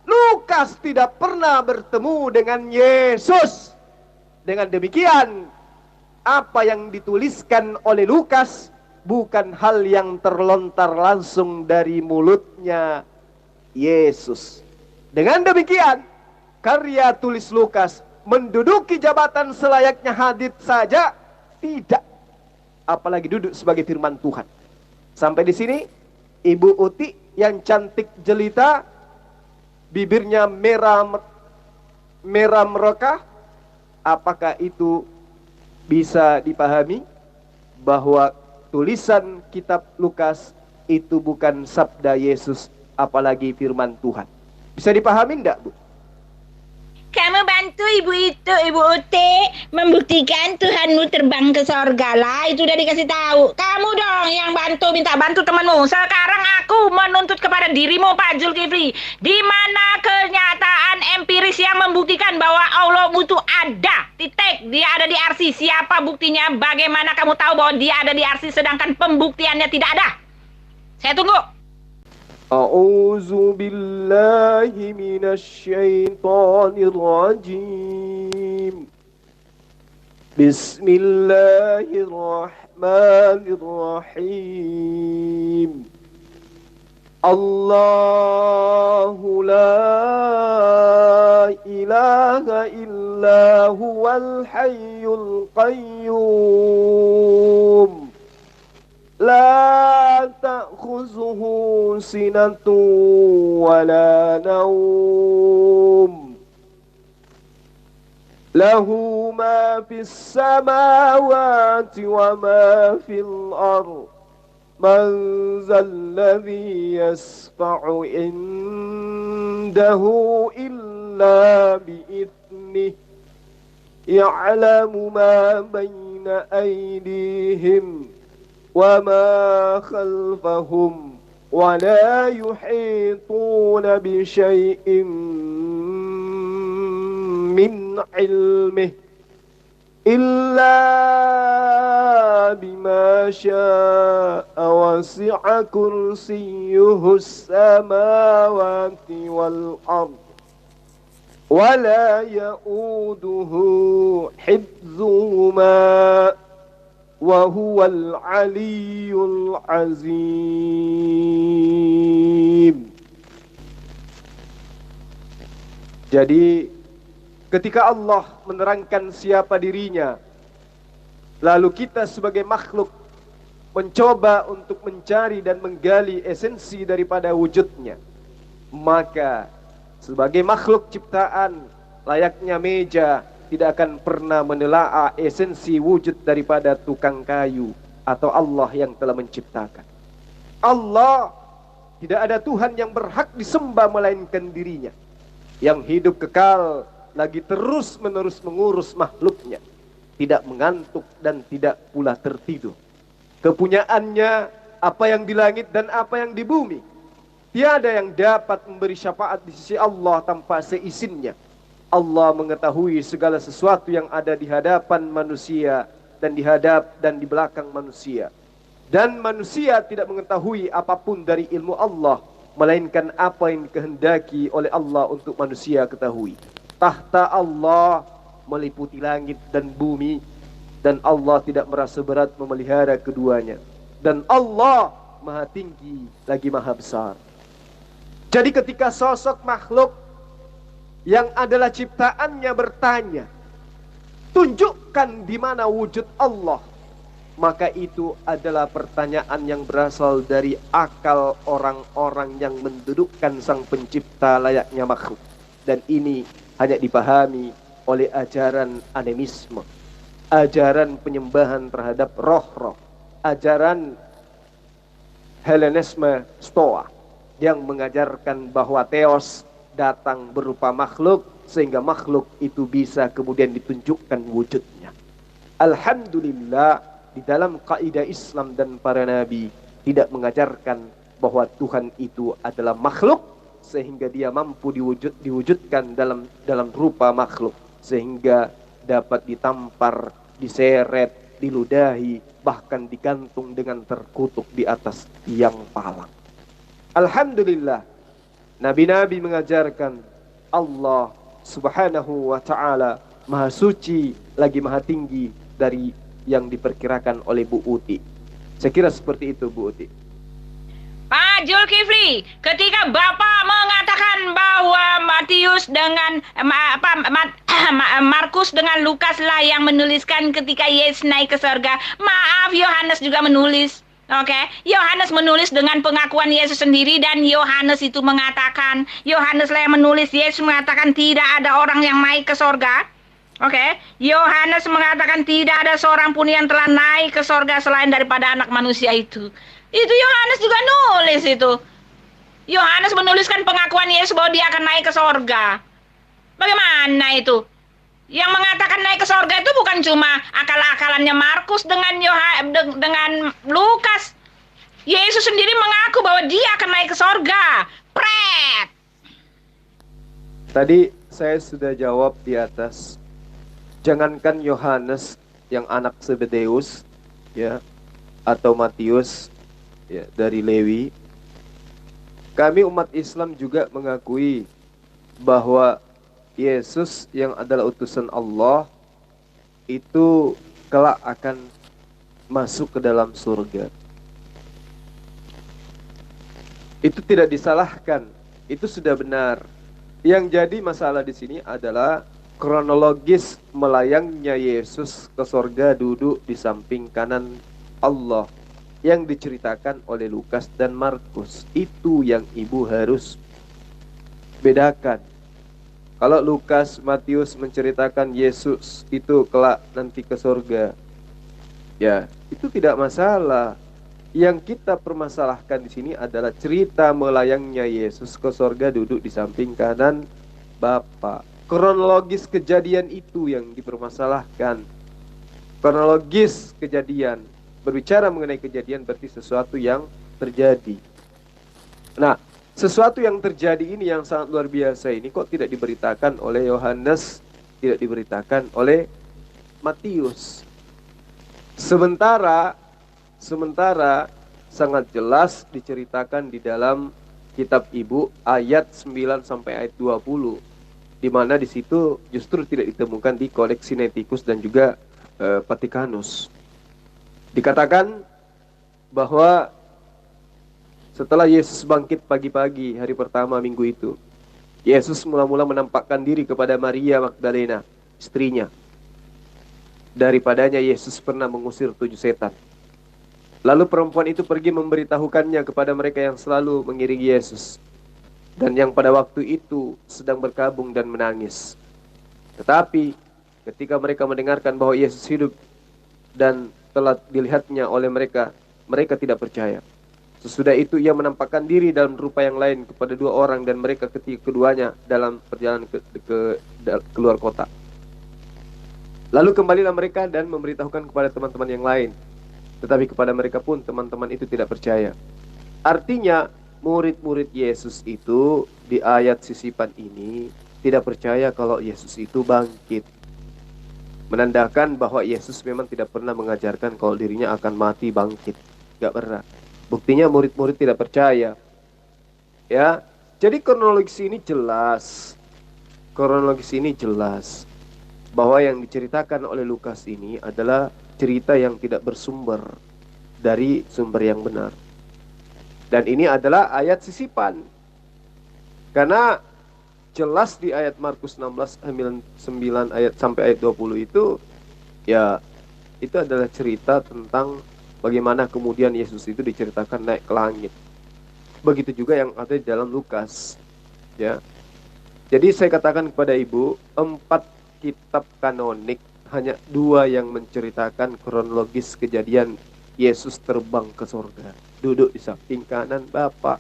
Lukas tidak pernah bertemu dengan Yesus. Dengan demikian, apa yang dituliskan oleh Lukas bukan hal yang terlontar langsung dari mulutnya Yesus. Dengan demikian, karya tulis Lukas menduduki jabatan selayaknya hadits saja tidak, apalagi duduk sebagai firman Tuhan. Sampai di sini, Ibu Uti yang cantik jelita, bibirnya merah merokah, apakah itu bisa dipahami bahwa tulisan kitab Lukas itu bukan sabda Yesus, apalagi firman Tuhan? Bisa dipahami enggak, Bu? Kamu bantu ibu itu, Ibu Uti, membuktikan Tuhanmu terbang ke sorga lah. Itu udah dikasih tahu. Kamu dong yang bantu, minta bantu temanmu. Sekarang aku menuntut kepada dirimu, Pak Zulkifli. Di mana kenyataan empiris yang membuktikan bahwa Allah itu ada? Titik. Dia ada di arsy. Siapa buktinya? Bagaimana kamu tahu bahwa dia ada di arsy sedangkan pembuktiannya tidak ada? Saya tunggu. A'udzu billahi minasyaitonir rajim. Bismillahirrahmanirrahim. Allahu la ilaha illa huwal hayyul qayyum. La ta'khuzuhu sinatun wa la nawm. Lahu ma fis samawati wa ma fil ardh. Man zalladhi yasfa'u indahu illa bi'ithnih. Ya'lamu ma bayna aydihim وما خلفهم ولا يحيطون بشيء من علمه إلا بما شاء وسع كرسيه السماوات والأرض ولا يؤوده حفظهما وهو العلي العظيم. Jadi Ketika Allah menerangkan siapa dirinya, lalu kita sebagai makhluk mencoba untuk mencari dan menggali esensi daripada wujudnya, maka sebagai makhluk ciptaan layaknya meja tidak akan pernah menelaah esensi wujud daripada tukang kayu atau Allah yang telah menciptakan. Allah, tidak ada Tuhan yang berhak disembah melainkan dirinya, yang hidup kekal lagi terus menerus mengurus makhluknya, tidak mengantuk dan tidak pula tertidur. Kepunyaannya apa yang di langit dan apa yang di bumi. Tiada yang dapat memberi syafaat di sisi Allah tanpa seizinnya. Allah mengetahui segala sesuatu yang ada di hadapan manusia dan di hadap dan di belakang manusia. Dan manusia tidak mengetahui apapun dari ilmu Allah, melainkan apa yang dikehendaki oleh Allah untuk manusia ketahui. Tahta Allah meliputi langit dan bumi, dan Allah tidak merasa berat memelihara keduanya. Dan Allah maha tinggi lagi maha besar. Jadi ketika sosok makhluk yang adalah ciptaannya bertanya, tunjukkan di mana wujud Allah, maka itu adalah pertanyaan yang berasal dari akal orang-orang yang mendudukkan sang pencipta layaknya makhluk. Dan ini hanya dipahami oleh ajaran animisme, ajaran penyembahan terhadap roh-roh, ajaran Hellenisme Stoa yang mengajarkan bahwa Theos datang berupa makhluk sehingga makhluk itu bisa kemudian ditunjukkan wujudnya. Alhamdulillah, di dalam kaidah Islam dan para nabi tidak mengajarkan bahwa Tuhan itu adalah makhluk sehingga dia mampu diwujudkan dalam rupa makhluk sehingga dapat ditampar, diseret, diludahi, bahkan digantung dengan terkutuk di atas tiang palang. Alhamdulillah, nabi-nabi mengajarkan Allah subhanahu wa ta'ala maha suci lagi maha tinggi dari yang diperkirakan oleh Bu Uti. Saya kira seperti itu, Bu Uti. Pak Zulkifli, ketika Bapak mengatakan bahwa Matius dengan Markus dengan Lukas lah yang menuliskan ketika Yesus naik ke surga. Maaf, Yohanes juga menulis. Oke, Yohanes menulis dengan pengakuan Yesus sendiri, dan Yohanes itu mengatakan, Yohanes lah yang menulis, Yesus mengatakan tidak ada orang yang naik ke sorga. Oke, Yohanes mengatakan tidak ada seorang pun yang telah naik ke sorga selain daripada anak manusia itu. Itu Yohanes juga nulis itu. Yohanes menuliskan pengakuan Yesus bahwa dia akan naik ke sorga. Bagaimana itu? Yang mengatakan naik ke sorga itu bukan cuma akal-akalannya Markus dengan Lukas. Yesus sendiri mengaku bahwa dia akan naik ke sorga. Pret! Tadi saya sudah jawab di atas. Jangankan Yohanes yang anak Zebedeus, ya, atau Matius, ya, dari Lewi. Kami umat Islam juga mengakui bahwa Yesus yang adalah utusan Allah itu kelak akan masuk ke dalam surga. Itu tidak disalahkan, itu sudah benar. Yang jadi masalah di sini adalah kronologis melayangnya Yesus ke surga duduk di samping kanan Allah yang diceritakan oleh Lukas dan Markus. Itu yang ibu harus bedakan. Kalau Lukas, Matius menceritakan Yesus itu kelak nanti ke surga, ya itu tidak masalah. Yang kita permasalahkan di sini adalah cerita melayangnya Yesus ke surga duduk di samping kanan Bapa. Kronologis kejadian itu yang dipermasalahkan. Kronologis kejadian, berbicara mengenai kejadian berarti sesuatu yang terjadi. Nah, sesuatu yang terjadi ini yang sangat luar biasa ini kok tidak diberitakan oleh Yohanes, tidak diberitakan oleh Matius. Sementara sangat jelas diceritakan di dalam kitab Ibu ayat 9 sampai ayat 20, di mana di situ justru tidak ditemukan di Codex Sinaiticus dan juga Vaticanus. Dikatakan bahwa setelah Yesus bangkit pagi-pagi hari pertama minggu itu, Yesus mula-mula menampakkan diri kepada Maria Magdalena, istrinya. Daripadanya Yesus pernah mengusir 7 setan. Lalu perempuan itu pergi memberitahukannya kepada mereka yang selalu mengiringi Yesus, dan yang pada waktu itu sedang berkabung dan menangis. Tetapi ketika mereka mendengarkan bahwa Yesus hidup dan telah dilihatnya oleh mereka, mereka tidak percaya. Sesudah itu ia menampakkan diri dalam rupa yang lain kepada 2 orang, dan mereka keduanya dalam perjalanan keluar kota. Lalu kembalilah mereka dan memberitahukan kepada teman-teman yang lain. Tetapi kepada mereka pun teman-teman itu tidak percaya. Artinya murid-murid Yesus itu di ayat sisipan ini tidak percaya kalau Yesus itu bangkit. Menandakan bahwa Yesus memang tidak pernah mengajarkan kalau dirinya akan mati bangkit. Gak pernah. Buktinya murid-murid tidak percaya. Ya, jadi kronologis ini jelas. Kronologis ini jelas bahwa yang diceritakan oleh Lukas ini adalah cerita yang tidak bersumber dari sumber yang benar. Dan ini adalah ayat sisipan. Karena jelas di ayat Markus 16 9 ayat sampai ayat 20 itu, ya itu adalah cerita tentang bagaimana kemudian Yesus itu diceritakan naik ke langit. Begitu juga yang ada di dalam Lukas. Ya. Jadi saya katakan kepada ibu, 4 kitab kanonik, hanya 2 yang menceritakan kronologis kejadian Yesus terbang ke surga, duduk di samping kanan Bapa.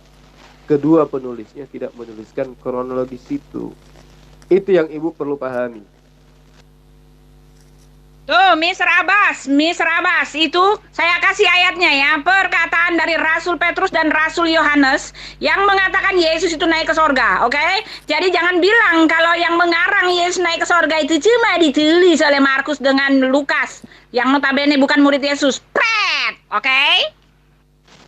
Kedua penulisnya tidak menuliskan kronologis itu. Itu yang ibu perlu pahami. Tuh, Mr. Abbas, itu saya kasih ayatnya ya. Perkataan dari Rasul Petrus dan Rasul Yohanes yang mengatakan Yesus itu naik ke sorga, oke? Jadi jangan bilang kalau yang mengarang Yesus naik ke sorga itu cuma ditulis oleh Markus dengan Lukas, yang notabene bukan murid Yesus. Pret, oke?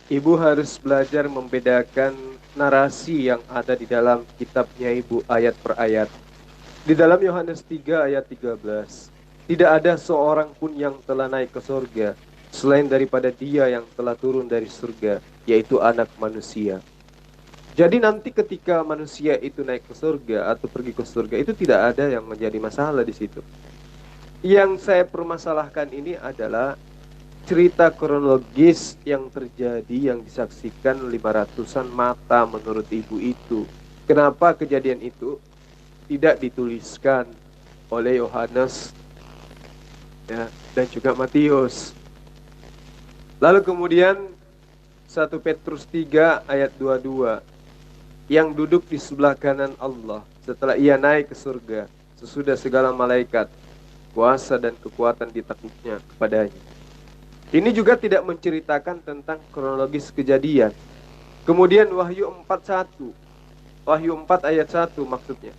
Ibu harus belajar membedakan narasi yang ada di dalam kitabnya ibu ayat per ayat. Di dalam Yohanes 3 ayat 13. Tidak ada seorang pun yang telah naik ke surga selain daripada Dia yang telah turun dari surga, yaitu Anak Manusia. Jadi nanti ketika manusia itu naik ke surga atau pergi ke surga, itu tidak ada yang menjadi masalah di situ. Yang saya permasalahkan ini adalah cerita kronologis yang terjadi, yang disaksikan 500-an mata menurut ibu itu. Kenapa kejadian itu tidak dituliskan oleh Yohanes, ya, dan juga Matius. Lalu kemudian 1 Petrus 3 ayat 22, yang duduk di sebelah kanan Allah setelah ia naik ke surga, sesudah segala malaikat, kuasa dan kekuatan ditakluknya kepadanya. Ini juga tidak menceritakan tentang kronologis kejadian. Kemudian Wahyu 4:1, Wahyu 4 ayat 1 maksudnya.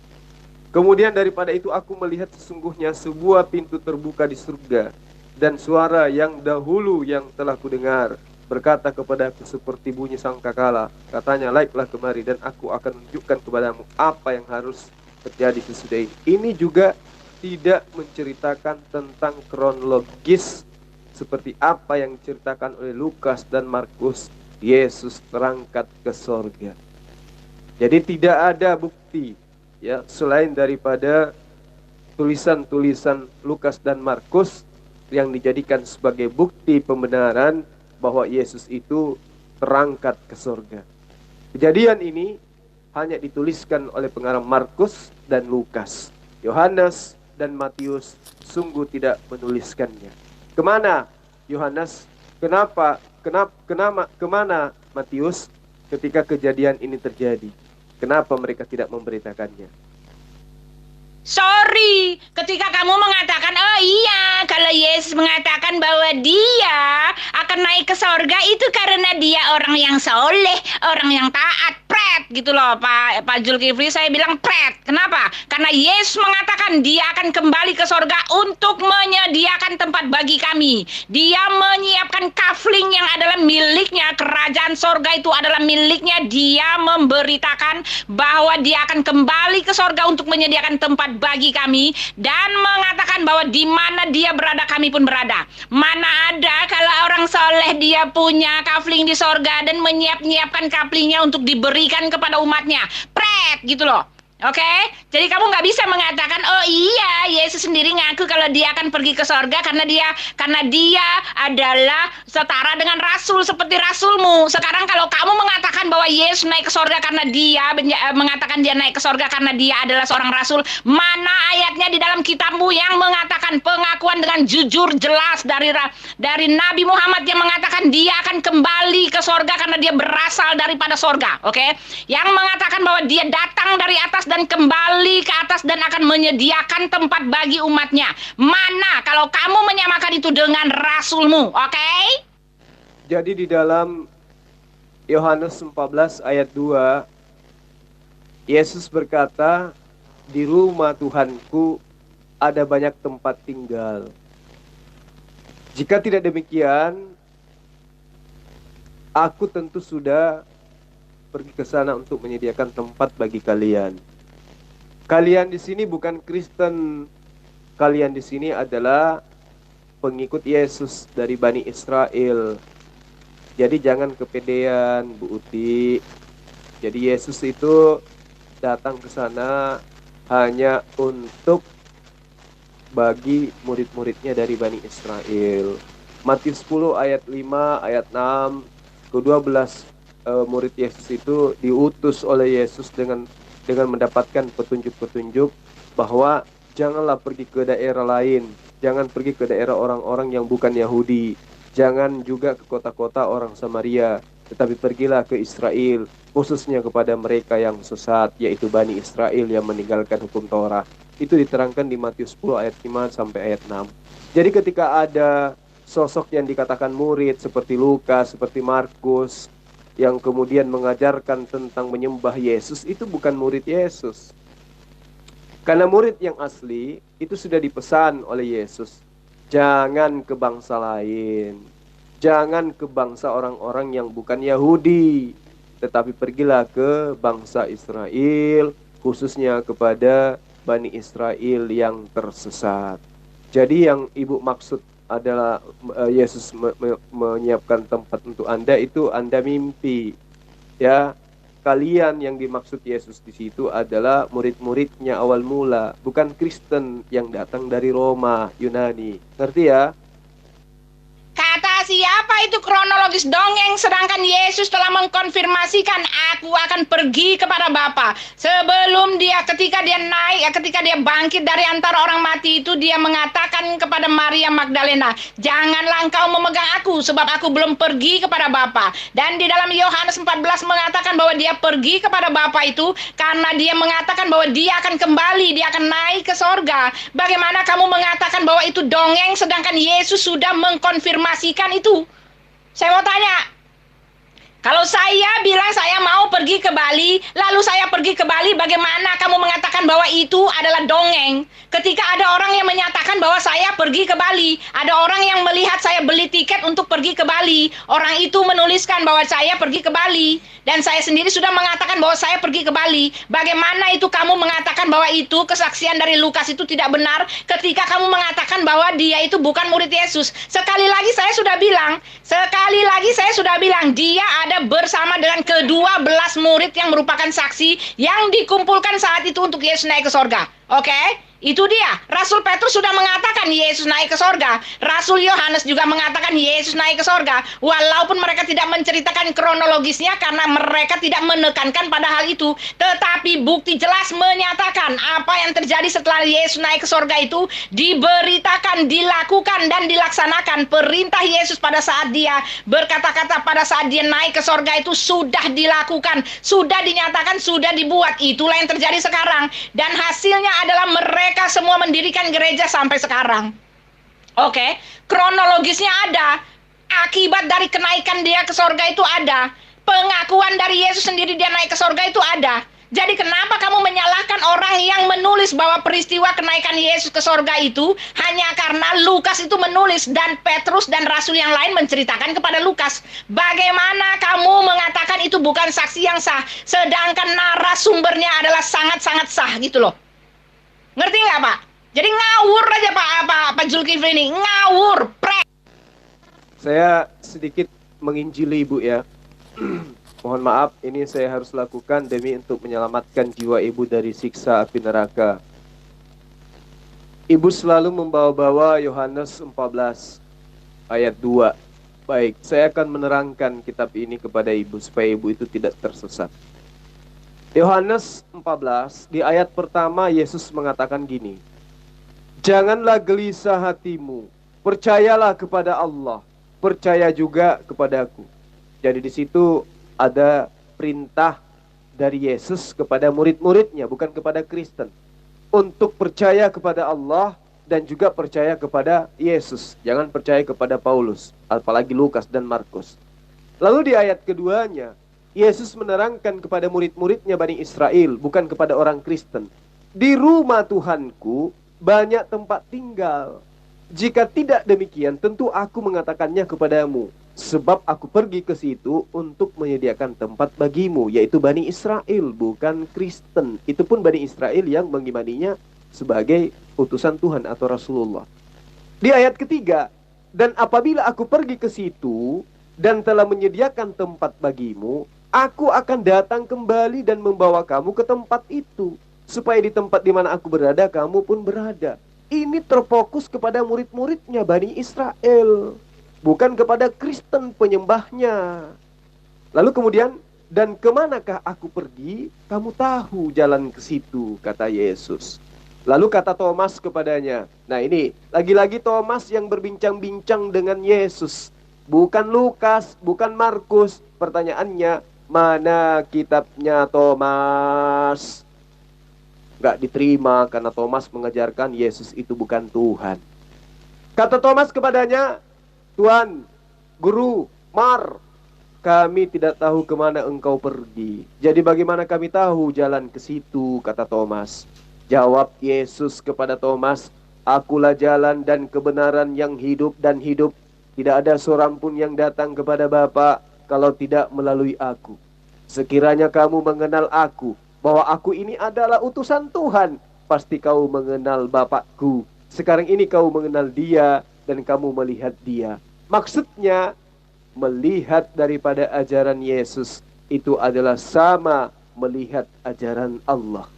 Kemudian daripada itu aku melihat sesungguhnya sebuah pintu terbuka di surga, dan suara yang dahulu yang telah kudengar berkata kepadaku seperti bunyi sangkakala. Katanya, naiklah kemari dan aku akan menunjukkan kepadamu apa yang harus terjadi sesudah ini. Ini juga tidak menceritakan tentang kronologis seperti apa yang diceritakan oleh Lukas dan Markus. Yesus terangkat ke sorga. Jadi tidak ada bukti, ya, selain daripada tulisan-tulisan Lukas dan Markus yang dijadikan sebagai bukti pembenaran bahwa Yesus itu terangkat ke surga. Kejadian ini hanya dituliskan oleh pengarang Markus dan Lukas. Yohanes dan Matius sungguh tidak menuliskannya. Kemana Yohanes? Kemana Matius ketika kejadian ini terjadi? Kenapa mereka tidak memberitakannya? Sorry, ketika kamu mengatakan, oh iya, kalau Yesus mengatakan bahwa Dia akan naik ke sorga, itu karena Dia orang yang soleh, orang yang taat, pret, gitu loh Pak Zulkifli. Saya bilang pret, kenapa? Karena Yesus mengatakan Dia akan kembali ke sorga untuk menyediakan tempat bagi kami. Dia menyiapkan kafling yang adalah miliknya, kerajaan sorga itu adalah miliknya. Dia memberitakan bahwa Dia akan kembali ke sorga untuk menyediakan tempat bagi kami, dan mengatakan bahwa di mana Dia berada kami pun berada. Mana ada kalau orang soleh dia punya kafling di sorga dan menyiapkan kaflingnya untuk diberikan kepada umatnya. Pret, gitu loh. Oke, jadi kamu nggak bisa mengatakan, oh iya, Yesus sendiri ngaku kalau dia akan pergi ke sorga karena dia adalah setara dengan rasul seperti rasulmu. Sekarang kalau kamu mengatakan bahwa Yesus naik ke sorga karena dia mengatakan dia naik ke sorga karena dia adalah seorang rasul, mana ayatnya di dalam kitabmu yang mengatakan pengakuan dengan jujur jelas dari Nabi Muhammad yang mengatakan dia akan kembali ke sorga karena dia berasal daripada sorga, oke? Yang mengatakan bahwa dia datang dari atas dan kembali ke atas dan akan menyediakan tempat bagi umatnya. Mana kalau kamu menyamakan itu dengan rasulmu, oke? Jadi di dalam Yohanes 14 ayat 2, Yesus berkata, di rumah Tuhanku ada banyak tempat tinggal. Jika tidak demikian, aku tentu sudah pergi ke sana untuk menyediakan tempat bagi kalian. Kalian di sini bukan Kristen. Kalian di sini adalah pengikut Yesus dari Bani Israel. Jadi jangan kepedean, Bu Uti. Jadi Yesus itu datang ke sana hanya untuk bagi murid-muridnya dari Bani Israel. Matius 10 ayat 5, ayat 6, ke-12 murid Yesus itu diutus oleh Yesus dengan mendapatkan petunjuk-petunjuk bahwa janganlah pergi ke daerah lain, jangan pergi ke daerah orang-orang yang bukan Yahudi, jangan juga ke kota-kota orang Samaria, tetapi pergilah ke Israel, khususnya kepada mereka yang sesat, yaitu Bani Israel yang meninggalkan hukum Taurat. Itu diterangkan di Matius 10 ayat 5 sampai ayat 6. Jadi ketika ada sosok yang dikatakan murid seperti Lukas, seperti Markus, yang kemudian mengajarkan tentang menyembah Yesus, itu bukan murid Yesus. Karena murid yang asli itu sudah dipesan oleh Yesus, jangan ke bangsa lain, jangan ke bangsa orang-orang yang bukan Yahudi, tetapi pergilah ke bangsa Israel, khususnya kepada Bani Israel yang tersesat. Jadi yang Ibu maksud adalah Yesus menyiapkan tempat untuk Anda, itu Anda mimpi. Ya, kalian yang dimaksud Yesus di situ adalah murid-muridnya awal mula, bukan Kristen yang datang dari Roma, Yunani. Ngerti ya? Kata siapa itu kronologis dongeng, sedangkan Yesus telah mengkonfirmasikan, aku akan pergi kepada Bapa. Sebelum ketika dia bangkit dari antara orang mati itu, dia mengatakan kepada Maria Magdalena, janganlah engkau memegang aku, sebab aku belum pergi kepada Bapa. Dan di dalam Yohanes 14 mengatakan bahwa dia pergi kepada Bapa itu karena dia mengatakan bahwa dia akan kembali, dia akan naik ke sorga. Bagaimana kamu mengatakan bahwa itu dongeng, sedangkan Yesus sudah mengkonfirmasikan itu? Saya mau tanya, kalau saya bilang saya mau pergi ke Bali, lalu saya pergi ke Bali, bagaimana kamu mengatakan bahwa itu adalah dongeng? Ketika ada orang yang menyatakan bahwa saya pergi ke Bali, ada orang yang melihat saya beli tiket untuk pergi ke Bali, orang itu menuliskan bahwa saya pergi ke Bali, dan saya sendiri sudah mengatakan bahwa saya pergi ke Bali. Bagaimana itu kamu mengatakan bahwa itu kesaksian dari Lukas itu tidak benar ketika kamu mengatakan bahwa dia itu bukan murid Yesus? Sekali lagi saya sudah bilang, dia ada bersama dengan ke-12 murid yang merupakan saksi yang dikumpulkan saat itu untuk Yesus naik ke sorga. Oke? Itu dia. Rasul Petrus sudah mengatakan Yesus naik ke sorga. Rasul Yohanes juga mengatakan Yesus naik ke sorga. Walaupun mereka tidak menceritakan kronologisnya karena mereka tidak menekankan pada hal itu. Tetapi bukti jelas menyatakan apa yang terjadi setelah Yesus naik ke sorga itu diberitakan, dilakukan, dan dilaksanakan. Perintah Yesus pada saat dia berkata-kata, pada saat dia naik ke sorga itu sudah dilakukan, sudah dinyatakan, sudah dibuat. Itulah yang terjadi sekarang. Dan hasilnya adalah mereka semua mendirikan gereja sampai sekarang. Oke, kronologisnya ada. Akibat dari kenaikan dia ke sorga itu ada. Pengakuan dari Yesus sendiri dia naik ke sorga itu ada. Jadi kenapa kamu menyalahkan orang yang menulis bahwa peristiwa kenaikan Yesus ke sorga itu hanya karena Lukas itu menulis dan Petrus dan rasul yang lain menceritakan kepada Lukas? Bagaimana kamu mengatakan itu bukan saksi yang sah, sedangkan narasumbernya adalah sangat-sangat sah gitu loh? Ngerti nggak, Pak? Jadi ngawur aja Pak Zulkifli ini, ngawur, Saya sedikit menginjili Ibu ya. Mohon maaf, ini saya harus lakukan demi untuk menyelamatkan jiwa ibu dari siksa api neraka. Ibu selalu membawa-bawa Yohanes 14 ayat 2. Baik, saya akan menerangkan kitab ini kepada ibu supaya ibu itu tidak tersesat. Yohanes 14 di ayat pertama Yesus mengatakan gini, janganlah gelisah hatimu, percayalah kepada Allah, percaya juga kepadaku. Jadi di situ ada perintah dari Yesus kepada murid-muridnya, bukan kepada Kristen, untuk percaya kepada Allah dan juga percaya kepada Yesus. Jangan percaya kepada Paulus, apalagi Lukas dan Markus. Lalu di ayat keduanya, Yesus menerangkan kepada murid-muridnya Bani Israel, bukan kepada orang Kristen. Di rumah Tuhanku banyak tempat tinggal. Jika tidak demikian, tentu aku mengatakannya kepadamu. Sebab aku pergi ke situ untuk menyediakan tempat bagimu, yaitu Bani Israel, bukan Kristen. Itu pun Bani Israel yang mengimaninya sebagai utusan Tuhan atau Rasulullah. Di ayat ketiga, dan apabila aku pergi ke situ dan telah menyediakan tempat bagimu, aku akan datang kembali dan membawa kamu ke tempat itu, supaya di tempat di mana aku berada, kamu pun berada. Ini terfokus kepada murid-muridnya Bani Israel, bukan kepada Kristen penyembahnya. Lalu kemudian, dan kemanakah aku pergi, kamu tahu jalan ke situ, kata Yesus. Lalu kata Thomas kepadanya, nah ini, lagi-lagi Thomas yang berbincang-bincang dengan Yesus. Bukan Lukas, bukan Markus. Pertanyaannya, mana kitabnya Thomas? Gak diterima karena Thomas mengajarkan Yesus itu bukan Tuhan. Kata Thomas kepadanya, Tuhan, Guru, Mar, kami tidak tahu kemana engkau pergi. Jadi bagaimana kami tahu jalan ke situ, kata Thomas. Jawab Yesus kepada Thomas, akulah jalan dan kebenaran yang hidup dan hidup. Tidak ada seorang pun yang datang kepada Bapa kalau tidak melalui aku. Sekiranya kamu mengenal aku, bahwa aku ini adalah utusan Tuhan, pasti kau mengenal Bapakku. Sekarang ini kau mengenal dia dan kamu melihat dia. Maksudnya, melihat daripada ajaran Yesus itu adalah sama melihat ajaran Allah.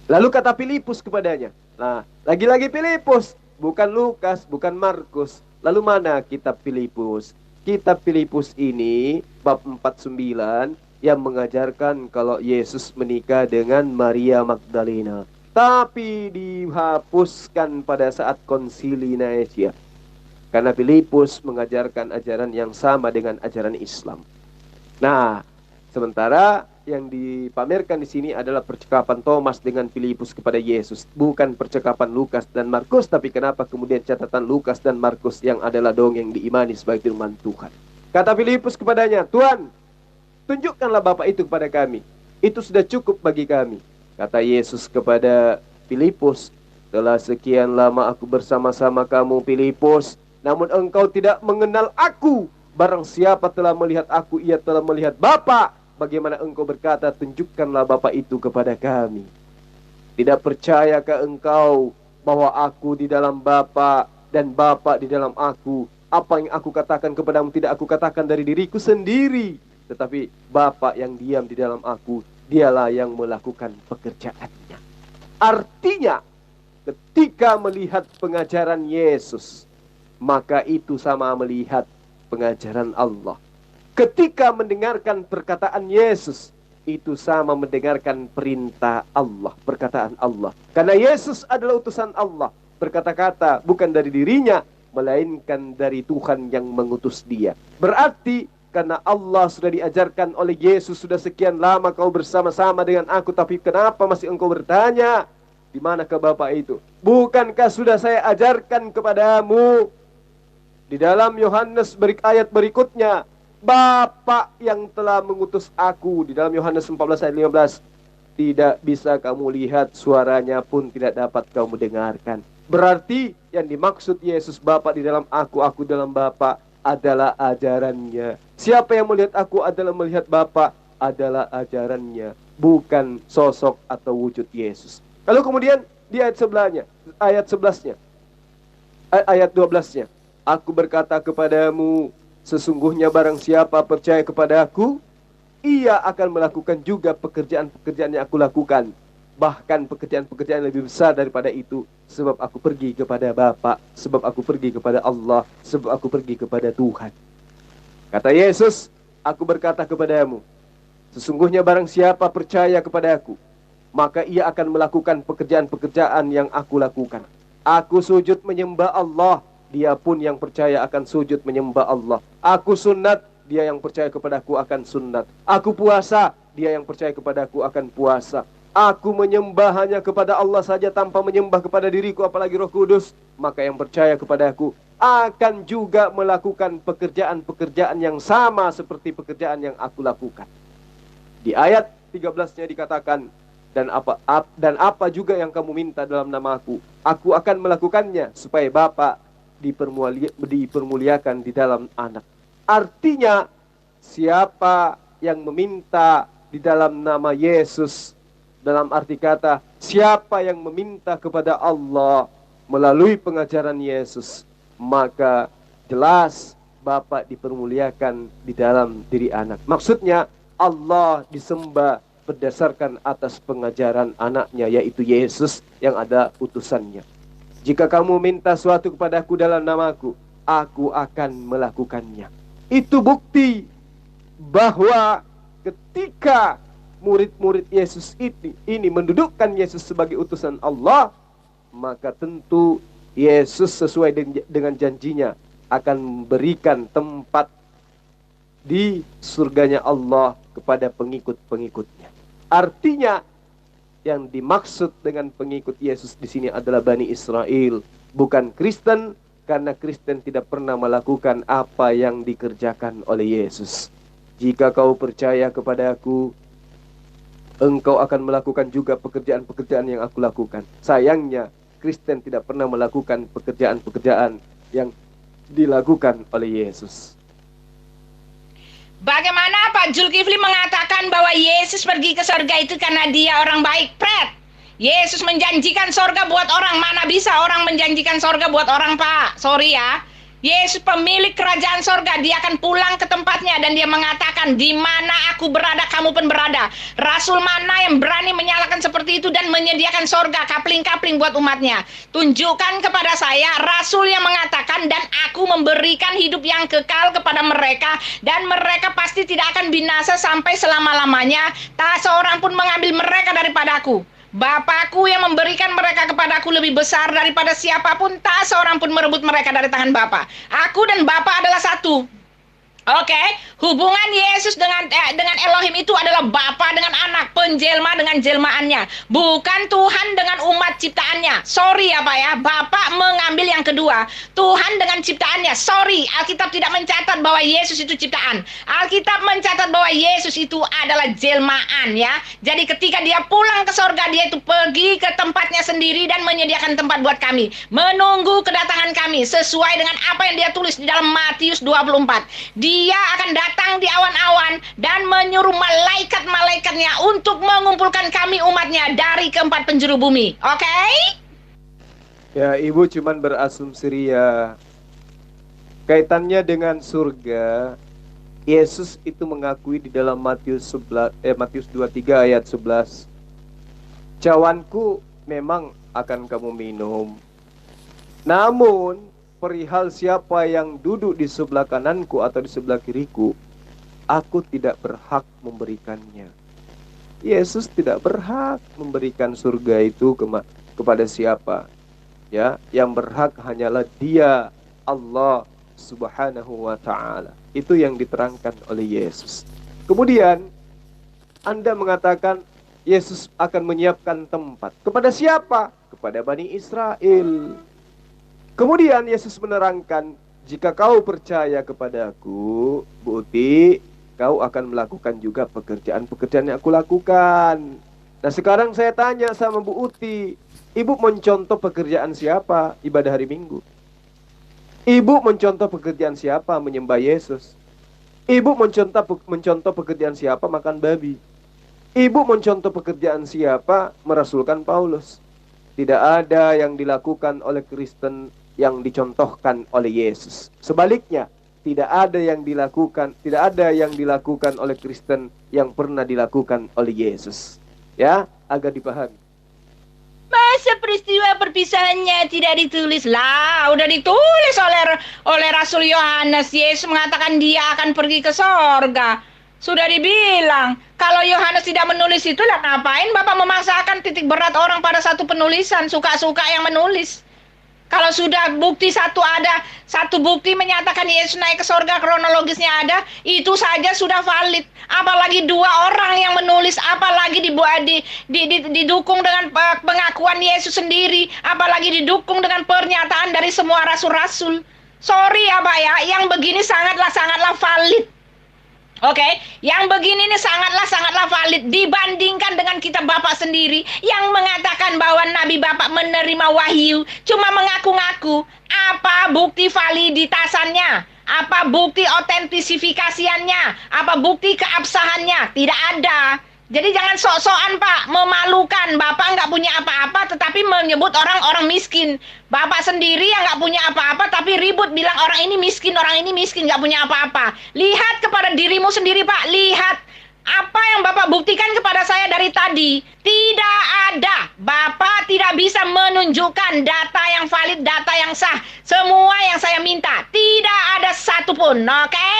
Lalu kata Filipus kepadanya, nah, lagi-lagi Filipus, bukan Lukas, bukan Markus. Lalu mana kitab Filipus? Kitab Filipus ini, bab 49, yang mengajarkan kalau Yesus menikah dengan Maria Magdalena. Tapi dihapuskan pada saat konsili Nicaea. Karena Filipus mengajarkan ajaran yang sama dengan ajaran Islam. Nah, sementara yang dipamerkan di sini adalah percakapan Thomas dengan Filipus kepada Yesus, bukan percakapan Lukas dan Markus. Tapi kenapa kemudian catatan Lukas dan Markus yang adalah dongeng diimani sebagai firman Tuhan? Kata Filipus kepadanya, Tuhan, tunjukkanlah Bapa itu kepada kami. Itu sudah cukup bagi kami. Kata Yesus kepada Filipus, telah sekian lama aku bersama-sama kamu, Filipus, namun engkau tidak mengenal aku. Barang siapa telah melihat aku, ia telah melihat Bapa. Bagaimana engkau berkata, tunjukkanlah Bapa itu kepada kami? Tidak percayakah engkau bahwa aku di dalam Bapa dan Bapa di dalam aku? Apa yang aku katakan kepadamu tidak aku katakan dari diriku sendiri, tetapi Bapa yang diam di dalam aku, dialah yang melakukan pekerjaannya. Artinya, ketika melihat pengajaran Yesus, maka itu sama melihat pengajaran Allah. Ketika mendengarkan perkataan Yesus, itu sama mendengarkan perintah Allah, perkataan Allah. Karena Yesus adalah utusan Allah, berkata-kata bukan dari dirinya, melainkan dari Tuhan yang mengutus dia. Berarti karena Allah sudah diajarkan oleh Yesus, sudah sekian lama kau bersama-sama dengan aku, tapi kenapa masih engkau bertanya, di manakah Bapa itu? Bukankah sudah saya ajarkan kepadamu? Di dalam Yohanes ayat berikutnya, Bapa yang telah mengutus aku, di dalam Yohanes 14 ayat 15, tidak bisa kamu lihat, suaranya pun tidak dapat kamu dengarkan. Berarti yang dimaksud Yesus Bapa di dalam aku dalam Bapa adalah ajarannya. Siapa yang melihat aku adalah melihat Bapa, adalah ajarannya, bukan sosok atau wujud Yesus. Lalu kemudian di ayat sebelahnya, ayat 11-nya, ayat 12-nya, aku berkata kepadamu, sesungguhnya barang siapa percaya kepada aku, ia akan melakukan juga pekerjaan-pekerjaan yang aku lakukan. Bahkan pekerjaan-pekerjaan yang lebih besar daripada itu. Sebab aku pergi kepada Bapa, sebab aku pergi kepada Allah, sebab aku pergi kepada Tuhan. Kata Yesus, aku berkata kepadamu, sesungguhnya barang siapa percaya kepada aku, maka ia akan melakukan pekerjaan-pekerjaan yang aku lakukan. Aku sujud menyembah Allah, dia pun yang percaya akan sujud menyembah Allah. Aku sunat, dia yang percaya kepadaku akan sunat. Aku puasa, dia yang percaya kepadaku akan puasa. Aku menyembah hanya kepada Allah saja tanpa menyembah kepada diriku apalagi Roh Kudus. Maka yang percaya kepadaku akan juga melakukan pekerjaan-pekerjaan yang sama seperti pekerjaan yang aku lakukan. Di ayat 13-nya dikatakan, dan apa juga yang kamu minta dalam namaku, aku akan melakukannya supaya Bapa dipermuliakan di dalam Anak. Artinya, siapa yang meminta di dalam nama Yesus, dalam arti kata, siapa yang meminta kepada Allah melalui pengajaran Yesus, maka jelas Bapa dipermuliakan di dalam diri Anak. Maksudnya, Allah disembah berdasarkan atas pengajaran Anaknya, yaitu Yesus yang ada utusannya. Jika kamu minta suatu kepadaku dalam namaku, aku akan melakukannya. Itu bukti bahwa ketika murid-murid Yesus ini mendudukkan Yesus sebagai utusan Allah, maka tentu Yesus sesuai dengan janjinya akan memberikan tempat di surganya Allah kepada pengikut-pengikutnya. Artinya yang dimaksud dengan pengikut Yesus di sini adalah Bani Israel, bukan Kristen, karena Kristen tidak pernah melakukan apa yang dikerjakan oleh Yesus. Jika kau percaya kepada-Aku, engkau akan melakukan juga pekerjaan-pekerjaan yang aku lakukan. Sayangnya, Kristen tidak pernah melakukan pekerjaan-pekerjaan yang dilakukan oleh Yesus. Bagaimana Pak Zulkifli mengatakan bahwa Yesus pergi ke surga itu karena dia orang baik? Pret, Yesus menjanjikan surga buat orang. Mana bisa orang menjanjikan surga buat orang, Pak? Sorry ya. Yesus pemilik kerajaan sorga, dia akan pulang ke tempatnya dan dia mengatakan, di mana aku berada, kamu pun berada. Rasul mana yang berani menyalakan seperti itu dan menyediakan sorga, kapling-kapling buat umatnya? Tunjukkan kepada saya, Rasul yang mengatakan, dan aku memberikan hidup yang kekal kepada mereka, dan mereka pasti tidak akan binasa sampai selama-lamanya, tak seorang pun mengambil mereka daripadaku. Bapakku yang memberikan mereka kepadaku lebih besar daripada siapapun, tak seorang pun merebut mereka dari tangan Bapa. Aku dan Bapa adalah satu. Oke, hubungan Yesus dengan Elohim itu adalah Bapa dengan Anak, penjelma dengan jelmaannya, bukan Tuhan dengan umat ciptaannya. Sorry ya Pak ya, Bapa mengambil yang kedua, Tuhan dengan ciptaannya. Sorry, Alkitab tidak mencatat bahwa Yesus itu ciptaan. Alkitab mencatat bahwa Yesus itu adalah jelmaan ya. Jadi ketika dia pulang ke sorga, dia itu pergi ke tempatnya sendiri dan menyediakan tempat buat kami, menunggu kedatangan kami sesuai dengan apa yang dia tulis di dalam Matius 24. Dia akan datang di awan-awan dan menyuruh malaikat-malaikatnya untuk mengumpulkan kami umatnya dari keempat penjuru bumi. Oke? Ya, Ibu cuman berasumsi ria. Kaitannya dengan surga, Yesus itu mengakui di dalam Matius 23 ayat 11. Cawanku memang akan kamu minum. Namun perihal siapa yang duduk di sebelah kananku atau di sebelah kiriku, aku tidak berhak memberikannya. Yesus tidak berhak memberikan surga itu kepada siapa. Ya, yang berhak hanyalah Dia, Allah Subhanahu wa taala. Itu yang diterangkan oleh Yesus. Kemudian Anda mengatakan Yesus akan menyiapkan tempat. Kepada siapa? Kepada Bani Israel. Kemudian Yesus menerangkan, jika kau percaya kepada-Aku, Bu Uti, kau akan melakukan juga pekerjaan-pekerjaan yang Aku lakukan. Nah sekarang saya tanya sama Bu Uti, Ibu mencontoh pekerjaan siapa ibadah hari Minggu? Ibu mencontoh pekerjaan siapa menyembah Yesus? Ibu mencontoh pekerjaan siapa makan babi? Ibu mencontoh pekerjaan siapa merasulkan Paulus? Tidak ada yang dilakukan oleh Kristen yang dicontohkan oleh Yesus. Sebaliknya, tidak ada yang dilakukan oleh Kristen yang pernah dilakukan oleh Yesus. Ya, agar dipahami. Masa peristiwa perpisahannya tidak ditulis? Lah, udah ditulis oleh Rasul Yohanes. Yesus mengatakan dia akan pergi ke sorga. Sudah dibilang, kalau Yohanes tidak menulis itu, lah ngapain Bapak memaksakan titik berat orang pada satu penulisan, suka-suka yang menulis. Kalau sudah bukti satu bukti menyatakan Yesus naik ke sorga, kronologisnya ada, itu saja sudah valid. Apalagi 2 orang yang menulis, apalagi didukung dengan pengakuan Yesus sendiri, apalagi didukung dengan pernyataan dari semua rasul-rasul. Sorry ya Pak ya, yang begini sangatlah valid. Oke, yang begini ini sangatlah valid dibandingkan dengan kitab Bapak sendiri yang mengatakan bahwa Nabi Bapak menerima wahyu cuma mengaku-ngaku. Apa bukti validitasnya? Apa bukti otentisifikasiannya? Apa bukti keabsahannya? Tidak ada. Jadi jangan sok-sokan Pak, memalukan. Bapak nggak punya apa-apa tetapi menyebut orang miskin. Bapak sendiri yang nggak punya apa-apa tapi ribut bilang orang ini miskin, nggak punya apa-apa. Lihat kepada dirimu sendiri Pak, lihat. Apa yang Bapak buktikan kepada saya dari tadi? Tidak ada. Bapak tidak bisa menunjukkan data yang valid, data yang sah. Semua yang saya minta, tidak ada satupun, oke?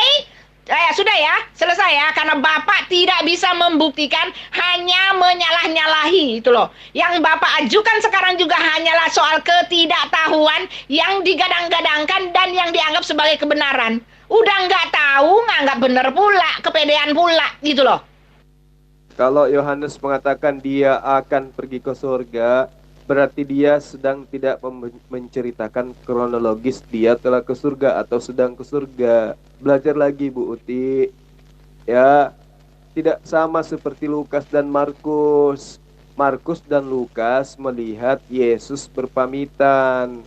Sudah ya, selesai ya. Karena Bapak tidak bisa membuktikan, hanya menyalah-nyalahi itu loh. Yang Bapak ajukan sekarang juga hanyalah soal ketidaktahuan yang digadang-gadangkan dan yang dianggap sebagai kebenaran. Udah nggak tahu, nggak bener pula, kepedean pula, gitu loh. Kalau Yohanes mengatakan dia akan pergi ke surga, berarti dia sedang tidak menceritakan kronologis dia telah ke surga atau sedang ke surga. Belajar lagi Bu Uti. Ya, tidak sama seperti Lukas dan Markus. Markus dan Lukas melihat Yesus berpamitan,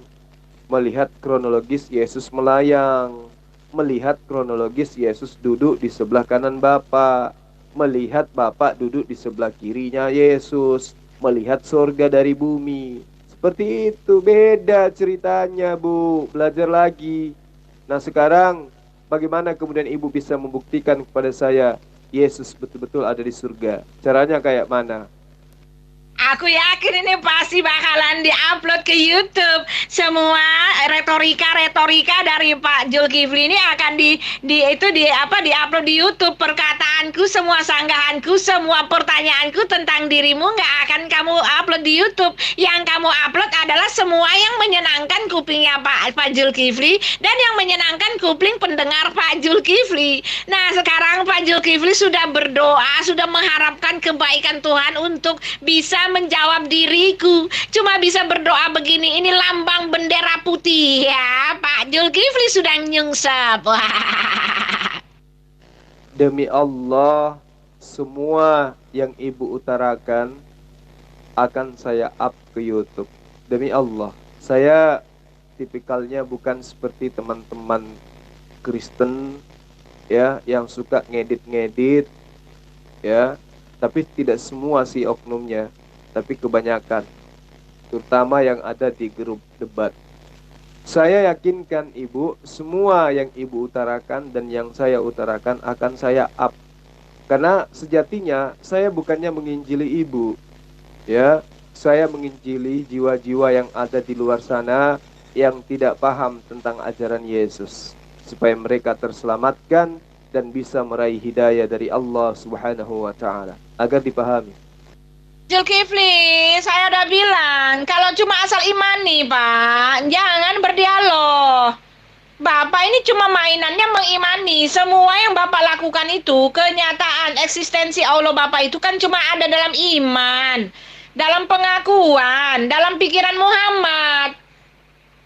melihat kronologis Yesus melayang, melihat kronologis Yesus duduk di sebelah kanan Bapa, melihat Bapa duduk di sebelah kirinya Yesus, melihat surga dari bumi. Seperti itu, beda ceritanya Bu. Belajar lagi. Nah sekarang bagaimana kemudian Ibu bisa membuktikan kepada saya Yesus betul-betul ada di surga? Caranya kayak mana? Aku yakin ini pasti bakalan diupload ke YouTube. Semua retorika dari Pak Zulkifli ini akan diupload di YouTube. Perkataanku, semua sanggahanku, semua pertanyaanku tentang dirimu nggak akan kamu upload di YouTube. Yang kamu upload adalah semua yang menyenangkan kupingnya Pak Zulkifli dan yang menyenangkan kuping pendengar Pak Zulkifli. Nah, sekarang Pak Zulkifli sudah berdoa, sudah mengharapkan kebaikan Tuhan untuk bisa menjawab diriku. Cuma bisa berdoa begini, ini lambang bendera putih ya. Pak Zulkifli sudah nyungsep. Demi Allah, semua yang Ibu utarakan akan saya up ke YouTube. Demi Allah, saya tipikalnya bukan seperti teman-teman Kristen ya yang suka ngedit ya, tapi tidak semua sih oknumnya, tapi kebanyakan, terutama yang ada di grup debat. Saya yakinkan Ibu, semua yang Ibu utarakan dan yang saya utarakan akan saya up. Karena sejatinya saya bukannya menginjili Ibu, ya, saya menginjili jiwa-jiwa yang ada di luar sana yang tidak paham tentang ajaran Yesus, supaya mereka terselamatkan dan bisa meraih hidayah dari Allah Subhanahu wa Ta'ala. Agar dipahami. Zulkifli, saya udah bilang, kalau cuma asal imani, Pak, jangan berdialog. Bapak ini cuma mainannya mengimani. Semua yang Bapak lakukan itu, kenyataan eksistensi Allah Bapak itu kan cuma ada dalam iman, dalam pengakuan, dalam pikiran Muhammad.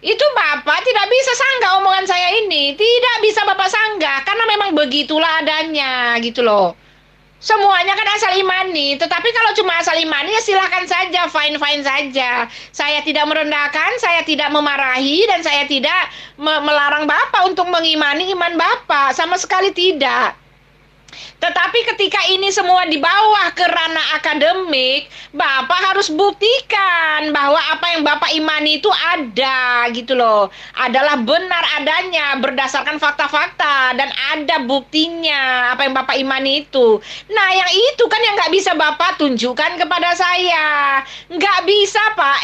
Itu Bapak tidak bisa sanggah omongan saya ini. Tidak bisa Bapak sanggah, karena memang begitulah adanya, gitu loh. Semuanya kan asal imani, tetapi kalau cuma asal imani ya silahkan saja, fine-fine saja. Saya tidak merendahkan, saya tidak memarahi, dan saya tidak melarang Bapak untuk mengimani iman Bapak, sama sekali tidak. Tetapi ketika ini semua di bawah ke ranah akademik, Bapak harus buktikan bahwa apa yang Bapak imani itu ada gitu loh. Adalah benar adanya berdasarkan fakta-fakta dan ada buktinya apa yang Bapak imani itu. Nah yang itu kan yang nggak bisa Bapak tunjukkan kepada saya. Nggak bisa Pak,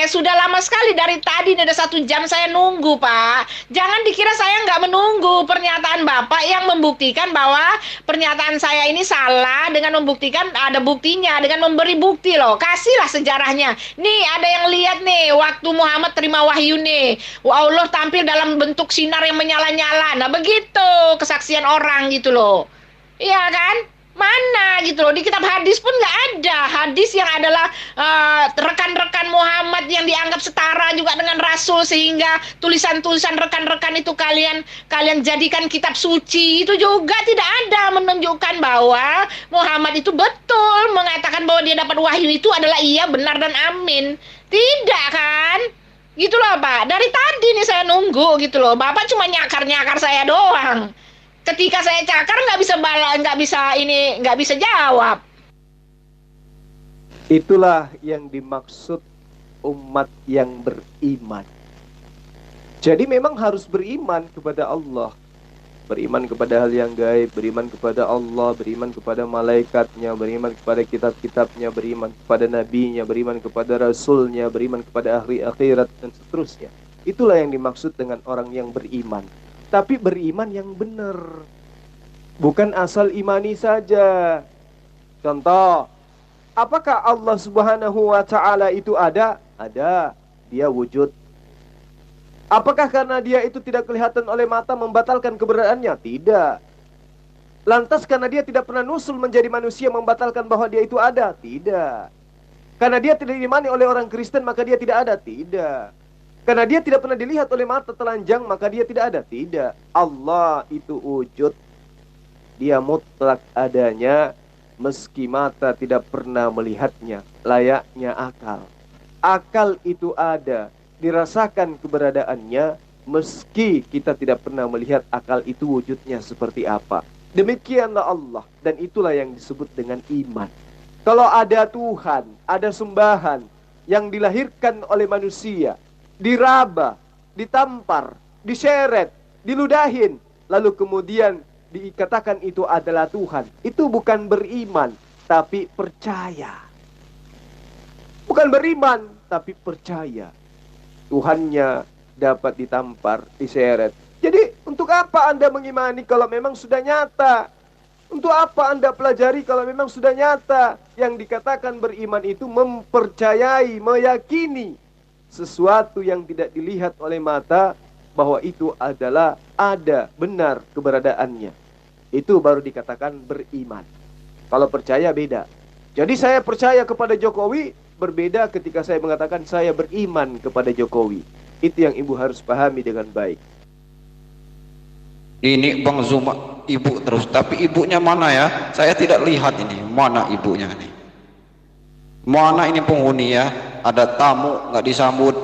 sudah lama sekali dari tadi ini ada 1 jam saya nunggu Pak. Jangan dikira saya nggak menunggu pernyataan Bapak yang membuktikan bahwa pernyataan saya ini salah dengan membuktikan ada buktinya, dengan memberi bukti loh. Kasihlah sejarahnya. Nih ada yang lihat nih waktu Muhammad terima wahyu nih. Wah, Allah tampil dalam bentuk sinar yang menyala-nyala. Nah begitu kesaksian orang gitu loh. Iya kan? Mana gitu loh, di kitab hadis pun nggak ada. Hadis yang adalah rekan-rekan Muhammad yang dianggap setara juga dengan Rasul, sehingga tulisan-tulisan rekan-rekan itu kalian jadikan kitab suci, itu juga tidak ada menunjukkan bahwa Muhammad itu betul mengatakan bahwa dia dapat wahyu itu adalah iya, benar, dan amin. Tidak kan? Gitu loh Pak, dari tadi nih saya nunggu gitu loh. Bapak cuma nyakar-nyakar saya doang. Ketika saya cakar nggak bisa jawab. Itulah yang dimaksud umat yang beriman. Jadi memang harus beriman kepada Allah, beriman kepada hal yang gaib, beriman kepada Allah, beriman kepada malaikatnya, beriman kepada kitab-kitabnya, beriman kepada nabinya, beriman kepada rasulnya, beriman kepada ahli akhirat, dan seterusnya. Itulah yang dimaksud dengan orang yang beriman. Tapi beriman yang benar, bukan asal imani saja. Contoh, apakah Allah Subhanahu wa Ta'ala itu ada? Ada, dia wujud. Apakah karena dia itu tidak kelihatan oleh mata membatalkan keberadaannya? Tidak. Lantas karena dia tidak pernah nusul menjadi manusia membatalkan bahwa dia itu ada? Tidak. Karena dia tidak diimani oleh orang Kristen maka dia tidak ada? Tidak. Karena dia tidak pernah dilihat oleh mata telanjang maka dia tidak ada? Tidak. Allah itu wujud. Dia mutlak adanya meski mata tidak pernah melihatnya. Layaknya akal. Akal itu ada, dirasakan keberadaannya meski kita tidak pernah melihat akal itu wujudnya seperti apa. Demikianlah Allah, dan itulah yang disebut dengan iman. Kalau ada Tuhan, ada sembahan yang dilahirkan oleh manusia, diraba, ditampar, diseret, diludahin, lalu kemudian dikatakan itu adalah Tuhan, itu bukan beriman, tapi percaya. Bukan beriman, tapi percaya. Tuhannya dapat ditampar, diseret. Jadi untuk apa Anda mengimani kalau memang sudah nyata? Untuk apa Anda pelajari kalau memang sudah nyata? Yang dikatakan beriman itu mempercayai, meyakini sesuatu yang tidak dilihat oleh mata bahwa itu adalah ada, benar keberadaannya. Itu baru dikatakan beriman. Kalau percaya beda. Jadi saya percaya kepada Jokowi berbeda ketika saya mengatakan saya beriman kepada Jokowi. Itu yang ibu harus pahami dengan baik. Ini Bang Zuma ibu terus, tapi ibunya mana ya? Saya tidak lihat ini, mana ibunya nih? Mana ini penghuni ya? Ada tamu nggak disambut?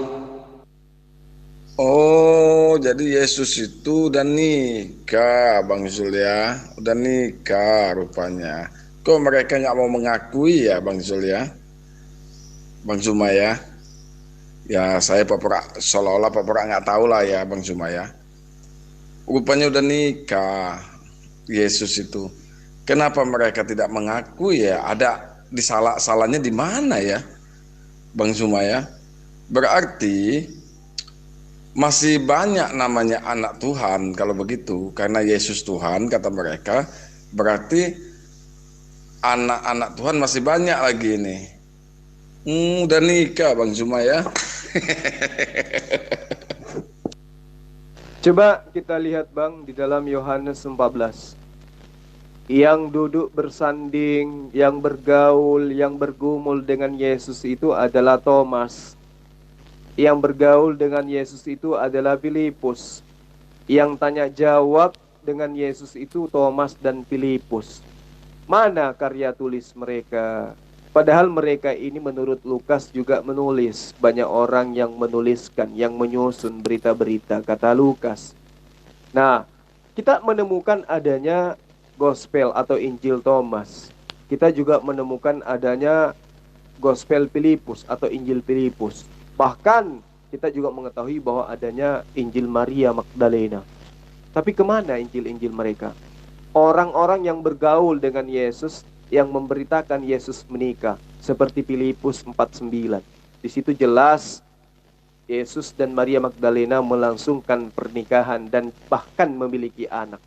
Oh, jadi Yesus itu udah nikah, Bang Zul ya. Udah nikah rupanya. Kok mereka nggak mau mengakui ya, Bang Zul ya? Bang Zuma ya. Ya, saya seolah-olah nggak tahu lah ya, Bang Zuma ya. Rupanya udah nikah Yesus itu. Kenapa mereka tidak mengakui ya? Ada salahnya di mana ya, Bang Zuma ya? Berarti masih banyak namanya anak Tuhan kalau begitu, karena Yesus Tuhan kata mereka, berarti anak-anak Tuhan masih banyak lagi nih. Udah nikah Bang Zuma ya. Coba kita lihat Bang di dalam Yohanes 14. Yang duduk bersanding, yang bergaul, yang bergumul dengan Yesus itu adalah Thomas. Yang bergaul dengan Yesus itu adalah Filipus. Yang tanya jawab dengan Yesus itu Thomas dan Filipus. Mana karya tulis mereka? Padahal mereka ini menurut Lukas juga menulis. Banyak orang yang menuliskan, yang menyusun berita-berita, kata Lukas. Nah, kita menemukan adanya Gospel atau Injil Thomas. Kita juga menemukan adanya Gospel Filipus atau Injil Filipus. Bahkan kita juga mengetahui bahwa adanya Injil Maria Magdalena. Tapi kemana Injil-Injil mereka? Orang-orang yang bergaul dengan Yesus, yang memberitakan Yesus menikah, seperti Filipus 4:9. Di situ jelas Yesus dan Maria Magdalena melangsungkan pernikahan dan bahkan memiliki anak.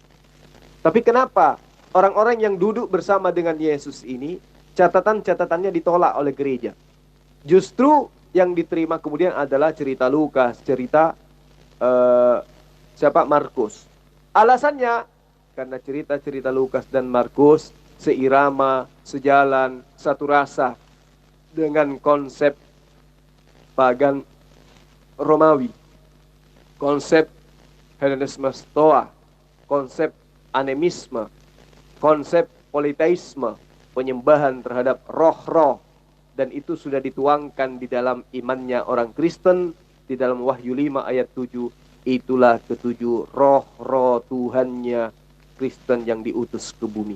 Tapi kenapa orang-orang yang duduk bersama dengan Yesus ini, catatan-catatannya ditolak oleh gereja? Justru yang diterima kemudian adalah cerita Lukas, cerita Markus. Alasannya, karena cerita-cerita Lukas dan Markus seirama, sejalan, satu rasa dengan konsep pagan Romawi, konsep Hellenisme Stoa, konsep animisme, konsep politeisme, penyembahan terhadap roh-roh, dan itu sudah dituangkan di dalam imannya orang Kristen di dalam Wahyu 5 ayat 7. Itulah ketujuh roh-roh Tuhannya Kristen yang diutus ke bumi.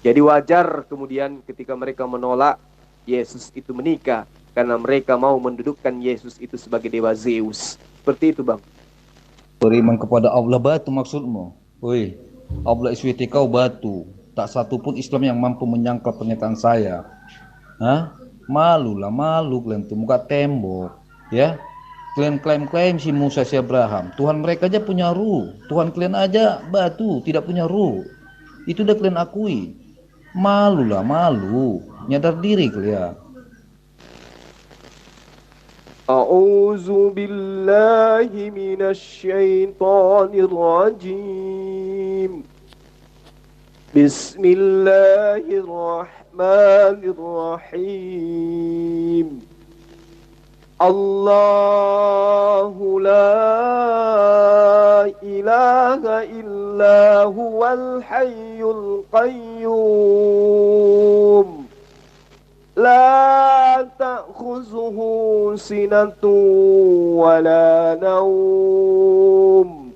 Jadi wajar kemudian ketika mereka menolak Yesus itu menikah, karena mereka mau mendudukkan Yesus itu sebagai dewa Zeus. Seperti itu, Bang. Beriman kepada Allah batu maksudmu? Woi, Allah SWT kau batu. Tak satu pun Islam yang mampu menyangkal pernyataan saya. Hah? Malulah, malu kalian tuh, muka tembok. Ya, kalian klaim-klaim si Musa, si Abraham. Tuhan mereka aja punya ruh. Tuhan kalian aja batu, tidak punya ruh. Itu udah kalian akui. Malulah, malu. Nyadar diri kalian. A'udzu billahi minasyaitonir rajim. Bismillahirrahmanirrahim. Allahu la ilaha illa huwal hayyul qayyum. La ta'khuzuhu sinatun wa la nawm.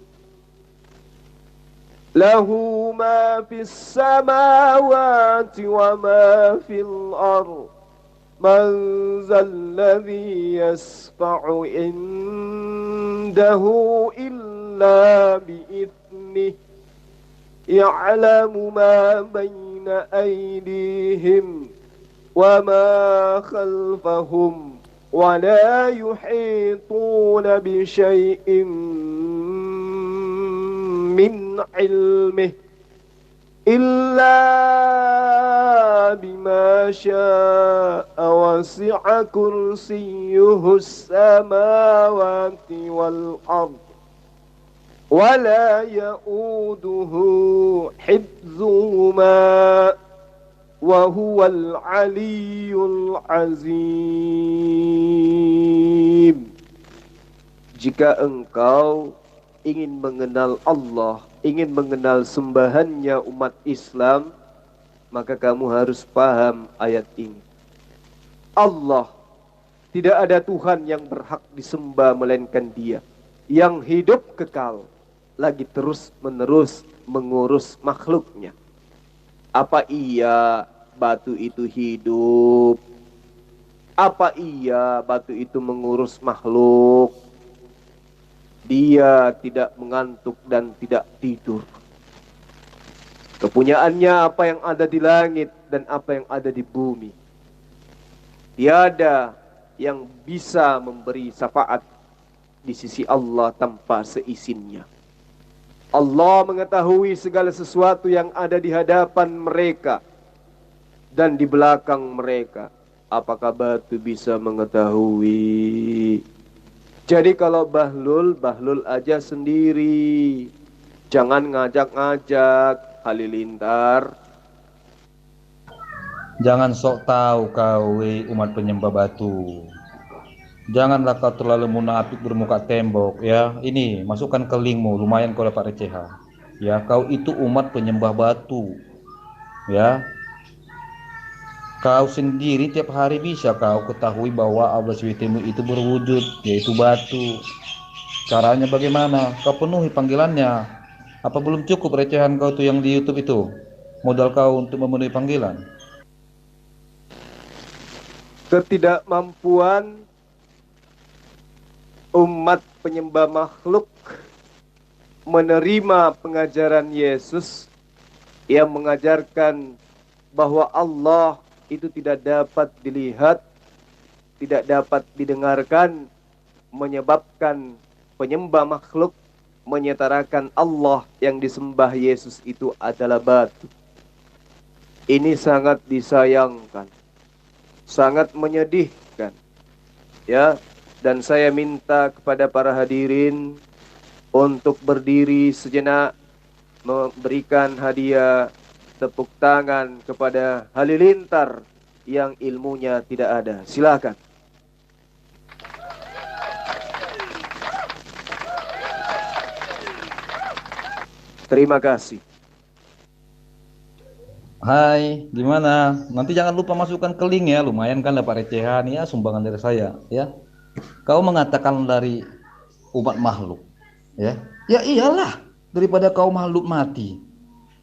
Lahu ma fis samawati wa ma fil ardh. Man zalladhi yasfa'u indahu illa bi'ithnih. Ya'lamu ma bayna aydihim wa ma khalfahum wa la yuhituna bi syai'in min ilmih illa bima syaa wasi'a kursiyyuhu as-samawati wal ard wa la ya'uduhu hifdzuhuma wa huwal aliyyul azim. Jika engkau ingin mengenal Allah, ingin mengenal sembahannya umat Islam, maka kamu harus paham ayat ini. Allah, tidak ada Tuhan yang berhak disembah melainkan Dia, yang hidup kekal, lagi terus menerus mengurus makhluknya. Apa iya batu itu hidup? Apa iya batu itu mengurus makhluk? Dia tidak mengantuk dan tidak tidur. Kepunyaannya apa yang ada di langit dan apa yang ada di bumi. Tiada yang bisa memberi syafaat di sisi Allah tanpa seizinnya. Allah mengetahui segala sesuatu yang ada di hadapan mereka dan di belakang mereka. Apakah batu bisa mengetahui? Jadi kalau bahlul aja sendiri. Jangan ngajak-ngajak halilintar. Jangan sok tahu kau umat penyembah batu. Janganlah kau terlalu munafik bermuka tembok ya. Ini masukkan ke linkmu, lumayan kau dapat recehan. Ya, kau itu umat penyembah batu. Ya. Kau sendiri tiap hari bisa kau ketahui bahwa Allah SWT itu berwujud, yaitu batu. Caranya bagaimana? Kau penuhi panggilannya. Apa belum cukup recehan kau tuh yang di YouTube itu? modal kau untuk memenuhi panggilan? Ketidakmampuan umat penyembah makhluk menerima pengajaran Yesus yang mengajarkan bahwa Allah itu tidak dapat dilihat, tidak dapat didengarkan, menyebabkan penyembah makhluk menyetarakan Allah yang disembah Yesus itu adalah batu. Ini sangat disayangkan, sangat menyedihkan. Ya, dan saya minta kepada para hadirin untuk berdiri sejenak, memberikan hadiah tepuk tangan kepada Halilintar yang ilmunya tidak ada. Silakan. Terima kasih. Hai, gimana? Nanti jangan lupa masukkan ke link ya, lumayan kan dapat recehan ya, sumbangan dari saya ya. Kau mengatakan dari umat makhluk, ya? Ya iyalah, daripada kau makhluk mati,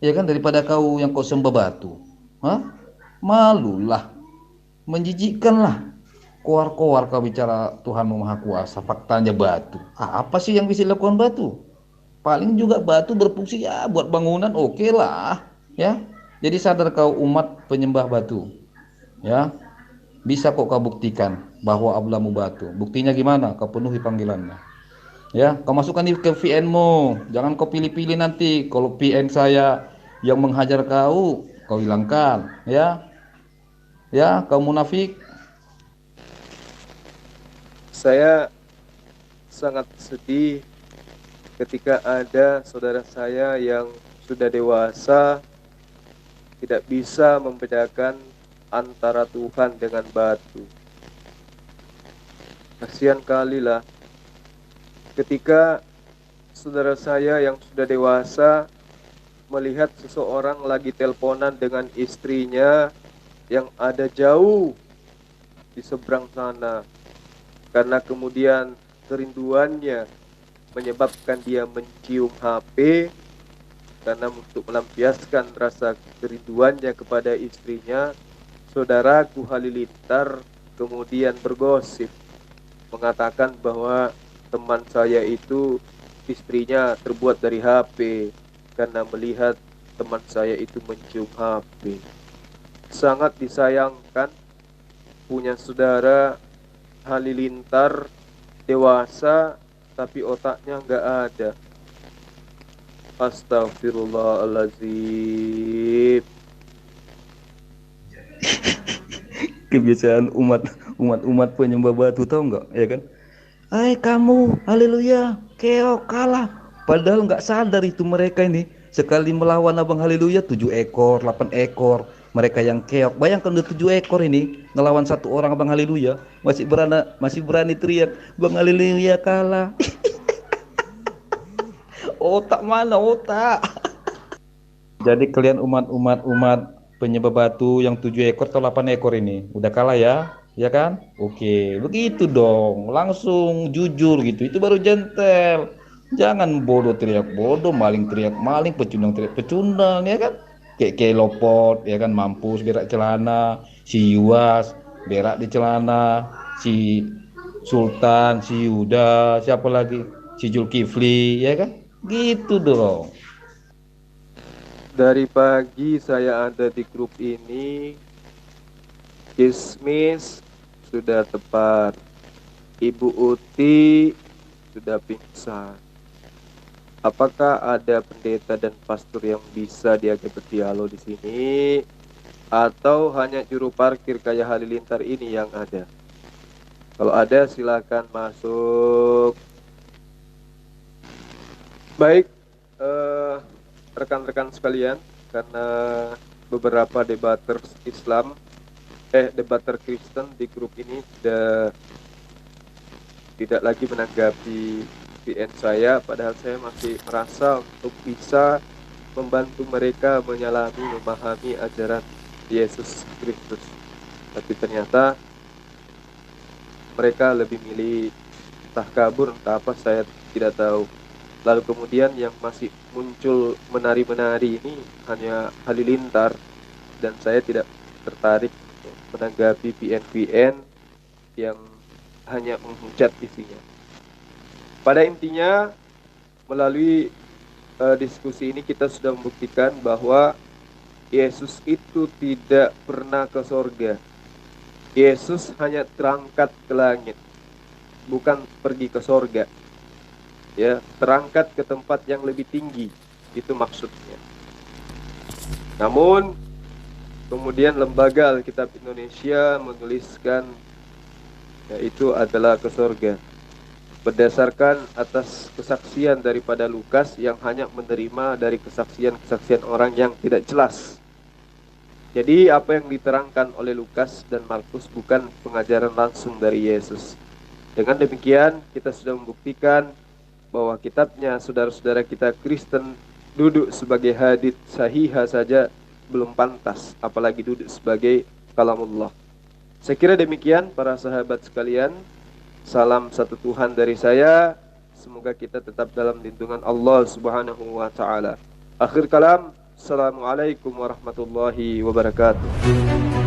ya kan, daripada kau yang kau sembah batu, hah? Malulah, menjijikkanlah. Koar-koar kau bicara Tuhanmu Maha Kuasa, faktanya batu. Apa sih yang bisa dilakukan batu? Paling juga batu berfungsi ya buat bangunan, oke lah, ya. Jadi sadar kau umat penyembah batu, ya. Bisa kok kau buktikan bahwa Allahmu batu. Buktinya gimana? Kau penuhi panggilannya. Ya, kau masukkan ke VN-mu. Jangan kau pilih-pilih nanti. Kalau VN saya yang menghajar kau, kau hilangkan, ya. Ya, kau munafik. Saya sangat sedih ketika ada saudara saya yang sudah dewasa tidak bisa membedakan antara Tuhan dengan batu. Kasihan kali lah ketika saudara saya yang sudah dewasa melihat seseorang lagi teleponan dengan istrinya yang ada jauh di seberang sana, karena kemudian kerinduannya menyebabkan dia mencium HP, karena untuk melampiaskan rasa kerinduannya kepada istrinya, saudaraku Halilintar kemudian bergosip mengatakan bahwa teman saya itu istrinya terbuat dari HP karena melihat teman saya itu mencium HP. Sangat disayangkan punya saudara Halilintar dewasa tapi otaknya nggak ada. Astagfirullahaladzim. Kebiasaan umat penyembah batu, tahu nggak, ya kan? Hai kamu, haleluya, keok kalah. Padahal nggak sadar itu mereka ini sekali melawan abang haleluya 7 ekor, 8 ekor. Mereka yang keok, bayangkan udah 7 ekor ini ngelawan satu orang abang haleluya, masih berani teriak, bang haleluya kalah. Otak mana otak? Jadi kalian umat penyembah batu yang 7 ekor atau 8 ekor ini udah kalah ya, ya kan? Oke, begitu dong, langsung jujur gitu, itu baru gentle. Jangan bodoh teriak bodoh, maling teriak maling, pecundang teriak pecundang, ya kan? Kayak Lopot, ya kan, mampus berak celana, si Yuas berak di celana, si Sultan, si Yuda, siapa lagi, si Zulkifli, ya kan? Gitu dong. Dari pagi saya ada di grup ini, Kismis sudah tepat, Ibu Uti sudah pingsan. Apakah ada pendeta dan pastor yang bisa diajak berdialog di sini, atau hanya juru parkir kayak Halilintar ini yang ada? Kalau ada silakan masuk. Baik, rekan-rekan sekalian, karena beberapa debater Kristen di grup ini sudah tidak lagi menanggapi VN saya, padahal saya masih merasa untuk bisa membantu mereka memahami ajaran Yesus Kristus. Tapi ternyata mereka lebih milih entah kabur entah apa, saya tidak tahu. Lalu kemudian yang masih muncul menari-menari ini hanya halilintar, dan saya tidak tertarik menanggapi PN-PN yang hanya menghujat isinya. Pada intinya, melalui diskusi ini kita sudah membuktikan bahwa Yesus itu tidak pernah ke sorga. Yesus hanya terangkat ke langit, bukan pergi ke sorga. Ya, terangkat ke tempat yang lebih tinggi, itu maksudnya. Namun kemudian lembaga Alkitab Indonesia menuliskan yaitu adalah ke sorga, berdasarkan atas kesaksian daripada Lukas yang hanya menerima dari kesaksian-kesaksian orang yang tidak jelas. Jadi apa yang diterangkan oleh Lukas dan Markus bukan pengajaran langsung dari Yesus. Dengan demikian kita sudah membuktikan bahwa kitabnya saudara-saudara kita Kristen duduk sebagai hadits sahihah saja belum pantas, apalagi duduk sebagai kalamullah. Saya kira demikian para sahabat sekalian. Salam satu Tuhan dari saya. Semoga kita tetap dalam lindungan Allah Subhanahu wa taala. Akhir kalam, assalamualaikum warahmatullahi wabarakatuh.